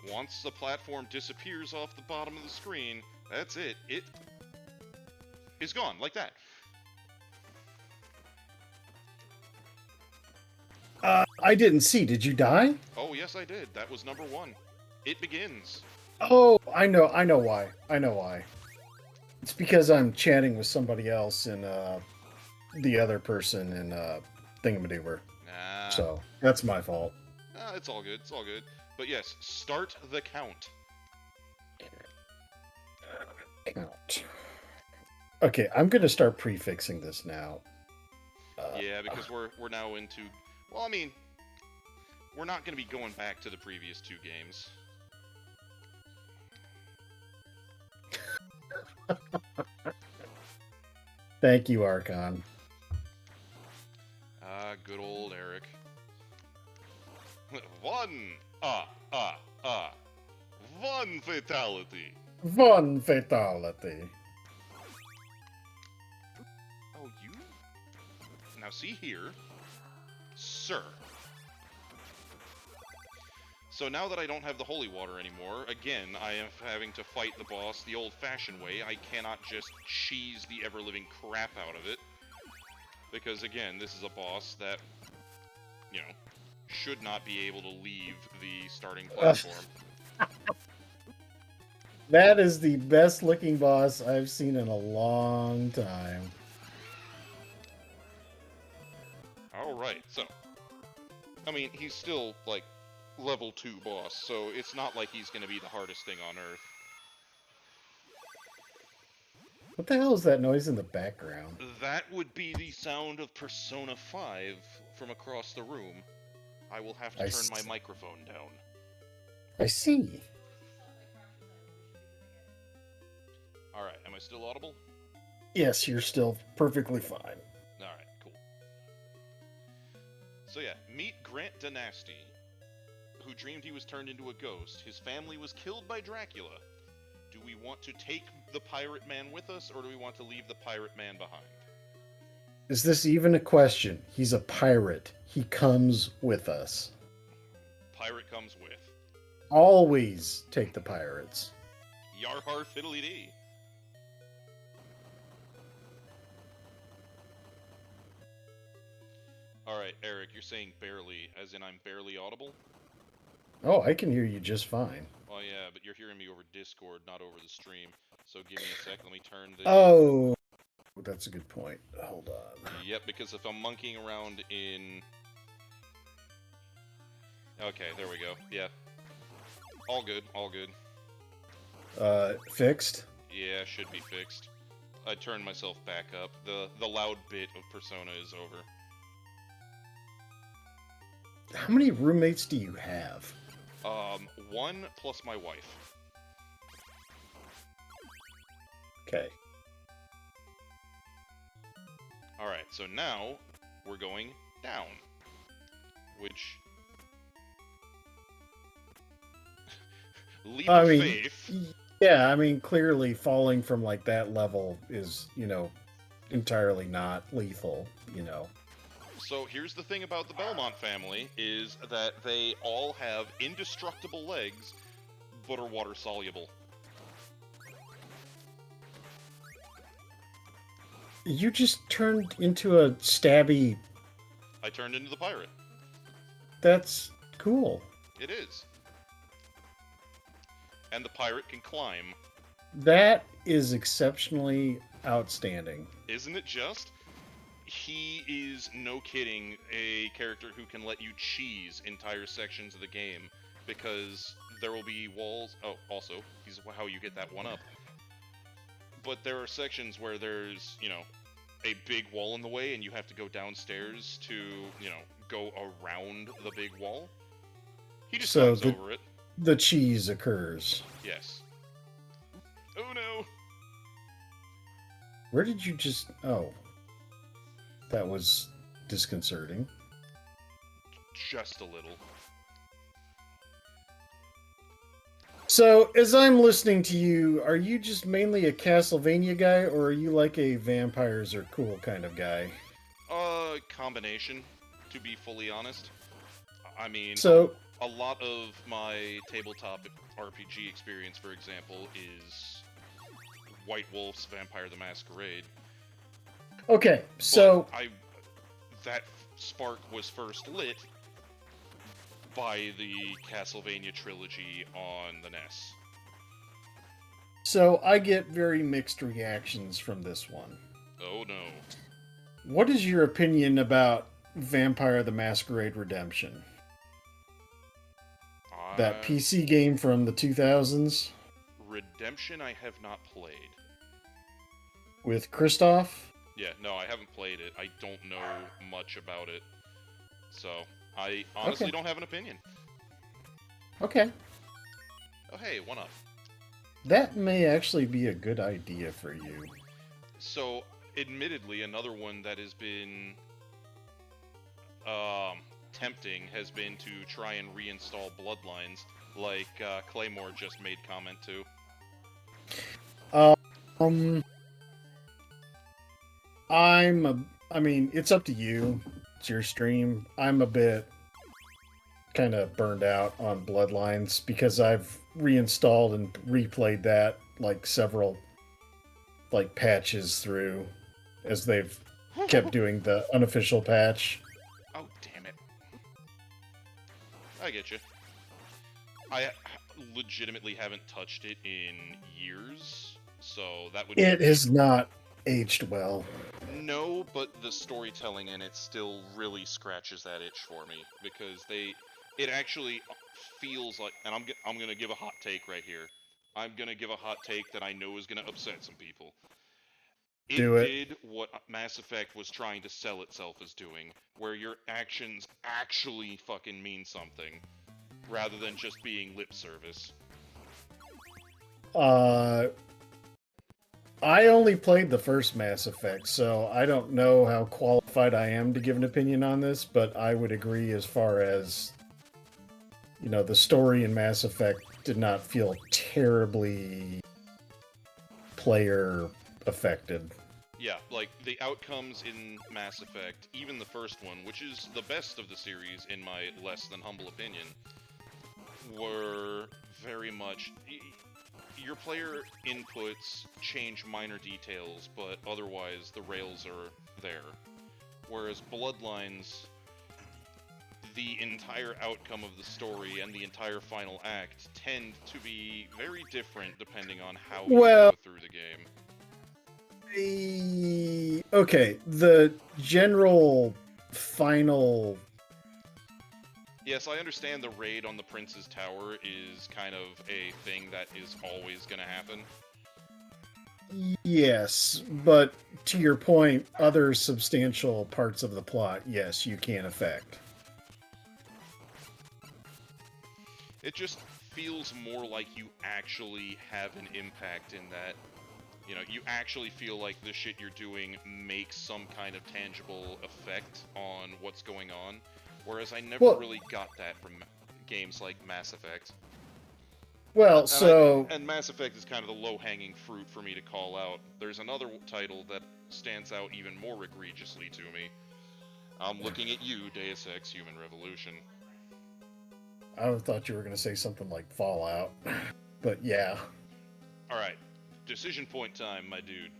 Once the platform disappears off the bottom of the screen, that's it. It is gone, like that. I didn't see. Did you die? Oh, yes, I did. That was number 1. It begins. Oh, I know why. I know why. It's because I'm chatting with somebody else and the other person in Thingamadoober. Nah. So that's my fault. Nah, it's all good. It's all good. But yes, start the count. Count. Okay, I'm gonna start prefixing this now. Yeah, because we're now into. Well, I mean, we're not going to be going back to the previous 2 games. Thank you, Archon. Ah, good old Eric. 1! 1 fatality! One fatality. Oh, you? Now see here. Sir. So now that I don't have the holy water anymore, again, I am having to fight the boss the old-fashioned way. I cannot just cheese the ever-living crap out of it. Because, again, this is a boss that, you know, should not be able to leave the starting platform. That is the best looking boss I've seen in a long time. Alright, so. I mean, he's still, like, level 2 boss, so it's not like he's gonna be the hardest thing on Earth. What the hell is that noise in the background? That would be the sound of Persona 5 from across the room. I will have to turn my microphone down. I see. Alright, am I still audible? Yes, you're still perfectly fine. Alright, cool. So yeah, meet Grant Dynasty, who dreamed he was turned into a ghost. His family was killed by Dracula. Do we want to take the Pirate Man with us, or do we want to leave the Pirate Man behind? Is this even a question? He's a pirate. He comes with us. Pirate comes with. Always take the pirates. Yar har fiddly dee. Alright, Eric, you're saying barely, as in I'm barely audible? Oh, I can hear you just fine. Oh yeah, but you're hearing me over Discord, not over the stream. So give me a sec. Let me turn this. Oh, that's a good point. Hold on. Yep, because if I'm monkeying around in... Okay, there we go. Yeah. All good, all good. Fixed? Yeah, should be fixed. I turned myself back up. The loud bit of Persona is over. How many roommates do you have? One plus my wife. Okay. Alright, so now we're going down. Which... leap I of mean, faith. yeah, I mean, clearly falling from like that level is, entirely not lethal, So here's the thing about the Belmont family, is that they all have indestructible legs, but are water soluble. You just turned into a stabby. I turned into the pirate. That's cool. It is. And the pirate can climb. That is exceptionally outstanding. Isn't it just? He is, no kidding, a character who can let you cheese entire sections of the game, because there will be walls... Oh, also, he's how you get that one up. But there are sections where there's, a big wall in the way, and you have to go downstairs to, go around the big wall. He just comes over it. The cheese occurs. Yes. Oh no! Where did you just... Oh. That was disconcerting. Just a little. So, as I'm listening to you, are you just mainly a Castlevania guy, or are you like a vampires are cool kind of guy? Combination, to be fully honest. I mean, So, a lot of my tabletop RPG experience, for example, is White Wolf's Vampire the Masquerade. okay, so... But that spark was first lit by the Castlevania trilogy on the NES. So, I get very mixed reactions from this one. Oh no. What is your opinion about Vampire the Masquerade Redemption? That PC game from the 2000s? Redemption I have not played. With Kristoff? Yeah, no, I haven't played it. I don't know much about it. So, I honestly don't have an opinion. Okay. Oh hey, one up. That may actually be a good idea for you. So, admittedly, another one that has been tempting has been to try and reinstall Bloodlines, like Claymore just made comment to. I mean, it's up to you. It's your stream. I'm a bit kind of burned out on Bloodlines because I've reinstalled and replayed that like several patches through as they've kept doing the unofficial patch. Oh, damn it. I get you. I legitimately haven't touched it in years, so that would... It has not aged well. No, but the storytelling in it still really scratches that itch for me, because it actually feels like, and I'm gonna give a hot take right here. I'm gonna give a hot take that I know is gonna upset some people. It did what Mass Effect was trying to sell itself as doing, where your actions actually fucking mean something, rather than just being lip service. I only played the first Mass Effect, so I don't know how qualified I am to give an opinion on this, but I would agree as far as, the story in Mass Effect did not feel terribly player affected. Yeah, like, the outcomes in Mass Effect, even the first one, which is the best of the series in my less than humble opinion, were very much... Your player inputs change minor details, but otherwise the rails are there. Whereas Bloodlines, the entire outcome of the story and the entire final act tend to be very different depending on how you Well- go through the game. Okay, the general final. Yes, I understand the raid on the Prince's Tower is kind of a thing that is always going to happen. Yes, but to your point, other substantial parts of the plot, yes, you can affect. It just feels more like you actually have an impact in that, you know, you actually feel like the shit you're doing makes some kind of tangible effect on what's going on, whereas I never really got that from games like Mass Effect. Well, so... And Mass Effect is kind of the low-hanging fruit for me to call out. There's another title that stands out even more egregiously to me. I'm looking at you, Deus Ex Human Revolution. I thought you were going to say something like Fallout, but yeah. Alright, decision point time, my dude.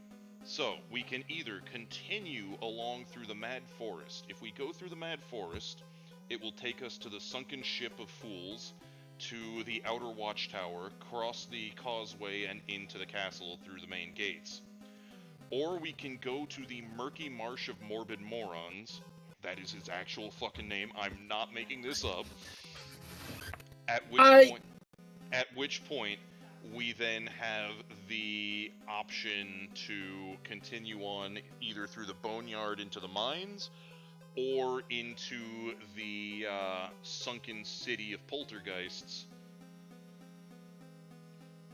So, we can either continue along through the Mad Forest. If we go through the Mad Forest, it will take us to the Sunken Ship of Fools, to the Outer Watchtower, cross the causeway, and into the castle through the main gates. Or we can go to the Murky Marsh of Morbid Morons. That is his actual fucking name. I'm not making this up. At which point, we then have the option to continue on either through the Boneyard into the mines, or into the sunken city of poltergeists.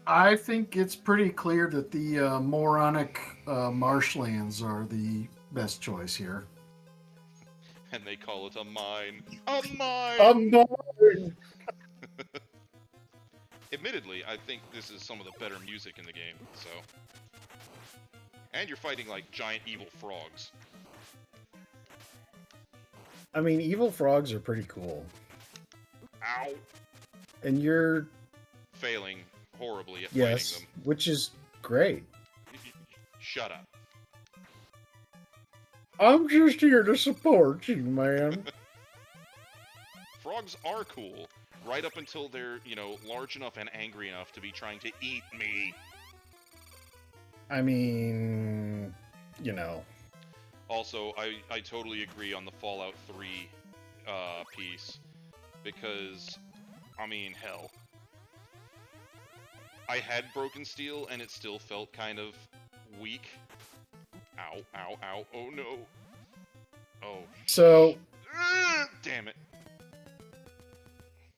I think it's pretty clear that the moronic marshlands are the best choice here. And they call it a mine. A mine! A mine! Admittedly, I think this is some of the better music in the game, so... And you're fighting, like, giant evil frogs. I mean, evil frogs are pretty cool. Ow! And you're... Failing horribly at yes, fighting them. which is great. Shut up. I'm just here to support you, man. Frogs are cool, right up until they're, you know, large enough and angry enough to be trying to eat me. I mean, you know. Also, I totally agree on the Fallout 3 piece, because, I mean, hell. I had broken steel, and it still felt kind of weak. Ow, ow, ow, oh no. Oh. So... damn it.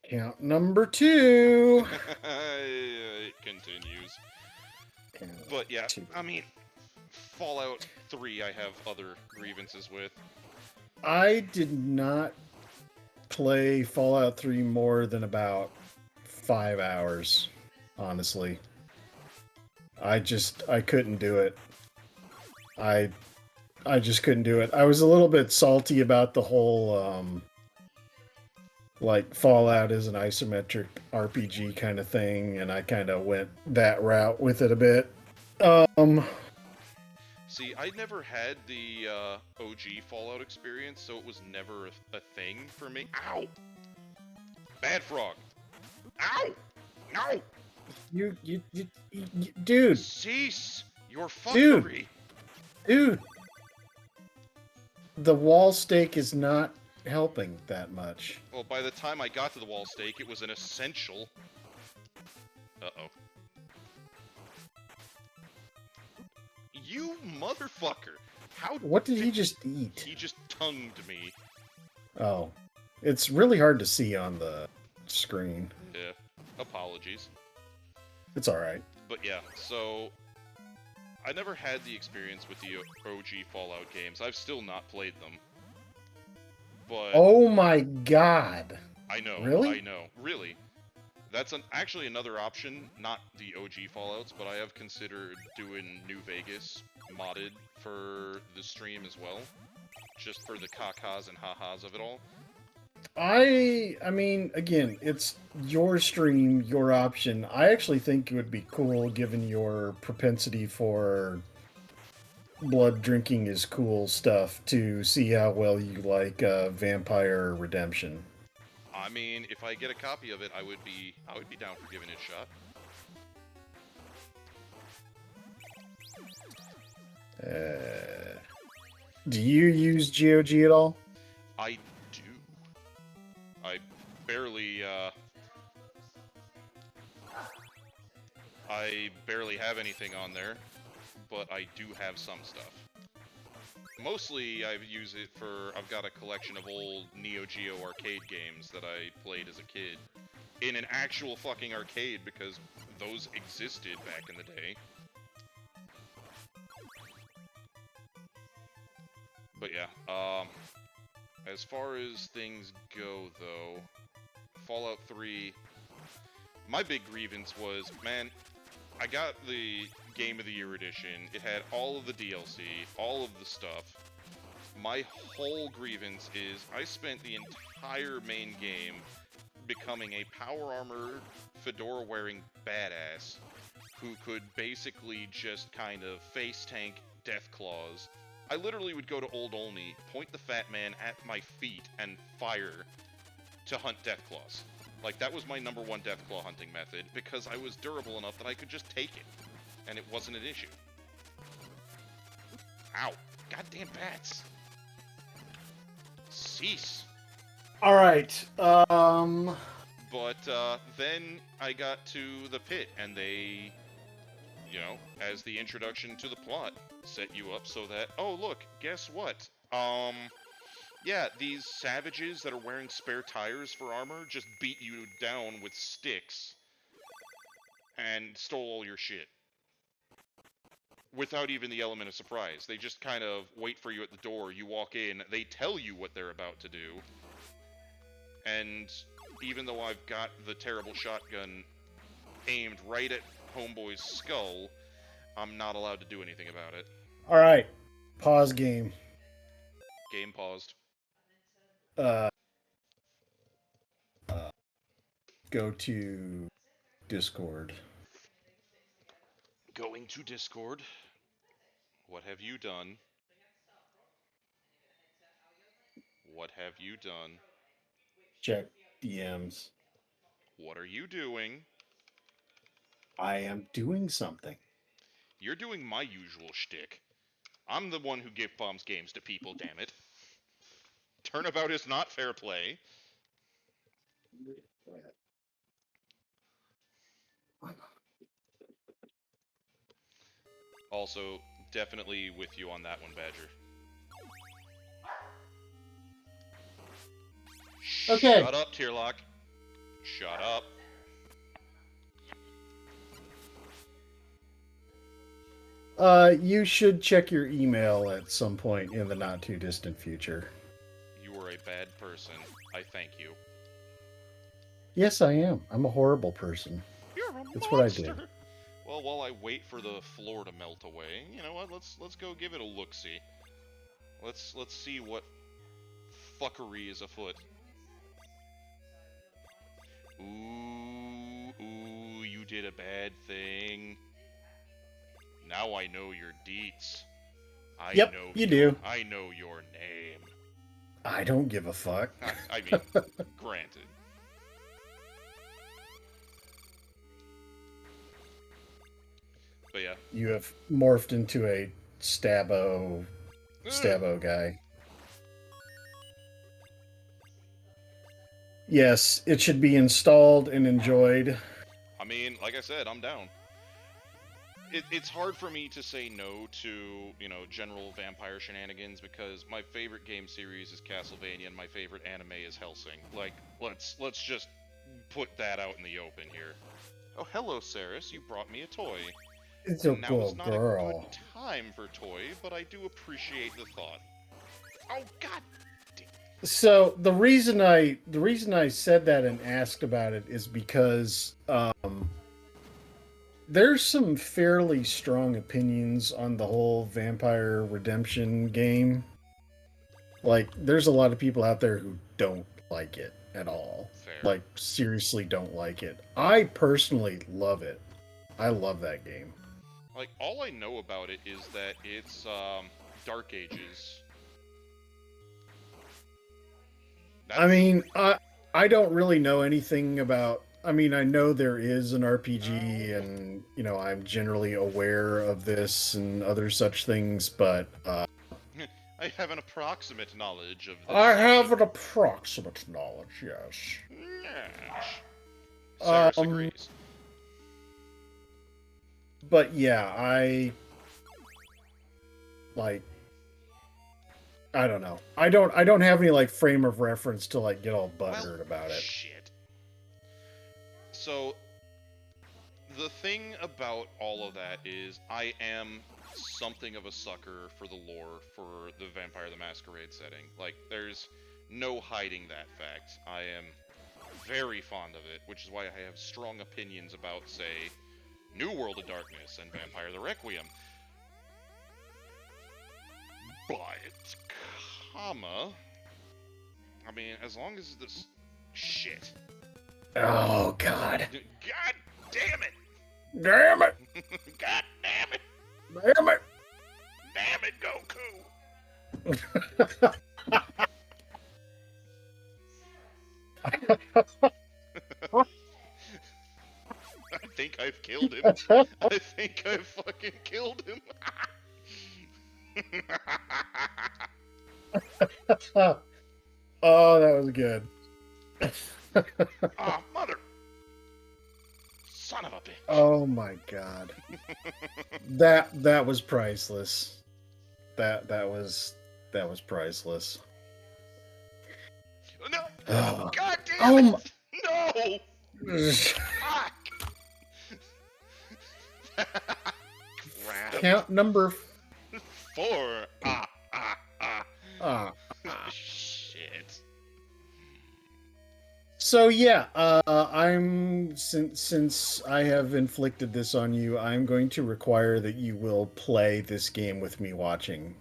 Count number 2. It continues. But yeah, I mean, Fallout 3 I have other grievances with. I did not play Fallout 3 more than about 5 hours, honestly. I couldn't do it. I just couldn't do it. I was a little bit salty about the whole, like, Fallout is an isometric RPG kind of thing, and I kind of went that route with it a bit. See, I never had the OG Fallout experience, so it was never a thing for me. Ow! Bad frog! Ow! No! You dude! Cease your fuckery! Dude! The wall stake is not helping that much. Well, by the time I got to the wall stake, it was an essential. Uh-oh. You motherfucker! How? What did he just eat? He just tongued me. Oh. It's really hard to see on the screen. Yeah. Apologies. It's alright. But yeah, so... I never had the experience with the OG Fallout games. I've still not played them. But... Oh my god! I know. Really? I know. Really. That's actually another option, not the OG Fallouts, but I have considered doing New Vegas modded for the stream as well. Just for the kakas and ha-has of it all. I mean, again, it's your stream, your option. I actually think it would be cool, given your propensity for blood drinking is cool stuff to see how well you like Vampire Redemption. I mean, if I get a copy of it, I would be down for giving it a shot. Do you use GOG at all? I do. I barely, I barely have anything on there, but I do have some stuff. Mostly, I use it for, I've got a collection of old Neo Geo arcade games that I played as a kid. In an actual fucking arcade, because those existed back in the day. But yeah, as far as things go, though, Fallout 3, my big grievance was, man, I got the Game of the Year edition. It had all of the DLC, all of the stuff. My whole grievance is I spent the entire main game becoming a power armor, fedora-wearing badass who could basically just kind of face tank Deathclaws. I literally would go to Old Olney, point the fat man at my feet, and fire to hunt Deathclaws. Like, that was my number one Deathclaw hunting method, because I was durable enough that I could just take it, and it wasn't an issue. Ow. Goddamn bats. Cease. Alright, But, then I got to the pit, and they, you know, as the introduction to the plot, set you up so that, oh look, guess what? Yeah, these savages that are wearing spare tires for armor just beat you down with sticks and stole all your shit. Without even the element of surprise. They just kind of wait for you at the door, you walk in, they tell you what they're about to do. And even though I've got the terrible shotgun aimed right at Homeboy's skull, I'm not allowed to do anything about it. alright. Pause game. Game paused. Go to Discord. Going to Discord. What have you done? What have you done? Check DMs. What are you doing? I am doing something. You're doing my usual shtick. I'm the one who gift bombs games to people, damn it. Turnabout is not fair play. Also, definitely with you on that one, Badger. Okay. Shut up, Tierlock. Shut up. You should check your email at some point in the not too distant future. You are a bad person. I thank you. Yes, I am. I'm a horrible person. You're a monster. That's what I did. Well, while I wait for the floor to melt away, you know what? Let's go give it a look-see. Let's see what fuckery is afoot. Ooh, you did a bad thing. Now I know your deets. Yep, you do. I know your name. I don't give a fuck. I mean, granted. But yeah. You have morphed into a Stabbo guy. Yes, it should be installed and enjoyed. I mean, like I said, I'm down. It's hard for me to say no to, you know, general vampire shenanigans because my favorite game series is Castlevania and my favorite anime is Hellsing. Like, let's just put that out in the open here. Oh, hello, Saris. You brought me a toy. It's a Now good is not a girl. good time for toy, but I do appreciate the thought. Oh God! So the reason I said that and asked about it is because there's some fairly strong opinions on the whole Vampire Redemption game. Like, there's a lot of people out there who don't like it at all. Fair. Like, seriously don't like it. I personally love it. I love that game. Like, all I know about it is that it's, Dark Ages. I mean, I don't really know anything about. I mean, I know there is an RPG, and I'm generally aware of this and other such things, but I have an approximate knowledge of this. I have an approximate knowledge. Yes. Yes. Saris Um, agrees. But yeah, I don't know. I don't have any like frame of reference to like get all butthurt about it. Shit. So, the thing about all of that is I am something of a sucker for the lore for the Vampire the Masquerade setting. Like, there's no hiding that fact. I am very fond of it, which is why I have strong opinions about, say, New World of Darkness and Vampire the Requiem. But, I mean, as long as this shit. Oh God. God damn it! Damn it! God damn it! Damn it! Damn it, Goku! I think I've killed him. I think I've fucking killed him. Oh, that was good. Ah, mother! Son of a bitch! Oh my God. That was priceless. That was priceless. No! Oh. God damn it! No! Fuck! Crap. Count number 4. Ah. Shit. So yeah, I'm since I have inflicted this on you, I'm going to require that you will play this game with me watching.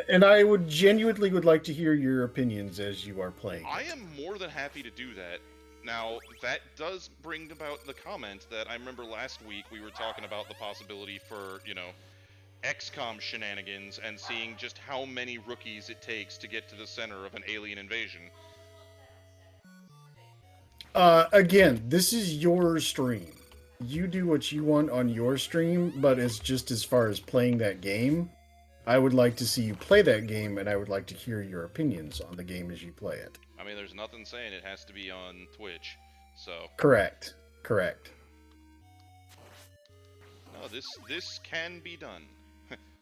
And I genuinely would like to hear your opinions as you are playing. I am more than happy to do that. Now, that does bring about the comment that I remember last week we were talking about the possibility for, XCOM shenanigans and seeing just how many rookies it takes to get to the center of an alien invasion. Again, this is your stream. You do what you want on your stream, but it's just as far as playing that game, I would like to see you play that game, and I would like to hear your opinions on the game as you play it. I mean, there's nothing saying it has to be on Twitch, so... Correct. No, this can be done.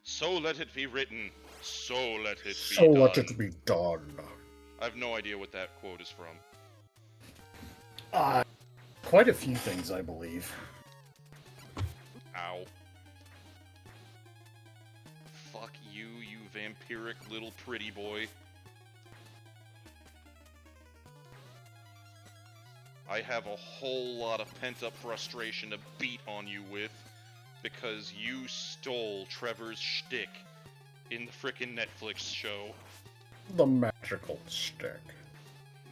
So let it be written. So let it be So done. let it be done. I have no idea what that quote is from. Quite a few things, I believe. Ow. Fuck you, you vampiric little pretty boy. I have a whole lot of pent-up frustration to beat on you with, because you stole Trevor's shtick in the frickin' Netflix show. The magical stick.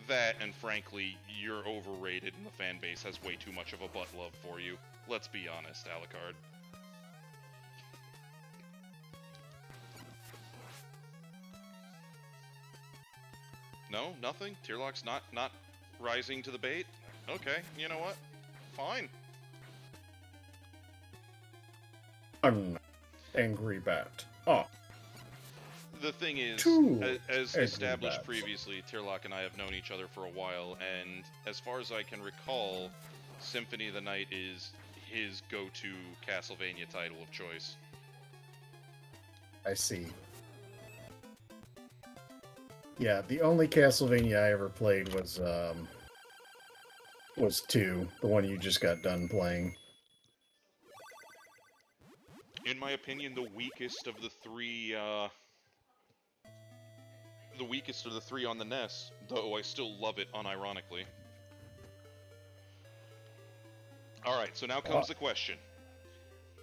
That, and frankly, you're overrated and the fan base has way too much of a butt love for you. Let's be honest, Alucard. No? Nothing? Tierlock's not rising to the bait? Okay, you know what? Fine. I'm angry bat. Oh. The thing is, as established previously, Tierlock and I have known each other for a while, and as far as I can recall, Symphony of the Night is his go-to Castlevania title of choice. I see. Yeah, the only Castlevania I ever played was 2, the one you just got done playing. In my opinion, the weakest of the three on the NES, though I still love it unironically. Alright, so now comes the question.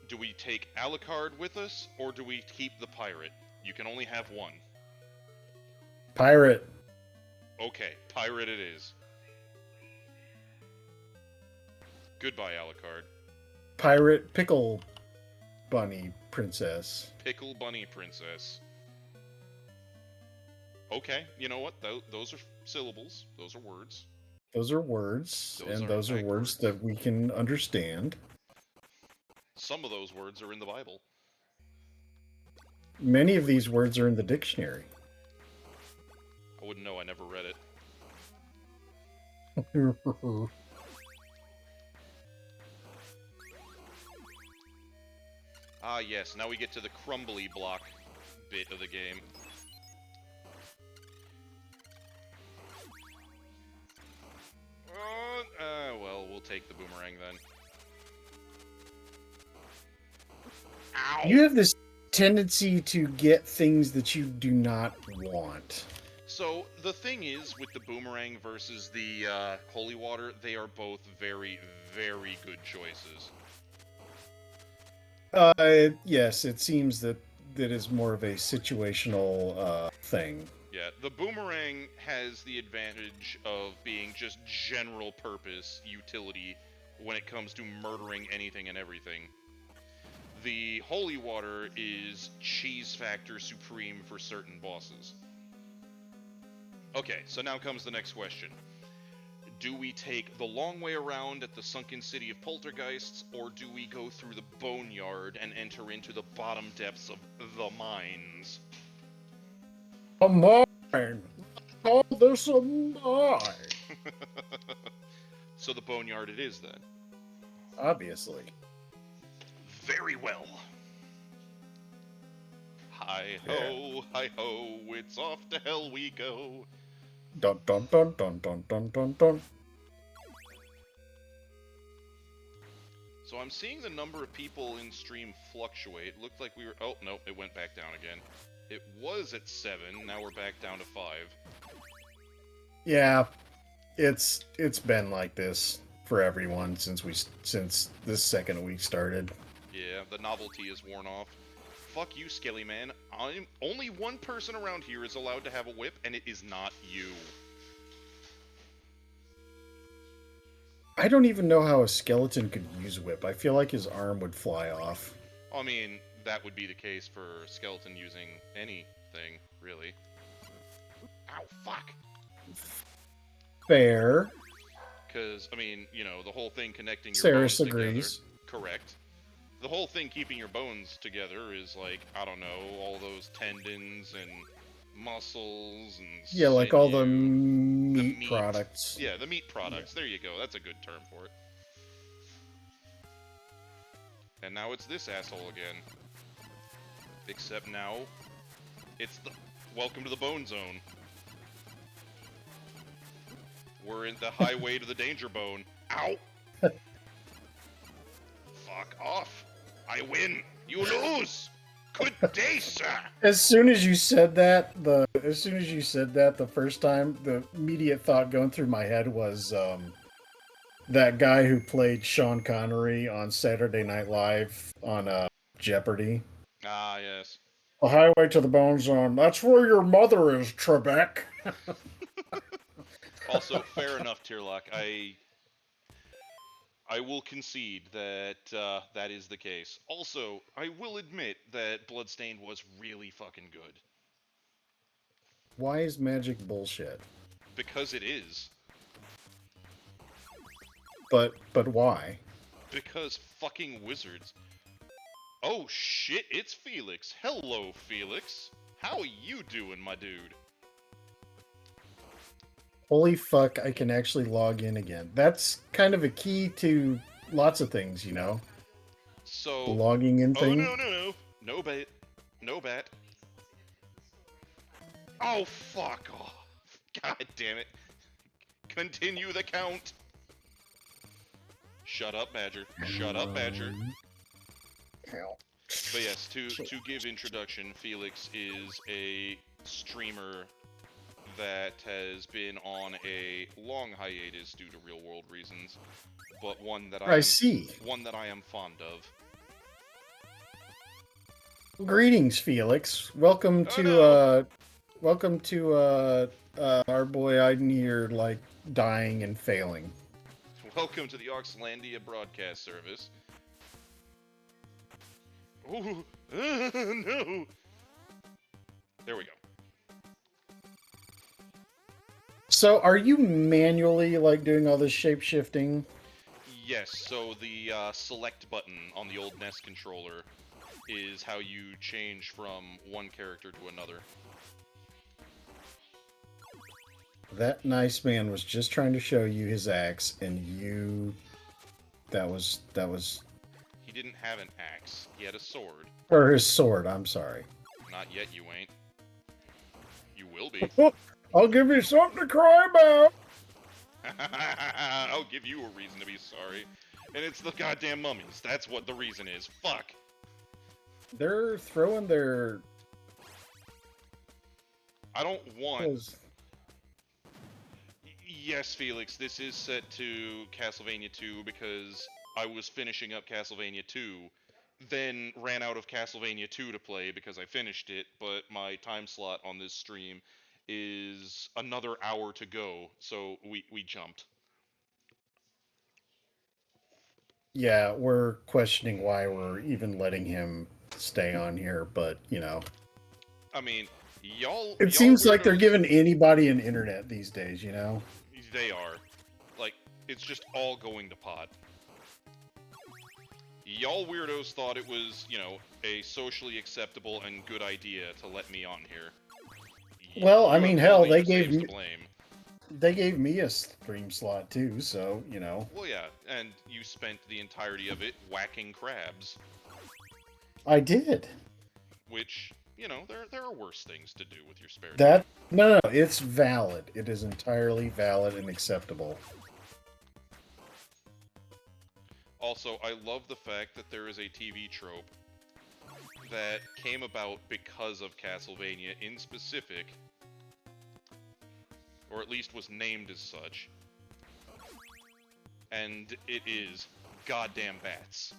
Do we take Alucard with us, or do we keep the pirate? You can only have one. Pirate. Okay, pirate it is. Goodbye, Alucard. Pirate pickle. bunny princess. Pickle bunny princess. Okay, you know what? Those are syllables. Those are words. Those are words, Those and are, those in are fact, words words. that we can understand. Some of those words are in the Bible. Many of these words are in the dictionary. I wouldn't know. I never read it. Ah, yes. Now we get to the crumbly block bit of the game. Well, we'll take the boomerang then. Ow! You have this tendency to get things that you do not want. So, the thing is, with the boomerang versus the holy water, they are both very, very good choices. Yes, it seems that is more of a situational thing. Yeah, the boomerang has the advantage of being just general purpose utility when it comes to murdering anything and everything. The holy water is cheese factor supreme for certain bosses. Okay, so now comes the next question. Do we take the long way around at the sunken city of poltergeists, or do we go through the boneyard and enter into the bottom depths of the mines? A mine! Call this a mine! So the boneyard it is, then. Obviously. Very well. Hi-ho, hi-ho, it's off to hell we go. Dun dun dun dun dun dun dun dun. So I'm seeing the number of people in stream fluctuate. Looked like we were... Oh, no, it went back down again. It was at 7, now we're back down to 5. Yeah, it's been like this for everyone since this second week started. Yeah, the novelty is worn off. Fuck you, Skelly Man. Only one person around here is allowed to have a whip, and it is not you. I don't even know how a skeleton could use whip. I feel like his arm would fly off. I mean, that would be the case for skeleton using anything, really. Ow, fuck! Fair. Because, I mean, you know, the whole thing connecting your Saris bones agrees. together. Correct. The whole thing keeping your bones together is like, I don't know, all those tendons and muscles and Yeah, like all the sinew. meat meat. products. Yeah, the meat products. There you go. That's a good term for it. And now it's this asshole again. Except now, it's the... Welcome to the Bone Zone. We're in the highway to the danger bone. Ow! Fuck off! I win! You lose! Good day, sir! As soon as you said that, the first time, the immediate thought going through my head was that guy who played Sean Connery on Saturday Night Live on Jeopardy. Ah, yes. The highway to the Bone Zone. That's where your mother is, Trebek. Also, fair enough, Tierlock. I will concede that that is the case. Also, I will admit that Bloodstained was really fucking good. Why is magic bullshit? Because it is. But why? Because fucking wizards. Oh shit, it's Felix. Hello, Felix. How you doing, my dude? Holy fuck, I can actually log in again. That's kind of a key to lots of things, you know? So... The logging in thing. Oh, no. No bat. No bat. Oh, fuck off. God damn it. Continue the count. Shut up, Badger. Shut up, Badger. But yes, to give introduction, Felix is a streamer that has been on a long hiatus due to real world reasons, but one that I am fond of. Greetings, Felix. Welcome to our boy Iden here, like dying and failing. Welcome to the Oxlandia broadcast service. Ooh, no. There we go. So, are you manually like doing all this shape shifting? Yes. So the select button on the old NES controller is how you change from one character to another. That nice man was just trying to show you his axe, and you. That was. He didn't have an axe. He had a sword. Or his sword, I'm sorry. Not yet, you ain't. You will be. I'll give you something to cry about. I'll give you a reason to be sorry. And it's the goddamn mummies. That's what the reason is. Fuck. They're throwing their. I don't want... those- Yes, Felix, this is set to Castlevania 2 because I was finishing up Castlevania 2, then ran out of Castlevania 2 to play because I finished it, but my time slot on this stream is another hour to go, so we jumped. Yeah, we're questioning why we're even letting him stay on here, but I mean, y'all... it seems like they're weirdos- giving anybody an internet these days. They are. Like, it's just all going to pot. Y'all weirdos thought it was, a socially acceptable and good idea to let me on here. Well, I You mean, have hell, only they yourselves gave to me- blame. They gave me a stream slot too, so Well, yeah, and you spent the entirety of it whacking crabs, I did. which, there are worse things to do with your spare time. That no, it's valid. It is entirely valid and acceptable. Also, I love the fact that there is a TV trope that came about because of Castlevania in specific, or at least was named as such, and it is goddamn bats.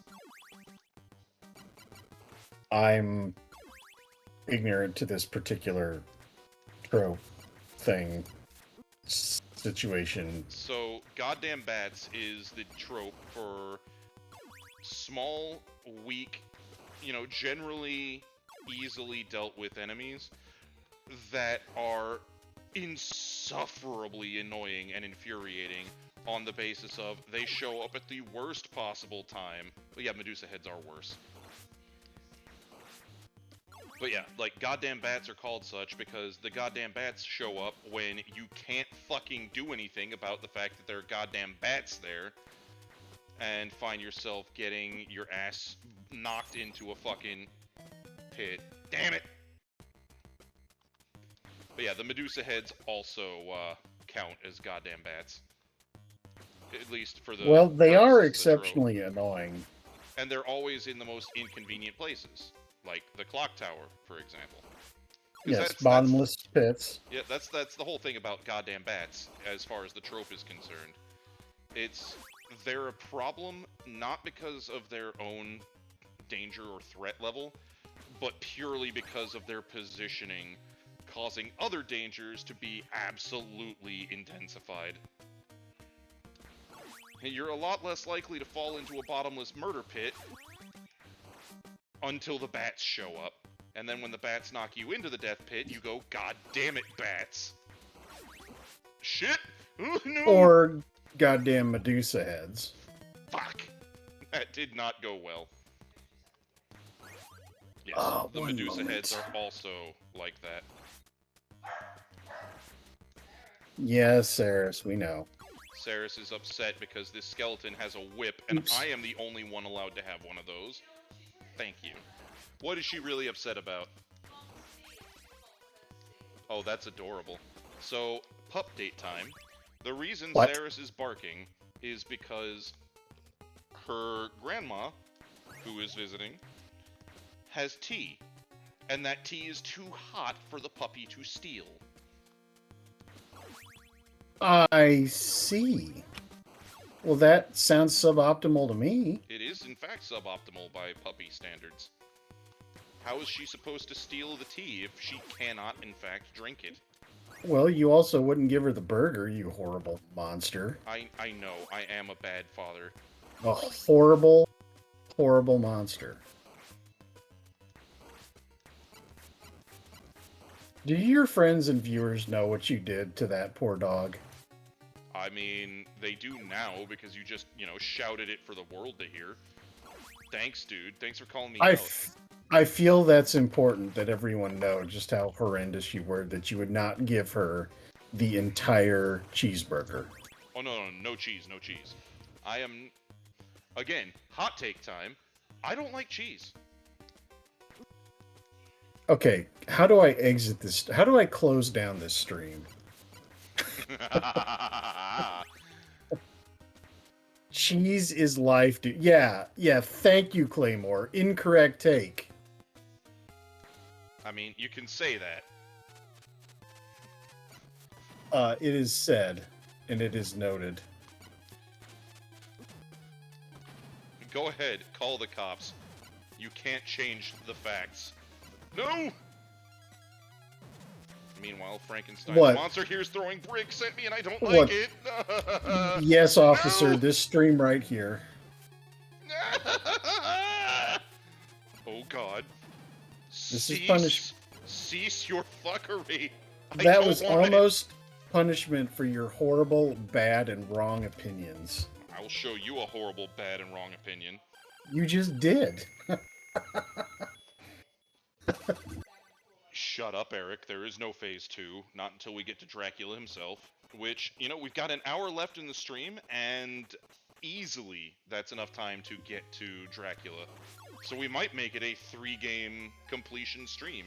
I'm ignorant to this particular trope thing situation. So, goddamn bats is the trope for small, weak, generally easily dealt with enemies that are insufferably annoying and infuriating on the basis of they show up at the worst possible time. But yeah, Medusa heads are worse. But yeah, like, goddamn bats are called such because the goddamn bats show up when you can't fucking do anything about the fact that there are goddamn bats there, and find yourself getting your ass knocked into a fucking pit. Damn it! But yeah, the Medusa heads also count as goddamn bats. At least for the... Well, they are purposes of the trope. exceptionally annoying. And they're always in the most inconvenient places. Like the clock tower, for example. 'Cause Yes, bottomless pits. Yeah, that's the whole thing about goddamn bats, as far as the trope is concerned. They're a problem, not because of their own danger or threat level, but purely because of their positioning, causing other dangers to be absolutely intensified. And you're a lot less likely to fall into a bottomless murder pit until the bats show up. And then when the bats knock you into the death pit, you go, God damn it, bats. Shit! Oh, no! Or goddamn Medusa heads. Fuck! That did not go well. Yes, Oh, the one Medusa moment. heads are also like that. Yes, Saris, we know. Saris is upset because this skeleton has a whip, and Oops. I am the only one allowed to have one of those. Thank you. What is she really upset about? Oh, that's adorable. So, pup date time. The reason What? Saris is barking is because her grandma, who is visiting, has tea. And that tea is too hot for the puppy to steal. I see. Well, that sounds suboptimal to me. It is, in fact, suboptimal by puppy standards. How is she supposed to steal the tea if she cannot, in fact, drink it? Well, you also wouldn't give her the burger, you horrible monster. I know, I am a bad father. A horrible, horrible monster. Do your friends and viewers know what you did to that poor dog? I mean, they do now because you just, shouted it for the world to hear. Thanks, dude. Thanks for calling me out. I feel that's important that everyone know just how horrendous you were, that you would not give her the entire cheeseburger. Oh, no cheese, no cheese. I am, again, hot take time. I don't like cheese. Okay, how do I exit this? How do I close down this stream? Cheese is life, dude. Yeah, thank you, Claymore. Incorrect take. I mean, you can say that. It is said, and it is noted. Go ahead, call the cops. You can't change the facts. No! Meanwhile, Frankenstein's monster here's throwing bricks at me and I don't like it. Yes, officer, No! this stream right here. Oh god. This is punishment. Cease your fuckery. That was almost punishment for your horrible, bad, and wrong opinions. I will show you a horrible, bad, and wrong opinion. You just did. Shut up, Eric. There is no phase 2. Not until we get to Dracula himself. Which, we've got an hour left in the stream, and easily that's enough time to get to Dracula. So we might make it a 3-game completion stream.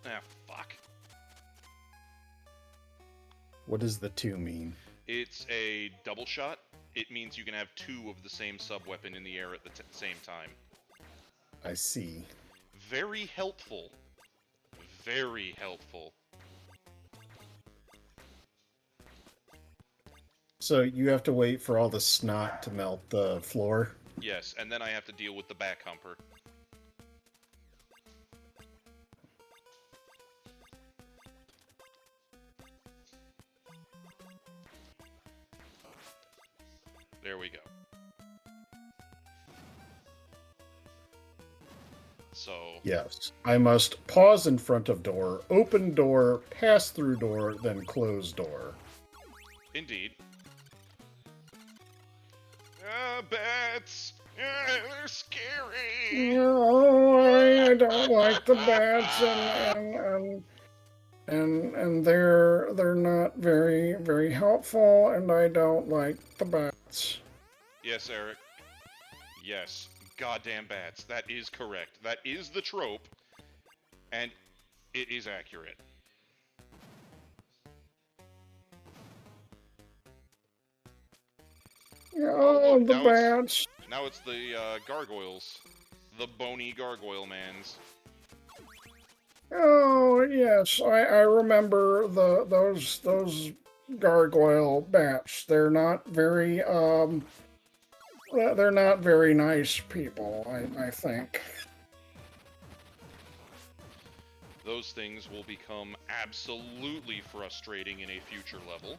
Ah, fuck. What does the 2 mean? It's a double shot. It means you can have 2 of the same sub-weapon in the air at the same time. I see. Very helpful. Very helpful. So you have to wait for all the snot to melt the floor? Yes, and then I have to deal with the back humper. There we go. So... Yes. I must pause in front of door, open door, pass through door, then close door. Indeed. Bats! They're scary! No, I don't like the bats, and they're not very, very helpful, and I don't like the bats. Yes, Eric. Yes. Goddamn bats. That is correct. That is the trope, and it is accurate. Oh, look, the bats. Now it's the gargoyles. The bony gargoyle mans. Oh, yes, I remember those gargoyle bats. They're not very nice people, I think. Those things will become absolutely frustrating in a future level.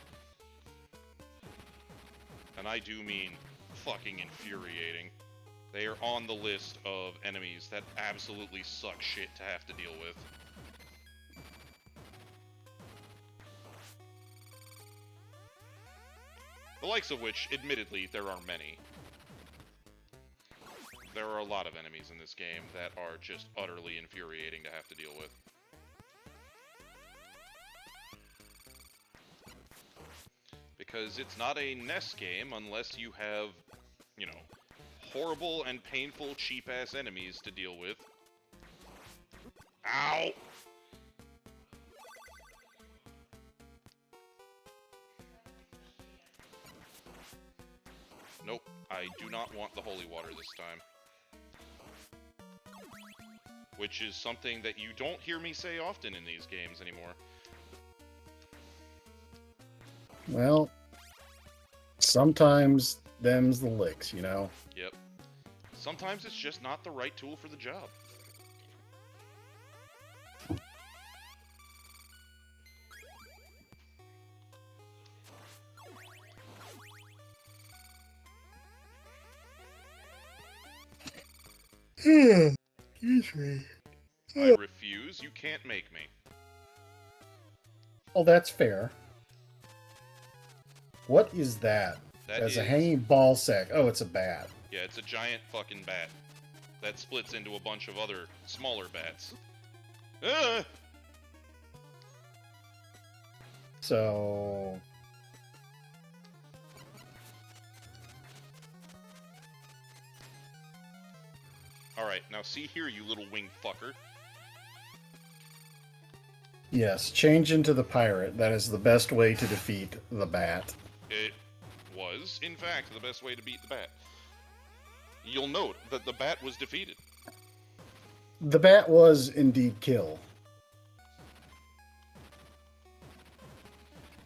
And I do mean fucking infuriating. They are on the list of enemies that absolutely suck shit to have to deal with. The likes of which, admittedly, there are many. There are a lot of enemies in this game that are just utterly infuriating to have to deal with. Because it's not a NES game unless you have, horrible and painful cheap-ass enemies to deal with. Ow! Nope, I do not want the holy water this time. Which is something that you don't hear me say often in these games anymore. Well, sometimes them's the licks, Yep. Sometimes it's just not the right tool for the job. Excuse me. I refuse. You can't make me. Oh, that's fair. What is that? That As a is- hanging ball sack. Oh, it's a bat. Yeah, it's a giant fucking bat. That splits into a bunch of other smaller bats. Ah! So... Alright, now see here, you little winged fucker. Yes, change into the pirate. That is the best way to defeat the bat. It was, in fact, the best way to beat the bat. You'll note that the bat was defeated. The bat was indeed killed.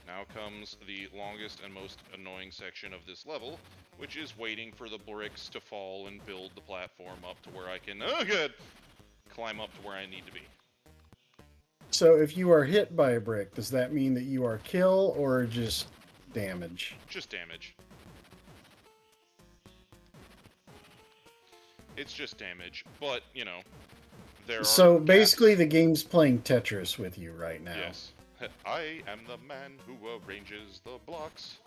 Now comes the longest and most annoying section of this level, which is waiting for the bricks to fall and build the platform up to where I can, oh good, climb up to where I need to be. So if you are hit by a brick, does that mean that you are kill or just damage? Just damage. It's just damage, but, you know, there are... So basically the game's playing Tetris with you right now. Yes. I am the man who arranges the blocks.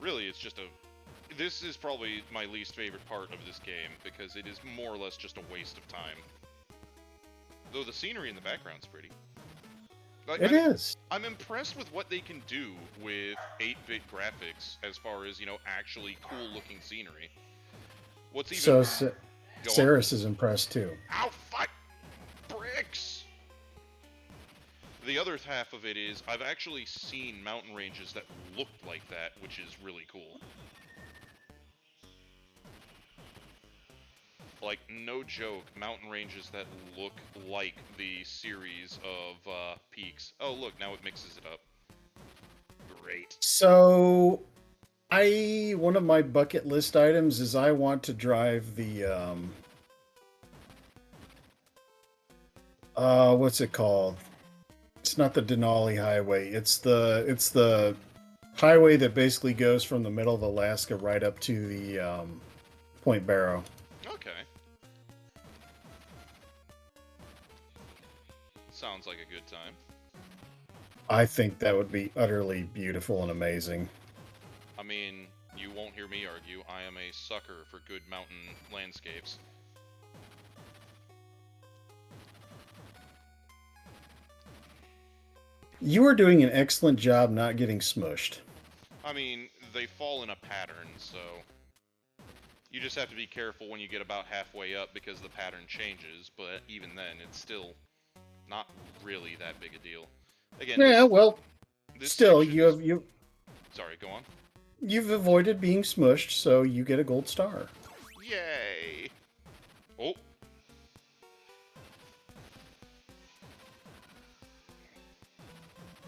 Really, it's just a... This is probably my least favorite part of this game, because it is more or less just a waste of time. Though the scenery in the background's pretty. Like, It is. I'm impressed with what they can do with 8-bit graphics as far as, you know, actually cool-looking scenery. What's even... So Go on. Saris is impressed too. Ow, fuck! Bricks! The other half of it is, I've actually seen mountain ranges that looked like that, which is really cool. Like, no joke, mountain ranges that look like the series of peaks. Oh, look, now it mixes it up. Great. So one of my bucket list items is I want to drive the what's it called? It's not the Denali Highway. It's the highway that basically goes from the middle of Alaska right up to the Point Barrow. Okay. Sounds like a good time. I think that would be utterly beautiful and amazing. I mean, you won't hear me argue. I am a sucker for good mountain landscapes. You are doing an excellent job not getting smushed. I mean, they fall in a pattern, so... You just have to be careful when you get about halfway up because the pattern changes, but even then, it's still not really that big a deal. Again, Yeah, well, this still, section is- you Sorry, go on. you've avoided being smushed, so you get a gold star. Yay! Oh!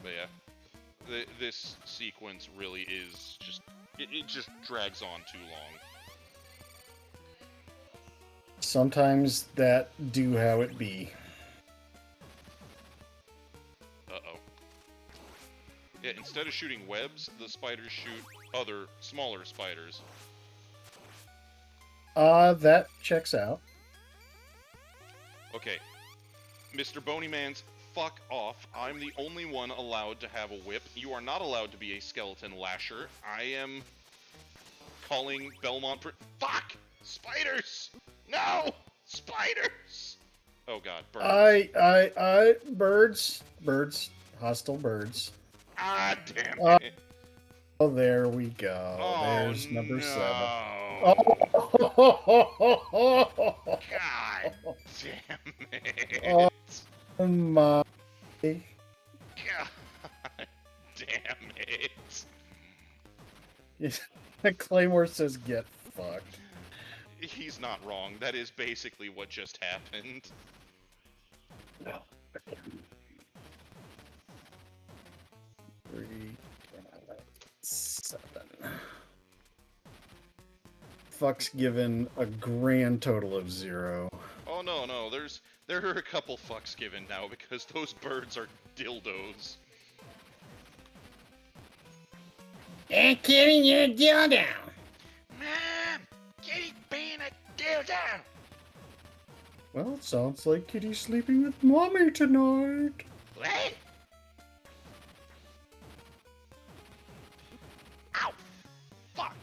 But yeah, this sequence really is just... It just drags on too long. Sometimes that do how it be. Uh-oh. Yeah, instead of shooting webs, the spiders shoot other, smaller spiders. That checks out. Okay. Mr. Boneyman's, fuck off. I'm the only one allowed to have a whip. You are not allowed to be a skeleton lasher. I am calling Belmont fuck! Spiders! No! Spiders! Oh god, birds. Birds. Hostile birds. Ah, damn it. Oh, there we go. Oh, There's number 7. no. Oh, God damn it. oh my. God damn it. Claymore says get fucked. He's not wrong. That is basically what just happened. No. 3, 7. Fuck's given a grand total of 0. Oh no, there are a couple fucks given now because those birds are dildos. And killing your dildo. children! Well, it sounds like Kitty's sleeping with Mommy tonight. What? Ow! Fuck!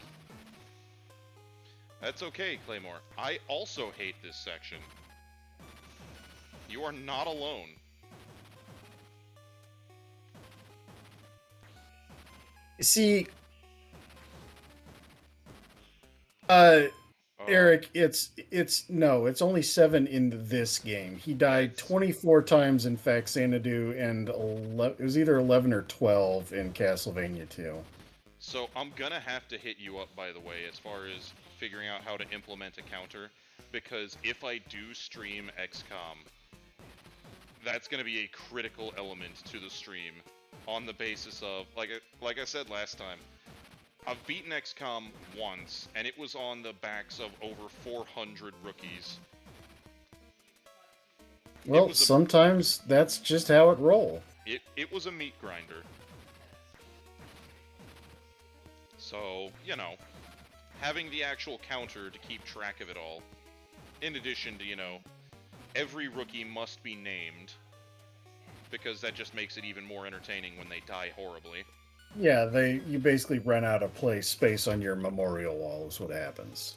That's okay, Claymore. I also hate this section. You are not alone. See, Oh. Eric, it's only 7 in this game. He died That's- 24 times in Faxanadu, and it was either 11 or 12 in Castlevania 2. So I'm gonna have to hit you up, by the way, as far as figuring out how to implement a counter, because if I do stream XCOM, that's gonna be a critical element to the stream, on the basis of, like I said last time, I've beaten XCOM once, and it was on the backs of over 400 rookies. Well, was a- sometimes that's just how it roll. It was a meat grinder. So, you know, having the actual counter to keep track of it all, in addition to, you know, every rookie must be named, because that just makes it even more entertaining when they die horribly. Yeah, you basically run out of play space on your memorial wall is what happens.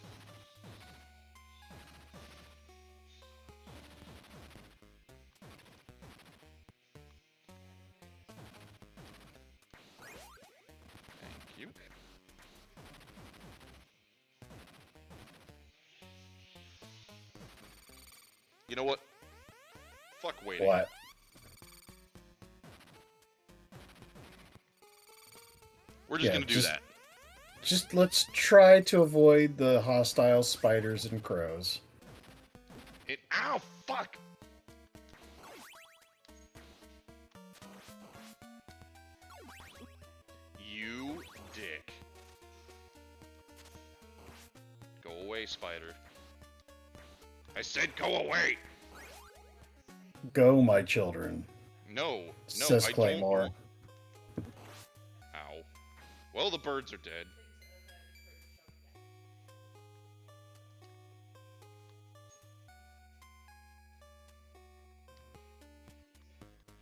Thank you. You know what? Fuck waiting. What? We're just Yeah, gonna do just- that. Just let's try to avoid the hostile spiders and crows. Ow! Fuck! You dick. Go away, spider. I said go away! Go, my children, No, says I Claymore. don't. Ow. Well, the birds are dead.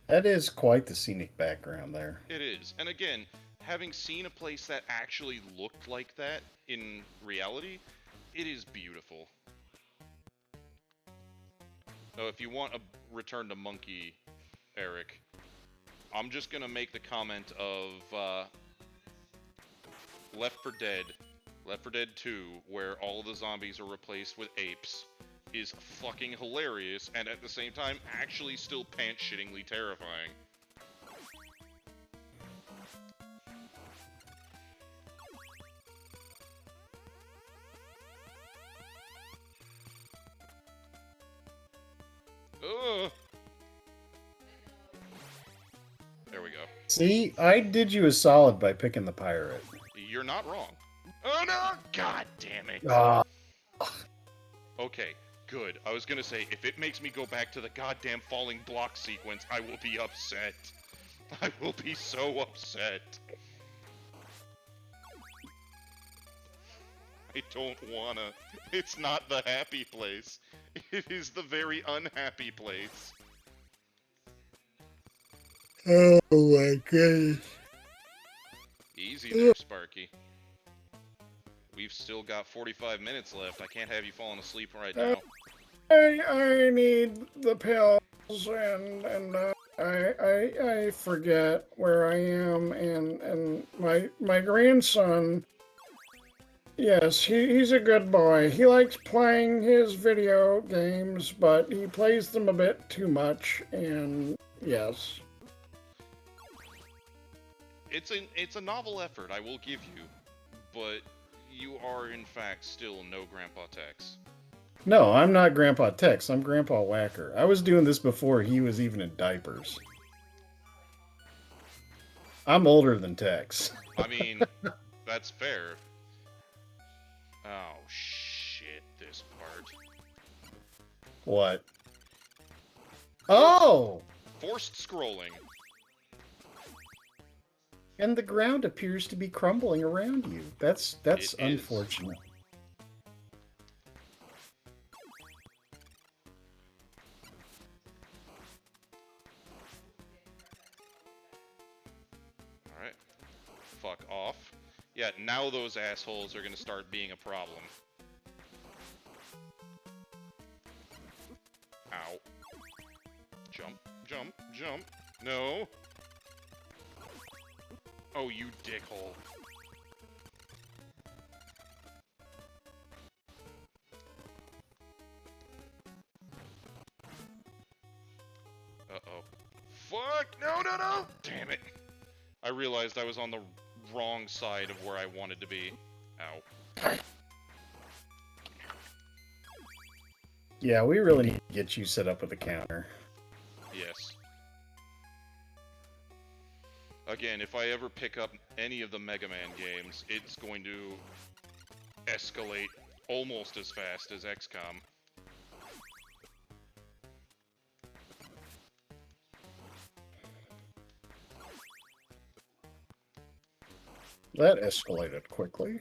That is quite the scenic background there. It is. And again, having seen a place that actually looked like that in reality, it is beautiful. So if you want a return to Monkey, Eric, I'm just gonna make the comment of Left 4 Dead 2, where all the zombies are replaced with apes, is fucking hilarious, and at the same time, actually still pants-shittingly terrifying. Ugh. There we go. See, I did you a solid by picking the pirate. You're not wrong. Oh no! God damn it! Ah, Okay, good. I was gonna say, if it makes me go back to the goddamn falling block sequence, I will be upset. I will be so upset. I don't wanna. It's not the happy place. It is the very unhappy place. oh my goodness. Easy there, Sparky. We've still got 45 minutes left. I can't have you falling asleep right now. I need the pills and I forget where I am and my grandson. Yes, he's a good boy. He likes playing his video games, but he plays them a bit too much, and yes. It's a novel effort, I will give you, but you are in fact still no Grandpa Tex. No, I'm not Grandpa Tex. I'm Grandpa Whacker. I was doing this before he was even in diapers. I'm older than Tex. I mean, that's fair. Oh shit, this part. What? Oh! Forced scrolling. And the ground appears to be crumbling around you. That's It is. unfortunate. now those assholes are gonna start being a problem. Ow. Jump, jump, jump. No. Oh, you dickhole. Uh-oh. Fuck! No, no, no! Damn it. I realized I was on the wrong side of where I wanted to be. Ow. Yeah, we really need to get you set up with a counter. Yes. Again, if I ever pick up any of the Mega Man games, it's going to escalate almost as fast as XCOM. That escalated quickly.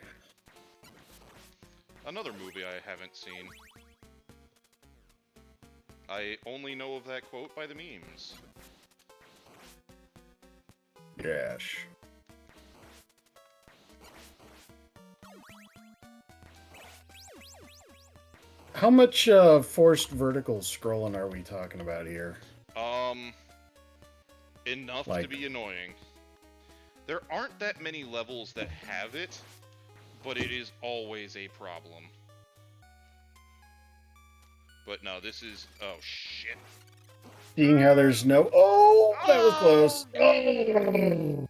Another movie I haven't seen. I only know of that quote by the memes. Yes. How much forced vertical scrolling are we talking about here? Enough to be annoying. There aren't that many levels that have it, but it is always a problem. But no, this is... Oh, shit. Seeing how there's no... Oh, that was close. Oh.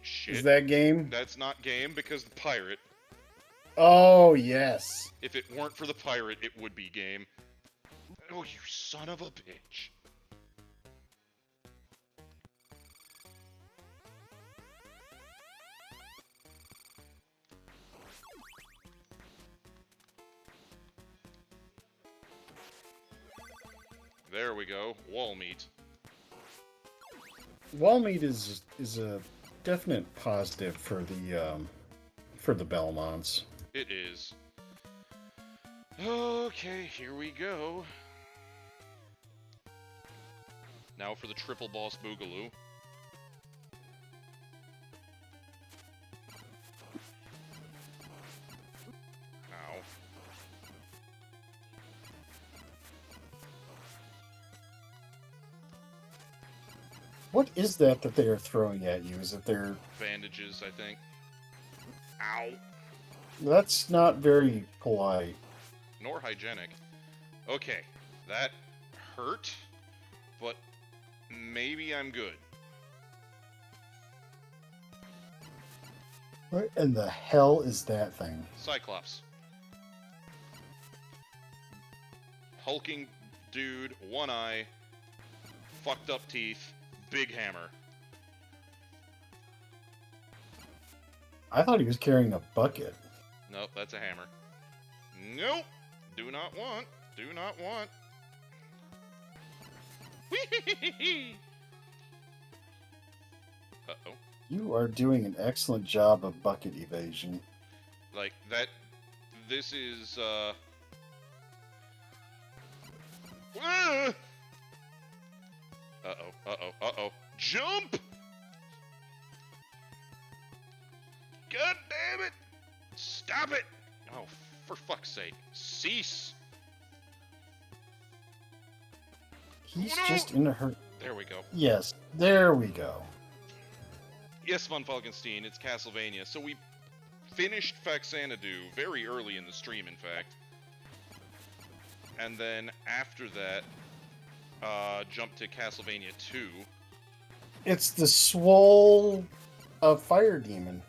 Shit. Is that game? That's not game, because the pirate. Oh, yes. If it weren't for the pirate, it would be game. Oh, you son of a bitch. There we go. Wall meat. Wall meat is a definite positive for the Belmonts. It is. Okay, here we go. Now for the triple boss boogaloo. Ow. What is that they are throwing at you? Is it their... Bandages, I think. Ow. That's not very polite. Nor hygienic. Okay, that hurt, but maybe I'm good. What in the hell is that thing? Cyclops. Hulking dude, one eye, fucked up teeth, big hammer. I thought he was carrying a bucket. Nope, that's a hammer. Nope! Do not want. Do not want. Uh-oh. You are doing an excellent job of bucket evasion. Like, that... This is, Uh-oh, uh-oh, uh-oh. Jump! God damn it! Stop it! Oh, for fuck's sake. Cease! He's Oh, no! just in a hurry. There we go. Yes, there we go. Yes, Von Falkenstein, it's Castlevania. So we finished Faxanadu very early in the stream, in fact. And then after that, jumped to Castlevania 2. It's the swole fire demon.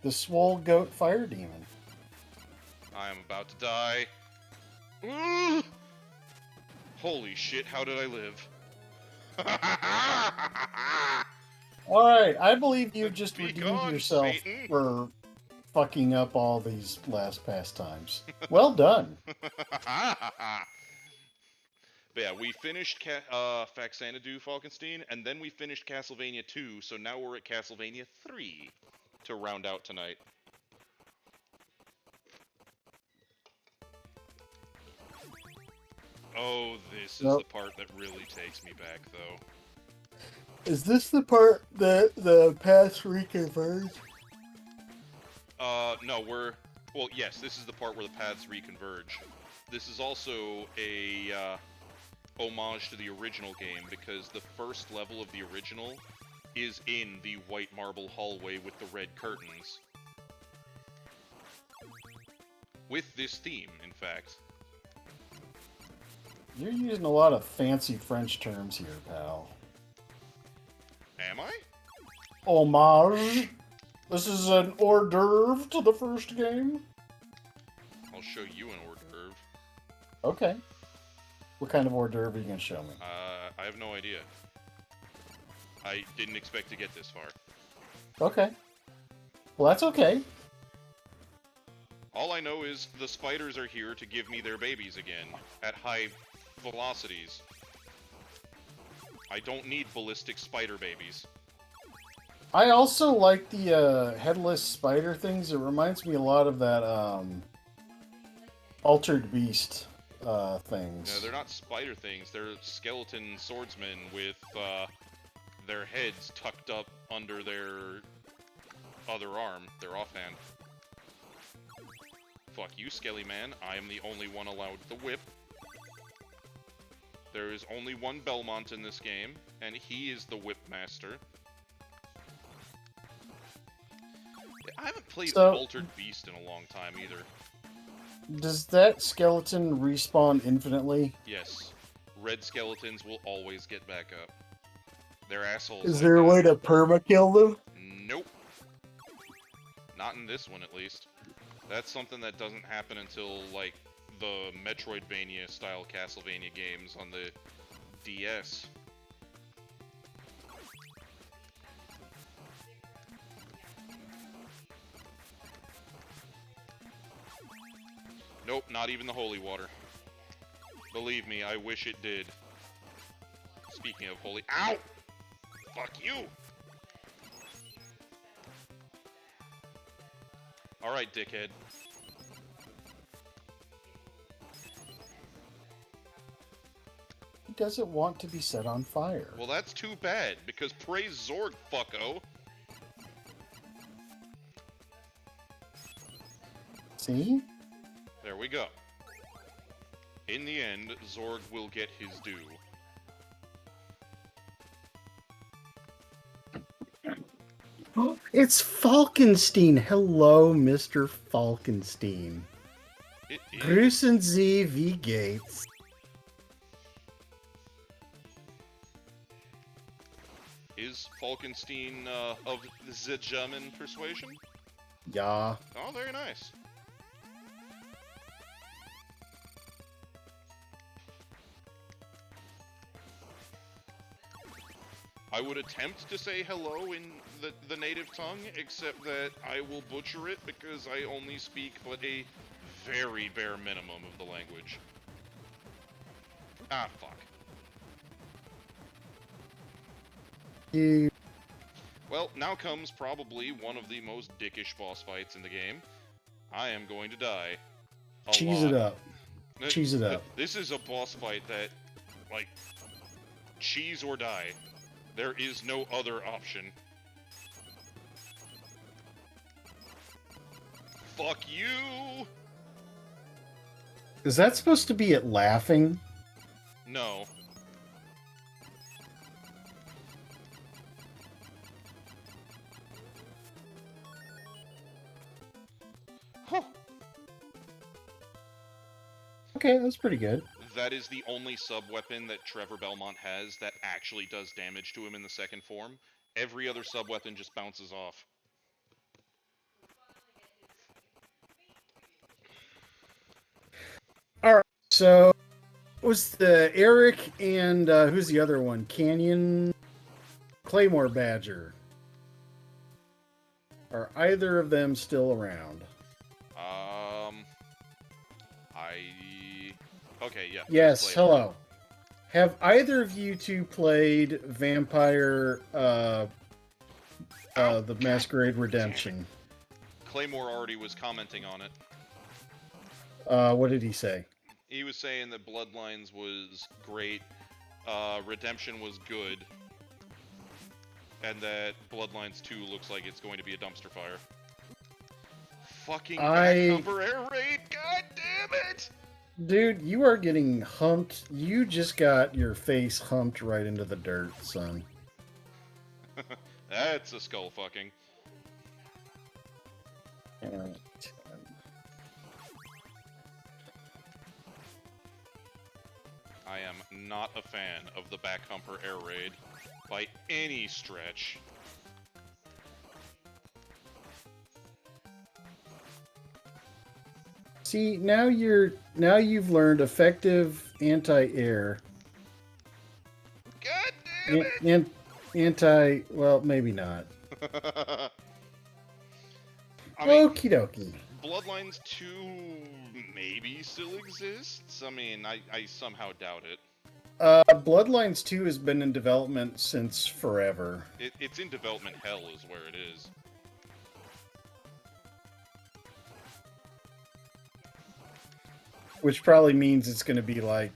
The swole goat fire demon. I am about to die. Ooh! Holy shit, how did I live? Alright, I believe you just Be redeemed gone, yourself Satan. for fucking up all these last pastimes. Well done. But yeah, we finished Faxanadu Falkenstein, and then we finished Castlevania 2, so now we're at Castlevania 3 to round out tonight. Oh, this is Nope. the part that really takes me back, though. Is this the part that the paths reconverge? No, well, yes, this is the part where the paths reconverge. This is also a, homage to the original game, because the first level of the original is in the white marble hallway with the red curtains. With this theme, in fact. You're using a lot of fancy French terms here, pal. Am I? Homage. This is an hors d'oeuvre to the first game. I'll show you an hors d'oeuvre. Okay. What kind of hors d'oeuvre are you gonna show me? I have no idea. I didn't expect to get this far. Okay. Well, that's okay. All I know is the spiders are here to give me their babies again, at high velocities. I don't need ballistic spider babies. I also like the headless spider things. It reminds me a lot of that Altered Beast things. No, they're not spider things, they're skeleton swordsmen with their heads tucked up under their other arm, their offhand. Fuck you, Skelly Man. I am the only one allowed the whip. There is only one Belmont in this game, and he is the whip master. I haven't played Altered Beast in a long time either. Does that skeleton respawn infinitely? Yes. Red skeletons will always get back up. They're assholes. Is like there a that. way to permakill them? Nope. Not in this one, at least. That's something that doesn't happen until, like, the Metroidvania-style Castlevania games on the DS. Nope, not even the holy water. Believe me, I wish it did. Speaking of holy... Ow! Fuck you! Alright, dickhead. He doesn't want to be set on fire. Well, that's too bad, because praise Zorg, fucko! See? There we go. In the end, Zorg will get his due. It's Falkenstein. Hello, Mr. Falkenstein. It is. Grüßen Sie, wie geht's? Is Falkenstein of the German persuasion? Ja. Oh, very nice. I would attempt to say hello in the native tongue, except that I will butcher it because I only speak but a very bare minimum of the language. Ah, fuck. You... Well, now comes probably one of the most dickish boss fights in the game. I am going to die. Cheese it up. Cheese it up. This is a boss fight that, like, cheese or die. There is no other option. Fuck you! Is that supposed to be it laughing? No. Huh. Okay, that's pretty good. That is the only sub-weapon that Trevor Belmont has that actually does damage to him in the second form. Every other sub-weapon just bounces off. Alright, so was the Eric and who's the other one? Canyon Claymore Badger. Are either of them still around? Okay, yeah. Yes, hello. Have either of you two played Vampire, the Masquerade Redemption? Claymore already was commenting on it. What did he say? He was saying that Bloodlines was great, Redemption was good, and that Bloodlines 2 looks like it's going to be a dumpster fire. Fucking Backhumper Air Raid! God damn it! Dude, you are getting humped. You just got your face humped right into the dirt, son. That's a skull fucking. Alright. I am not a fan of the Backhumper Air Raid by any stretch. See, now you've learned effective anti-air. God damn it! Well, maybe not. I mean, Okie dokie. Bloodlines 2 maybe still exists? I mean, I somehow doubt it. Bloodlines 2 has been in development since forever. It's in development hell is where it is. Which probably means it's going to be like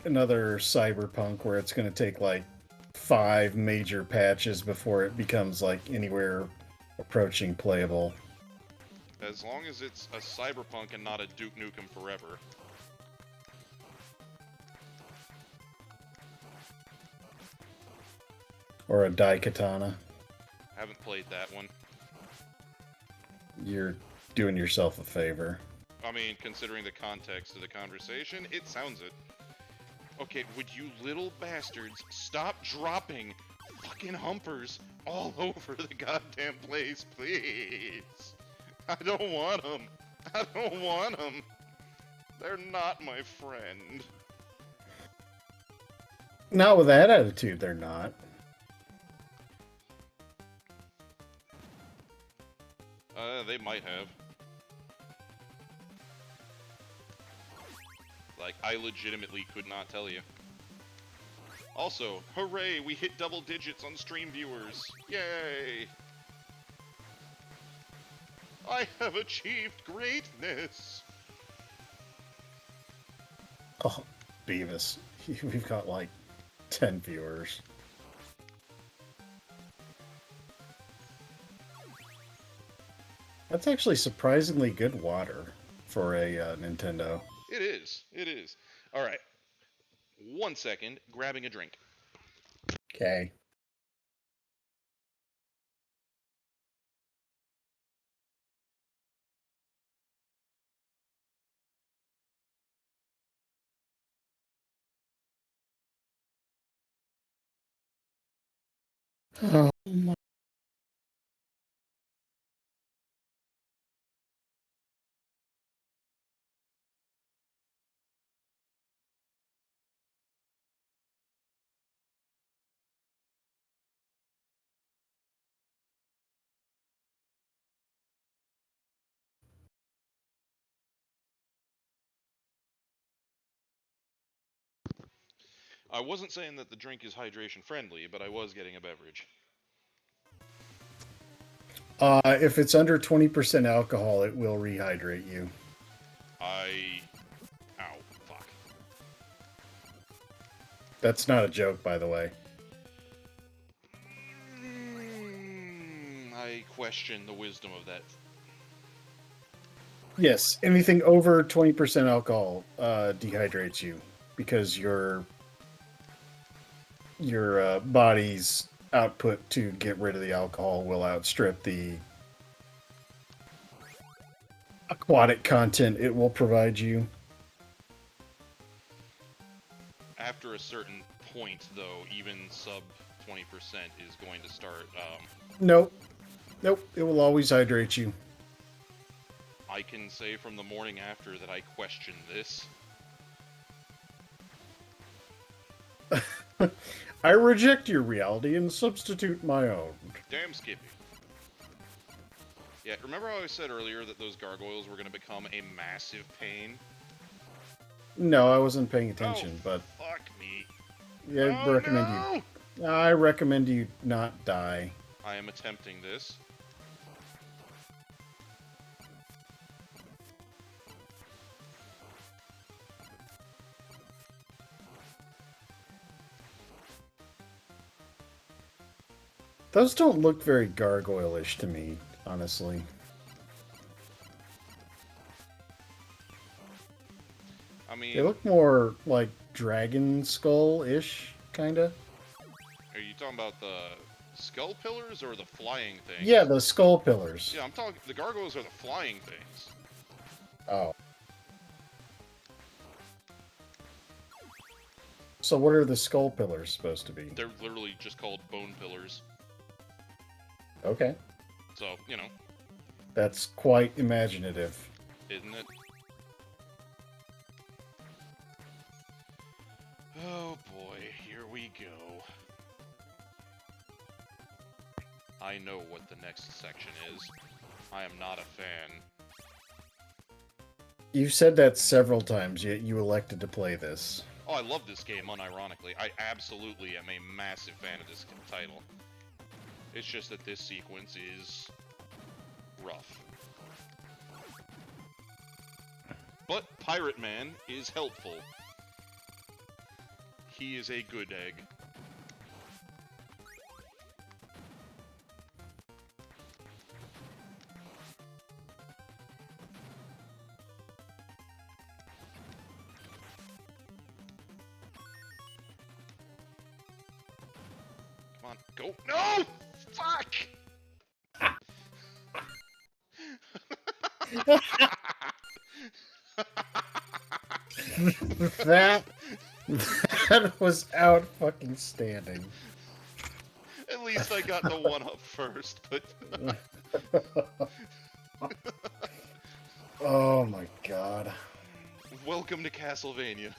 another Cyberpunk where it's going to take like 5 major patches before it becomes like anywhere approaching playable. As long as it's a Cyberpunk and not a Duke Nukem Forever. Or a Daikatana. Haven't played that one. You're doing yourself a favor. I mean, considering the context of the conversation, it sounds it. Okay, would you little bastards stop dropping fucking humpers all over the goddamn place, please? I don't want them. I don't want them. They're not my friend. Not with that attitude, they're not. They might have. Like, I legitimately could not tell you. Also, hooray, we hit double digits on stream viewers. Yay! I have achieved greatness! Oh, Beavis. We've got like 10 viewers. That's actually surprisingly good water for a Nintendo. It is. It is. Alright. 1 second, grabbing a drink. Okay. Oh my. I wasn't saying that the drink is hydration friendly, but I was getting a beverage. If it's under 20% alcohol, it will rehydrate you. Ow, fuck. That's not a joke, by the way. I question the wisdom of that. Yes, anything over 20% alcohol dehydrates you because your body's output to get rid of the alcohol will outstrip the aquatic content it will provide you. After a certain point, though, even sub 20% is going to start, Nope. It will always hydrate you. I can say from the morning after that I question this. I reject your reality and substitute my own. Damn Skippy. Yeah, remember how I said earlier that those gargoyles were going to become a massive pain? No, I wasn't paying attention, Oh, but fuck me. yeah, I recommend you not die. I am attempting this. Those don't look very gargoyle-ish to me, honestly. I They mean, look more like dragon skull-ish, kinda. are you talking about the skull pillars or the flying things? Yeah, the skull pillars. Yeah, I'm talking. The gargoyles are the flying things. Oh. So what are the skull pillars supposed to be? They're literally just called bone pillars. Okay. So, you know, That's quite imaginative. isn't it? Oh boy, here we go. I know what the next section is. I am not a fan. You've said that several times, yet you elected to play this. Oh, I love this game, unironically. I absolutely am a massive fan of this title. It's just that this sequence is rough. But Pirate Man is helpful. He is a good egg. Come on, go. No! Fuck! That was out fucking standing. At least I got the one up first, but... Oh my god. Welcome to Castlevania.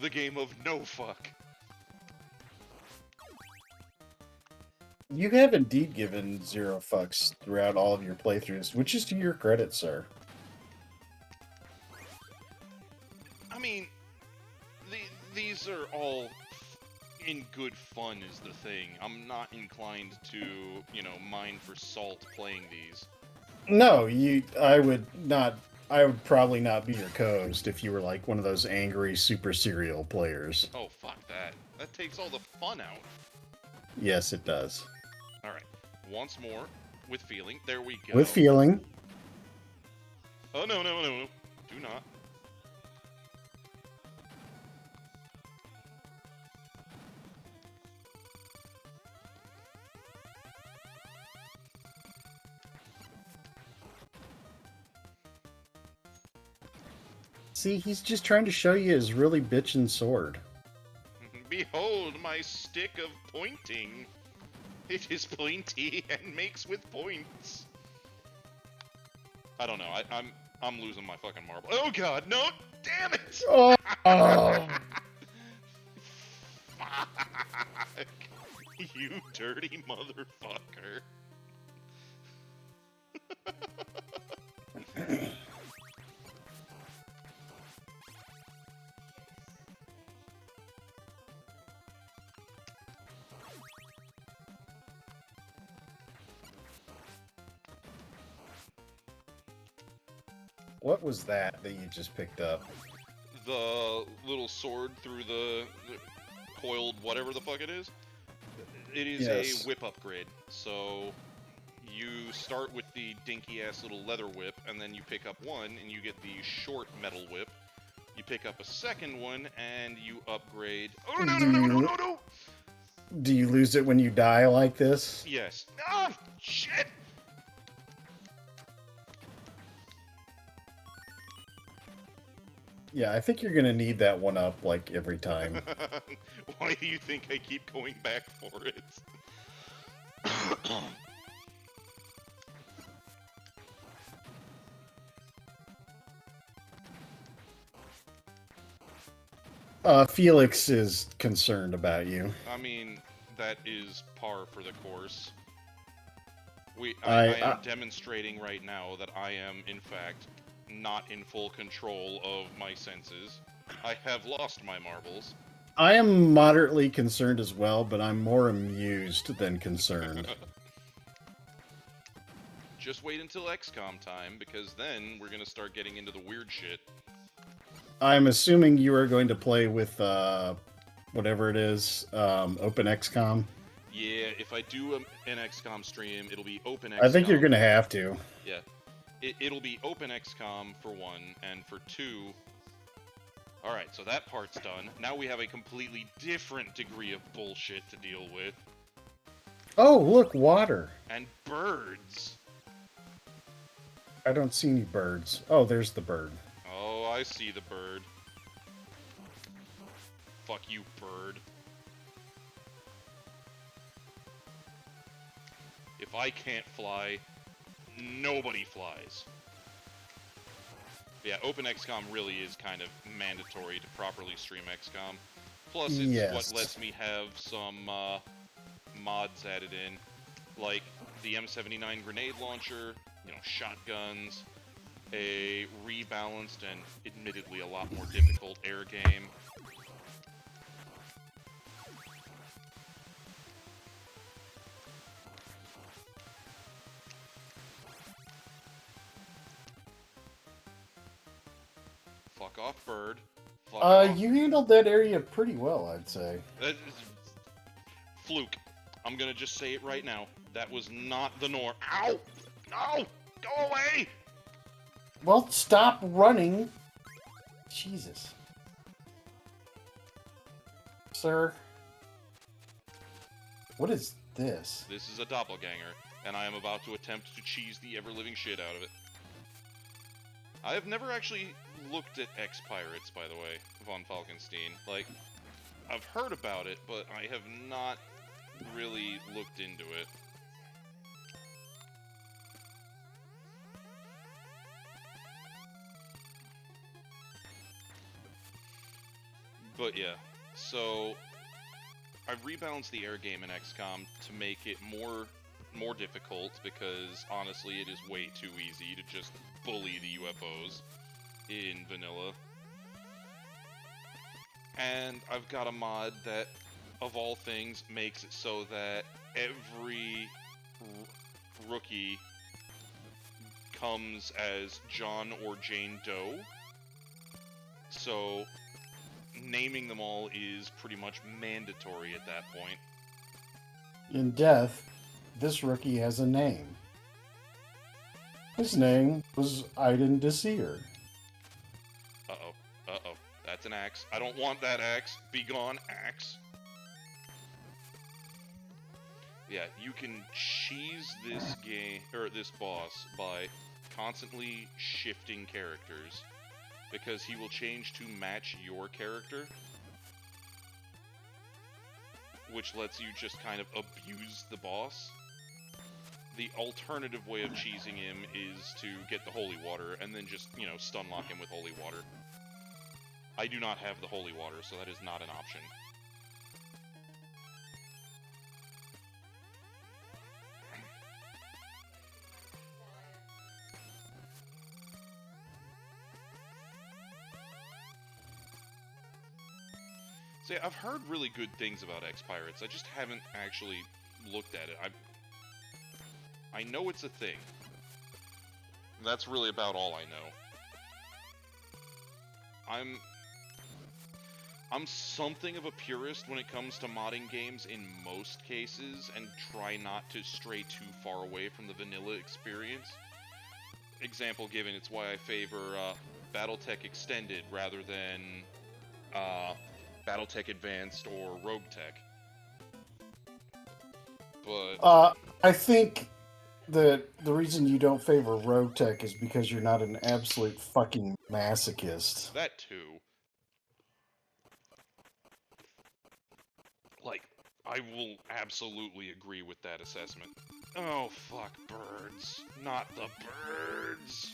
The game of no fuck. You have indeed given zero fucks throughout all of your playthroughs, which is to your credit, sir. I mean, these are all in good fun is the thing. I'm not inclined to, you know, mine for salt playing these. No, I would probably not be your co-host if you were like one of those angry super serial players. Oh, fuck that. That takes all the fun out. Yes, it does. Alright, once more, with feeling. There we go. With feeling. Oh, no, no, no, no. Do not. See, he's just trying to show you his really bitchin' sword. Behold my stick of pointing. It is pointy and makes with points. I don't know. I'm losing my fucking marble. Oh god, no! Damn it! Oh. Fuck! You dirty motherfucker. What was that you just picked up? The little sword through the coiled whatever the fuck it is. It is Yes. a whip upgrade. So you start with the dinky ass little leather whip, and then you pick up one, and you get the short metal whip. You pick up a second one, and you upgrade. Oh no no no no no no! Do you lose it when you die like this? Yes. Ah, shit! Yeah, I think you're gonna need that one up like every time. Why do you think I keep going back for it? Felix is concerned about you. I mean, that is par for the course. I I am demonstrating right now that I am, in fact, not in full control of my senses. I have lost my marbles. I am moderately concerned as well, but I'm more amused than concerned. Just wait until XCOM time, because then we're gonna start getting into the weird shit. I'm assuming you are going to play with whatever it is, Open XCOM. Yeah, if I do an XCOM stream, it'll be open XCOM. I think you're gonna have to. Yeah. It'll be open XCOM for one, and for two... Alright, so that part's done. Now we have a completely different degree of bullshit to deal with. Oh, look, water. And birds. I don't see any birds. Oh, there's the bird. Oh, I see the bird. Fuck you, bird. If I can't fly, nobody flies. Yeah, Open XCOM really is kind of mandatory to properly stream XCOM. Plus, it's what lets me have some mods added in, like the M79 grenade launcher, you know, shotguns, a rebalanced and admittedly a lot more difficult air game. Fuck off, bird. Fuck off. You handled that area pretty well, I'd say. Fluke. I'm gonna just say it right now. That was not the norm. Ow! No! Go away! Well, stop running. Jesus. Sir. What is this? This is a doppelganger, and I am about to attempt to cheese the ever-living shit out of it. I have never actually looked at X-Pirates, by the way, von Falkenstein. Like, I've heard about it, but I have not really looked into it. But yeah, so I've rebalanced the air game in XCOM to make it more difficult, because honestly it is way too easy to just bully the UFOs in vanilla. And I've got a mod that, of all things, makes it so that every rookie comes as John or Jane Doe. So naming them all is pretty much mandatory at that point. In death, this rookie has a name. His name was Iden DeSeer. Uh-oh. Uh-oh. That's an axe. I don't want that axe. Be gone, axe. Yeah, you can cheese this game, or this boss, by constantly shifting characters, because he will change to match your character, which lets you just kind of abuse the boss. The alternative way of cheesing him is to get the holy water and then just, you know, stun lock him with holy water. I do not have the holy water, so that is not an option. See, I've heard really good things about X-Pirates. I just haven't actually looked at it. I know it's a thing. That's really about all I know. I'm something of a purist when it comes to modding games in most cases, and try not to stray too far away from the vanilla experience. Example given, it's why I favor BattleTech Extended rather than BattleTech Advanced or RogueTech. But I think the reason you don't favor RogueTech is because you're not an absolute fucking masochist. that too. Like, I will absolutely agree with that assessment. Oh, fuck birds. Not the birds.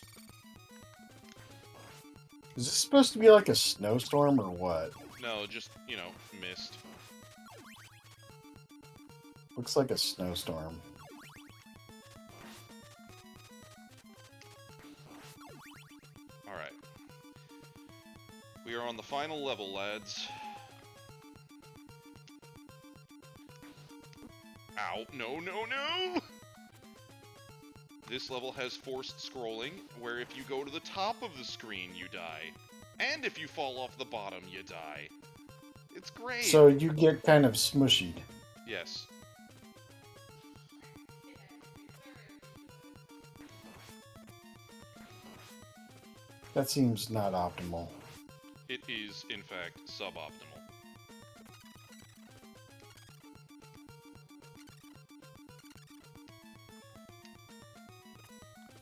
Is this supposed to be like a snowstorm or what? No, just, you know, mist. Looks like a snowstorm. Alright. We are on the final level, lads. Ow. No, no, no! This level has forced scrolling, where if you go to the top of the screen, you die. And if you fall off the bottom, you die. It's great! So you get kind of smushied. Yes. That seems not optimal. It is, in fact, suboptimal.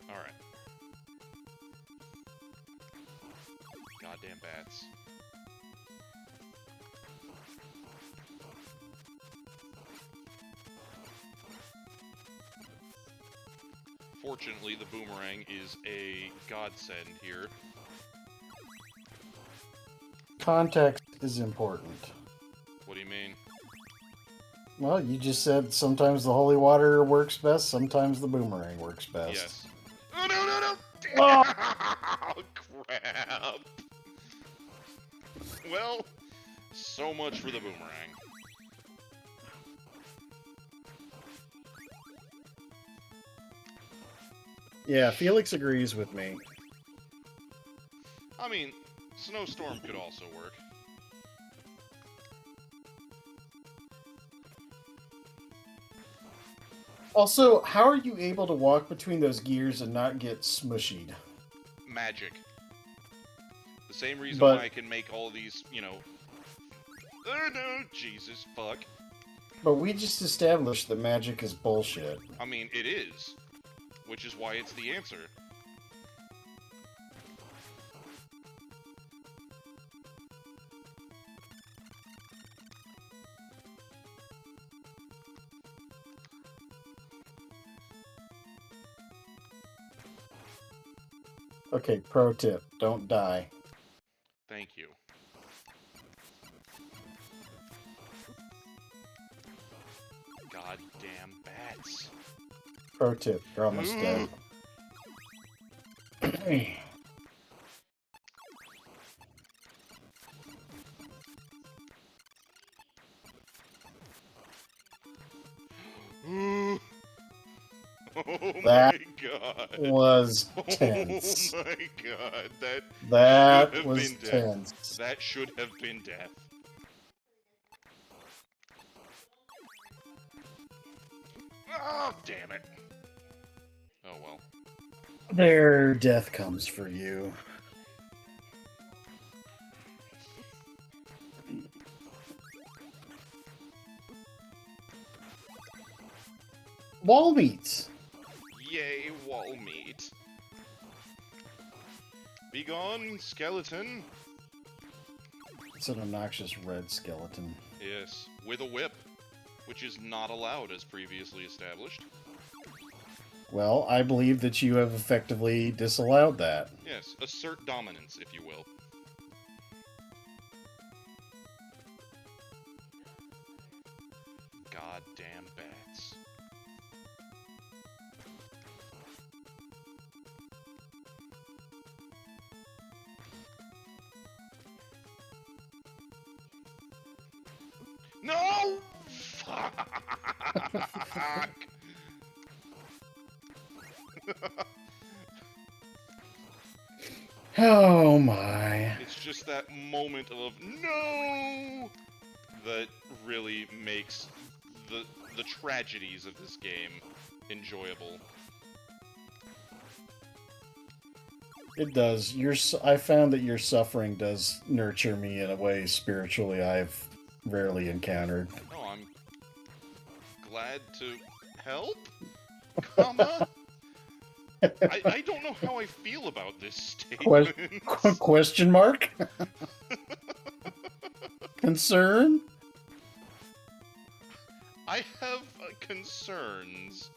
Alright. Goddamn bats. Fortunately, the boomerang is a godsend here. Context is important. What do you mean? Well, you just said sometimes the holy water works best, sometimes the boomerang works best. Yes. Oh, no, no, no! Oh! Oh, crap! Well, so much for the boomerang. Yeah, Felix agrees with me. I mean, Snowstorm could also work. Also, how are you able to walk between those gears and not get smushied? Magic. The same reason But- why I can make all these, you know... Oh no, Jesus, fuck. But we just established that magic is bullshit. I mean, it is. Which is why it's the answer. Okay, pro tip, don't die. Thank you. Goddamn bats. Pro tip, you're almost dead. Ooh. Oh That my god. was Oh tense. my god. That should have was been death. tense. That should have been death. Oh, damn it. Oh well. There, death comes for you. Wall meats. Yay, wall meat. Be gone, skeleton. It's an obnoxious red skeleton. Yes, with a whip, which is not allowed as previously established. Well, I believe that you have effectively disallowed that. Yes, assert dominance, if you will. Goddamn bats. No! Fuck! Oh my. It's just that moment of no that really makes the tragedies of this game enjoyable. It does. I found that your suffering does nurture me in a way spiritually I've rarely encountered. No, I'm glad to help, comma? I don't know how I feel about this statement. Question mark? Concern? I have concerns.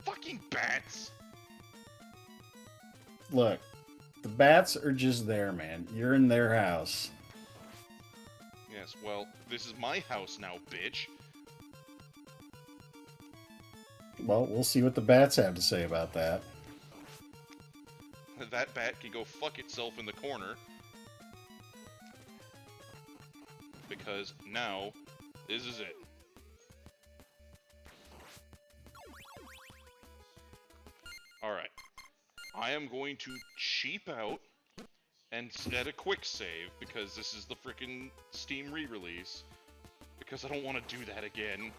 Fucking bats! Look, the bats are just there, man. You're in their house. Yes, well, this is my house now, bitch. Well, we'll see what the bats have to say about that. That bat can go fuck itself in the corner. Because now, this is it. Alright. I am going to cheap out and set a quick save, because this is the frickin' Steam re-release. Because I don't want to do that again.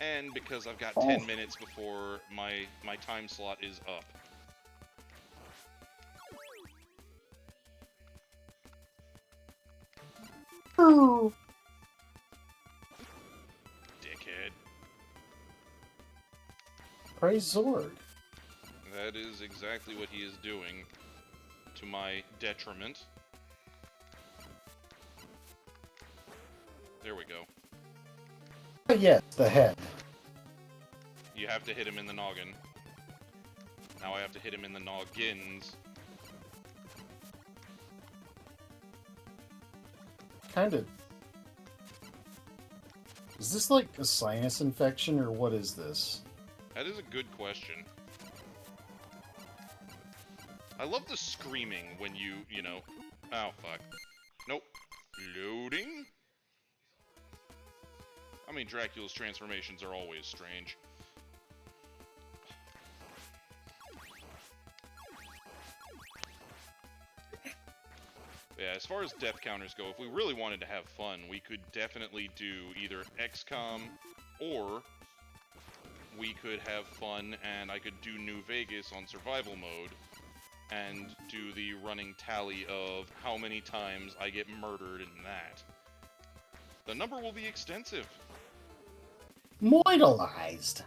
And because I've got 10 minutes before my time slot is up. Dickhead. Praise Zord. That is exactly what he is doing, to my detriment. There we go. Oh, yes, the head. You have to hit him in the noggin. Now I have to hit him in the noggins. Kind of. Is this like a sinus infection or what is this? That is a good question. I love the screaming when you know... Oh, fuck. Nope. Loading? I mean, Dracula's transformations are always strange. Yeah, as far as death counters go, if we really wanted to have fun, we could definitely do either XCOM, or we could have fun and I could do New Vegas on survival mode, and do the running tally of how many times I get murdered in that. The number will be extensive. Moidalized.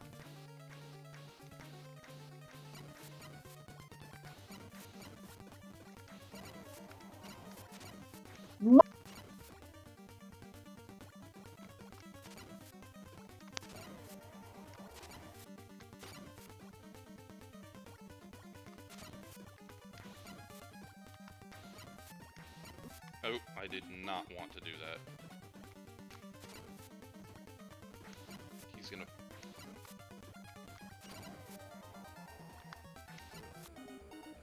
Oh, I did not want to do that. He's gonna...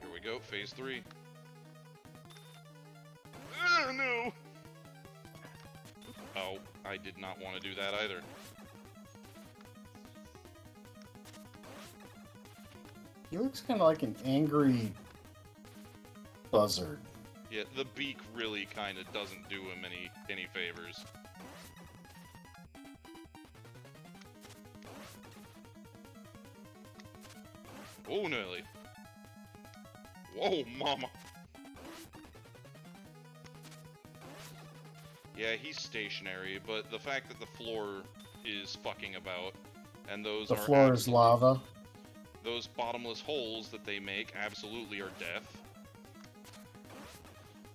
Here we go, phase 3. Oh, no! Oh, I did not want to do that either. He looks kind of like an angry buzzard. Yeah, the beak really kind of doesn't do him any favors. Oh, Nelly. Whoa, mama. Yeah, he's stationary, but the fact that the floor is fucking about, and those The are floor is lava. those bottomless holes that they make absolutely are death.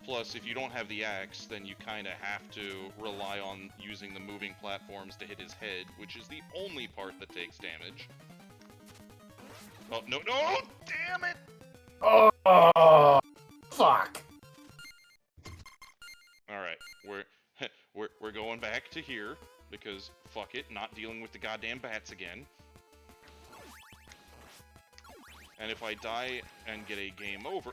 Plus, if you don't have the axe, then you kind of have to rely on using the moving platforms to hit his head, which is the only part that takes damage. Oh, no, no! Damn it! Oh, fuck. Alright, we're going back to here, because fuck it, not dealing with the goddamn bats again. And if I die and get a game over...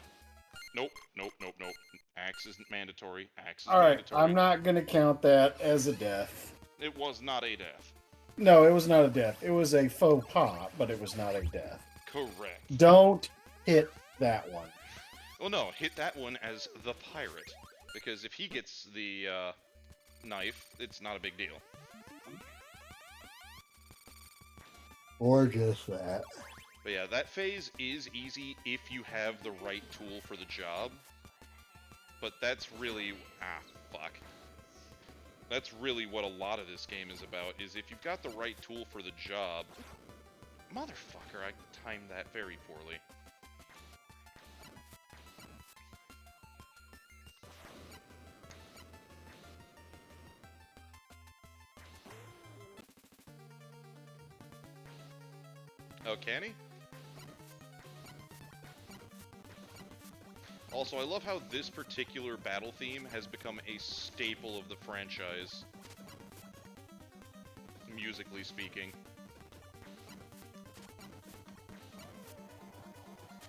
Nope, nope, nope, nope. Axe isn't mandatory. Axe is Alright, mandatory. I'm not going to count that as a death. It was not a death. No, it was not a death. It was a faux pas, but it was not a death. Correct. Don't hit that one. Well, no, hit that one as the pirate. Because if he gets the knife, it's not a big deal. Or just that. But yeah, that phase is easy if you have the right tool for the job. But that's really... fuck. That's really what a lot of this game is about, is if you've got the right tool for the job... Motherfucker, I timed that very poorly. Oh, can he? Also, I love how this particular battle theme has become a staple of the franchise. Musically speaking.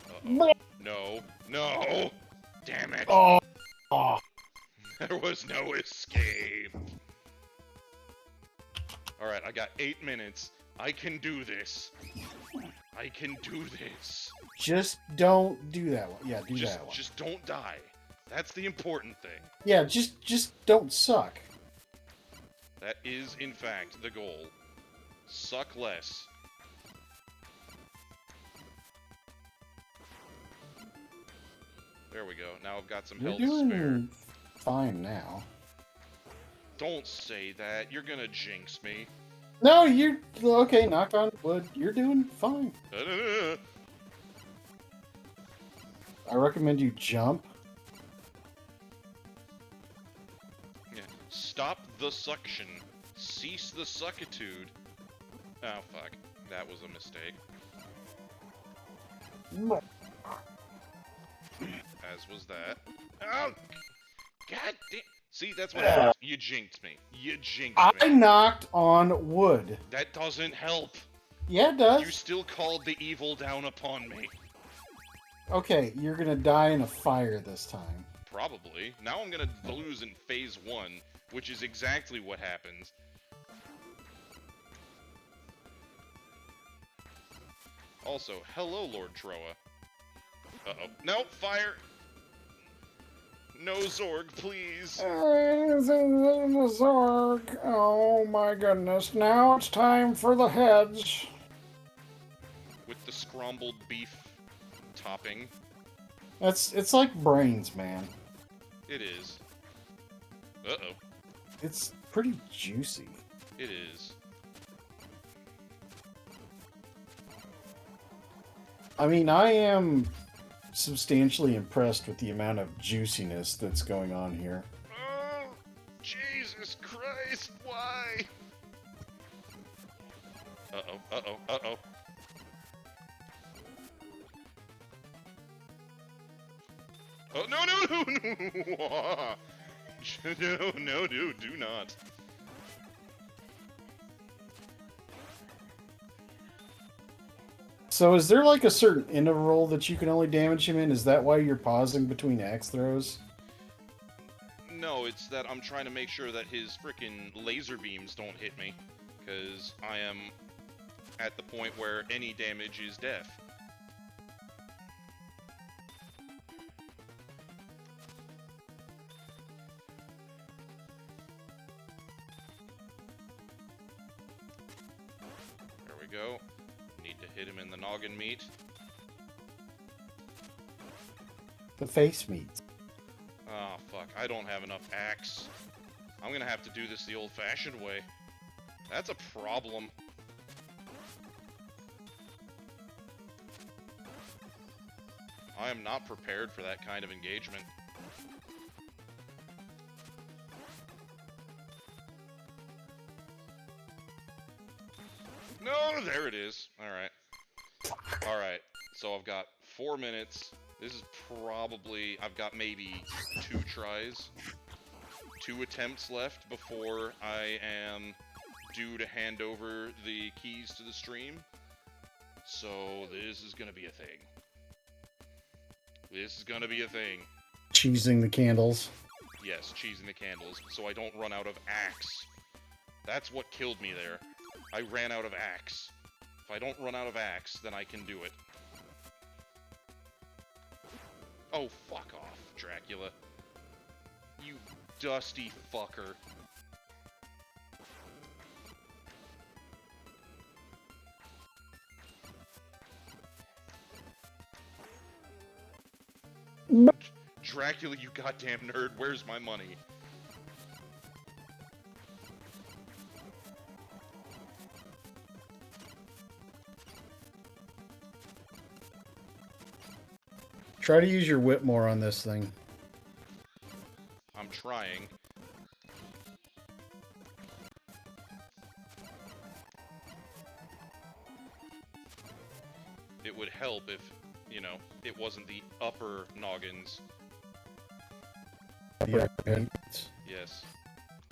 Uh-oh. No. No! Damn it! Oh. There was no escape! Alright, I got 8 minutes. I can do this. I can do this. Just don't do that one. Yeah, do that one. Just don't die. That's the important thing. Yeah, just don't suck. That is, in fact, the goal. Suck less. There we go. Now I've got some You're health spare. doing fine now. Don't say that. You're gonna jinx me. No, you're okay. Knock on wood. You're doing fine. I recommend you jump. Yeah. Stop the suction. Cease the suckitude. Oh, fuck. That was a mistake. As was that. Oh! God damn. See, that's what happens. You jinxed me. You jinxed I me. knocked on wood. That doesn't help. Yeah, it does. You still called the evil down upon me. Okay, you're gonna die in a fire this time. Probably. Now I'm gonna lose in phase 1, which is exactly what happens. Also, hello, Lord Troa. Uh-oh. No, fire! No Zorg, please! Zorg. Oh my goodness. Now it's time for the heads. With the scrambled beef topping. It's like brains, man. It is. Uh-oh. It's pretty juicy. It is. I mean, I am substantially impressed with the amount of juiciness that's going on here. Oh, Jesus Christ, why? Uh-oh, uh-oh, uh-oh. Oh, no, no, no, no! No, dude, do not. So is there like a certain interval that you can only damage him in? Is that why you're pausing between axe throws? No, it's that I'm trying to make sure that his frickin' laser beams don't hit me. Because I am at the point where any damage is death. There we go. Need to hit him in the noggin meat. The face meats. Oh, fuck. I don't have enough axe. I'm gonna have to do this the old-fashioned way. That's a problem. I am not prepared for that kind of engagement. No, there it is. Alright. Alright, so I've got 4 minutes. This is probably... I've got maybe 2 tries. 2 attempts left before I am due to hand over the keys to the stream. So this is gonna be a thing. This is gonna be a thing. Cheesing the candles. Yes, cheesing the candles, so I don't run out of axe. That's what killed me there. I ran out of axe. If I don't run out of axe, then I can do it. Oh, fuck off, Dracula. You dusty fucker. Dracula, you goddamn nerd, where's my money? Try to use your whip more on this thing. I'm trying. It would help if, you know, it wasn't the upper noggins. Yeah. Yes.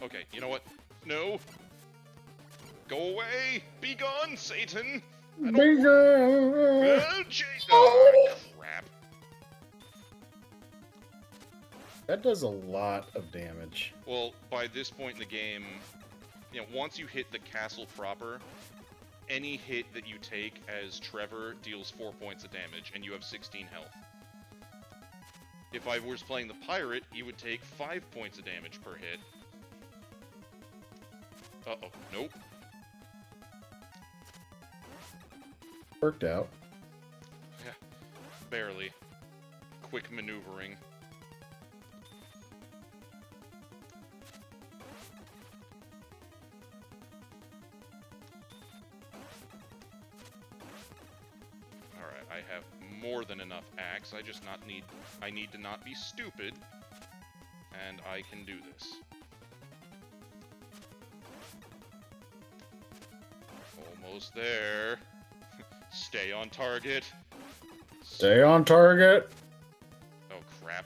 Okay, you know what? No! Go away! Be gone, Satan! I don't... Oh, oh, crap. That does a lot of damage. Well, by this point in the game, you know, once you hit the castle proper, any hit that you take as Trevor deals 4 points of damage, and you have 16 health. If I was playing the pirate, you would take 5 points of damage per hit. Uh-oh. Nope. Worked out. Yeah. Barely. Quick maneuvering. have more than enough axe. I need to not be stupid, and I can do this. Almost there. Stay on target. Stay on target. Oh crap.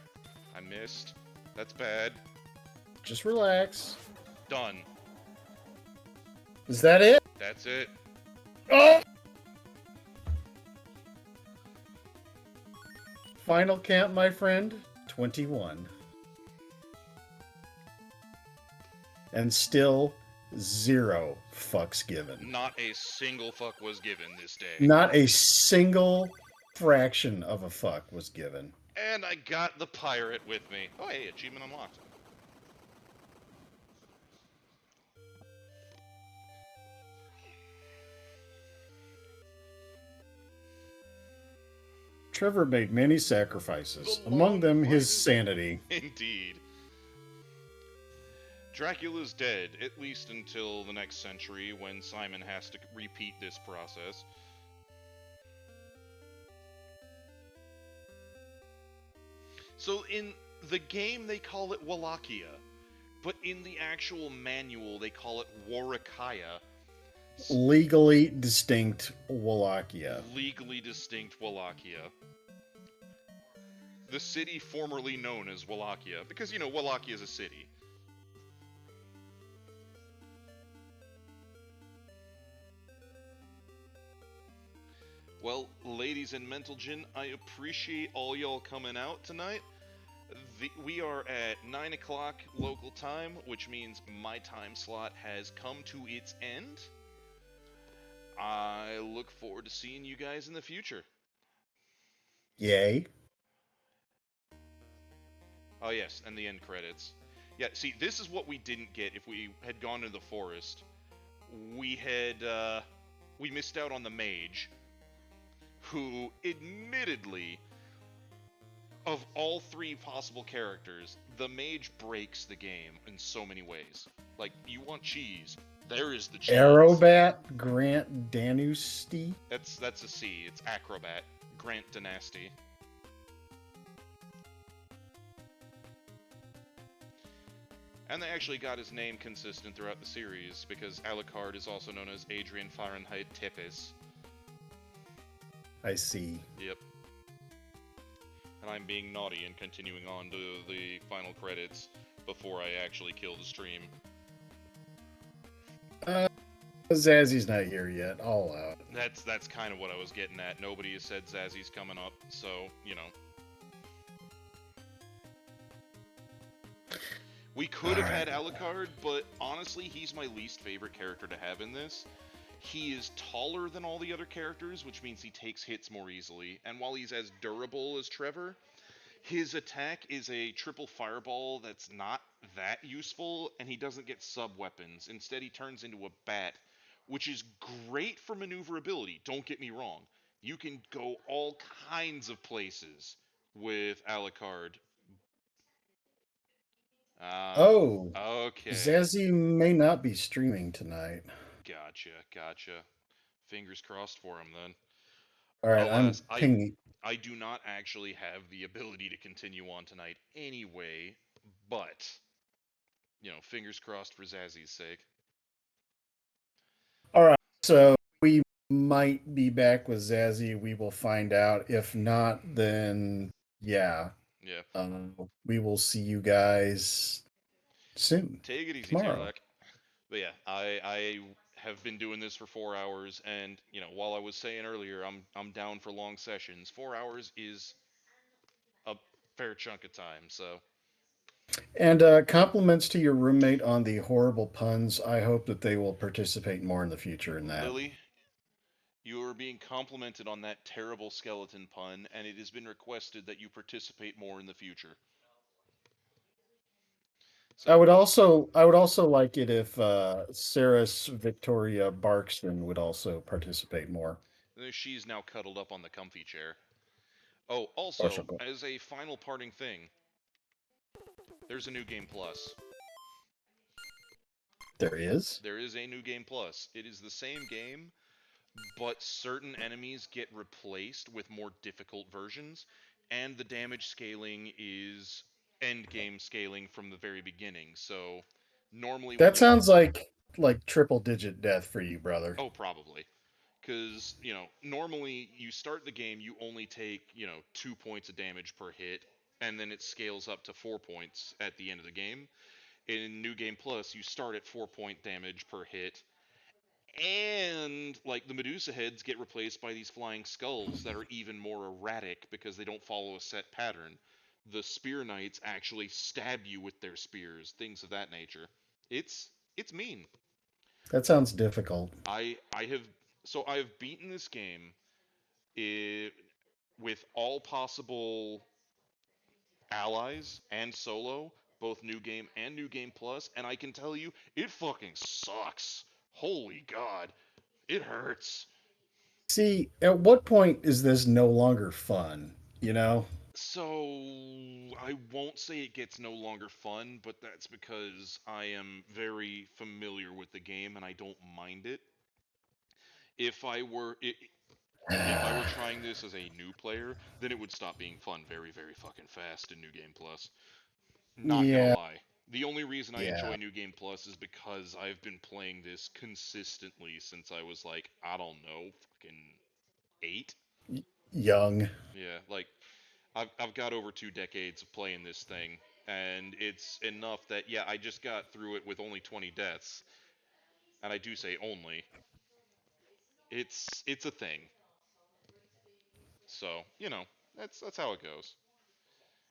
I missed. That's bad. Just relax. Done. Is that it? That's it. Oh! Final count, my friend, 21. And still 0 fucks given. Not a single fuck was given this day. Not a single fraction of a fuck was given. And I got the pirate with me. Oh hey, achievement unlocked. Trevor made many sacrifices, The among them his long-awaited- sanity. Indeed. Dracula's dead, at least until the next century when Simon has to repeat this process. So in the game they call it Wallachia, but in the actual manual they call it Warwickaya. Legally distinct Wallachia. Legally distinct Wallachia. The city formerly known as Wallachia, because, you know, Wallachia is a city. Well, ladies and Mentalgen, I appreciate all y'all coming out tonight. We are at 9 o'clock local time, which means my time slot has come to its end. I look forward to seeing you guys in the future. Yay. Oh yes, and the end credits. Yeah, see, this is what we didn't get if we had gone to the forest. We missed out on the mage, who, admittedly, of all 3 possible characters, the mage breaks the game in so many ways. Like, you want cheese, there is the cheese. Aerobat Grant Danusti. That's a C, it's Acrobat. Grant Dynasty. And they actually got his name consistent throughout the series, because Alucard is also known as Adrian Fahrenheit Tepes. I see. Yep. And I'm being naughty and continuing on to the final credits before I actually kill the stream. Zazzy's not here yet. All out. That's kind of what I was getting at. Nobody has said Zazzy's coming up, so, you know. We could have had Alucard, but honestly, he's my least favorite character to have in this. He is taller than all the other characters, which means he takes hits more easily. And while he's as durable as Trevor, his attack is a triple fireball that's not that useful, and he doesn't get sub-weapons. Instead, he turns into a bat, which is great for maneuverability, don't get me wrong. You can go all kinds of places with Alucard. Okay. Okay. Zazzy may not be streaming tonight. Gotcha. Fingers crossed for him then. All right, Alas, I'm pinging. I do not actually have the ability to continue on tonight anyway, but, you know, fingers crossed for Zazzy's sake. All right, so we might be back with Zazzy. We will find out. If not, then yeah. Yeah. We will see you guys soon. Take it easy, Tomorrow. Taylak. But yeah, I have been doing this for 4 hours, and, you know, while I was saying earlier, I'm down for long sessions. 4 hours is a fair chunk of time, so. And compliments to your roommate on the horrible puns. I hope that they will participate more in the future in that. Lily, you are being complimented on that terrible skeleton pun, and it has been requested that you participate more in the future. So, I would also like it if Saris Victoria Barkston would also participate more. she's now cuddled up on the comfy chair. Oh, Or also, something. as a final parting thing, there's a new game plus. There is? There is a new game plus. It is the same game, but certain enemies get replaced with more difficult versions, and the damage scaling is end game scaling from the very beginning. So normally when That you sounds like triple digit death for you, brother. oh probably because normally you start the game, you only take 2 points of damage per hit, and then it scales up to 4 points at the end of the game. In New Game Plus, you start at 4 point damage per hit, and like the Medusa heads get replaced by these flying skulls that are even more erratic because they don't follow a set pattern. The spear knights actually stab you with their spears, things of that nature. It's mean. That sounds difficult. I have so I have beaten this game i with all possible allies and solo, both new game and new game plus, and I can tell you it fucking sucks. Holy god, it hurts. See, at what point is this no longer fun? You know? So I won't say it gets no longer fun, but that's because I am very familiar with the game and I don't mind it. If I were if I were trying this as a new player, then it would stop being fun very, very fucking fast in New Game Plus. Not gonna Yeah, lie. The only reason I yeah. enjoy New Game Plus is because I've been playing this consistently since I was like, I don't know, fucking 8. Young. Yeah, like I've got over 2 decades of playing this thing, and it's enough that yeah, I just got through it with only 20 deaths, and I do say only. It's a thing. So that's how it goes.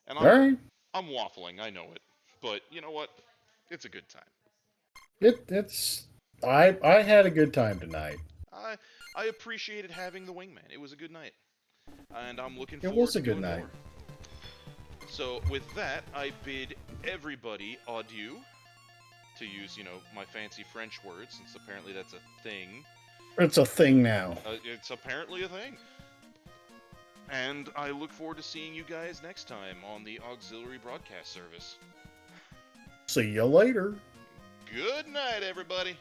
And All right. I'm waffling, I know it, but you know what? It's a good time. It's I had a good time tonight. I I appreciated having the wingman. It was a good night, and I'm looking It forward was to a good doing night. more. So with that, I bid everybody adieu, to use my fancy French words, since apparently that's a thing. It's a thing now. It's apparently a thing. And I look forward to seeing you guys next time on the auxiliary broadcast service. See you later. Good night, everybody.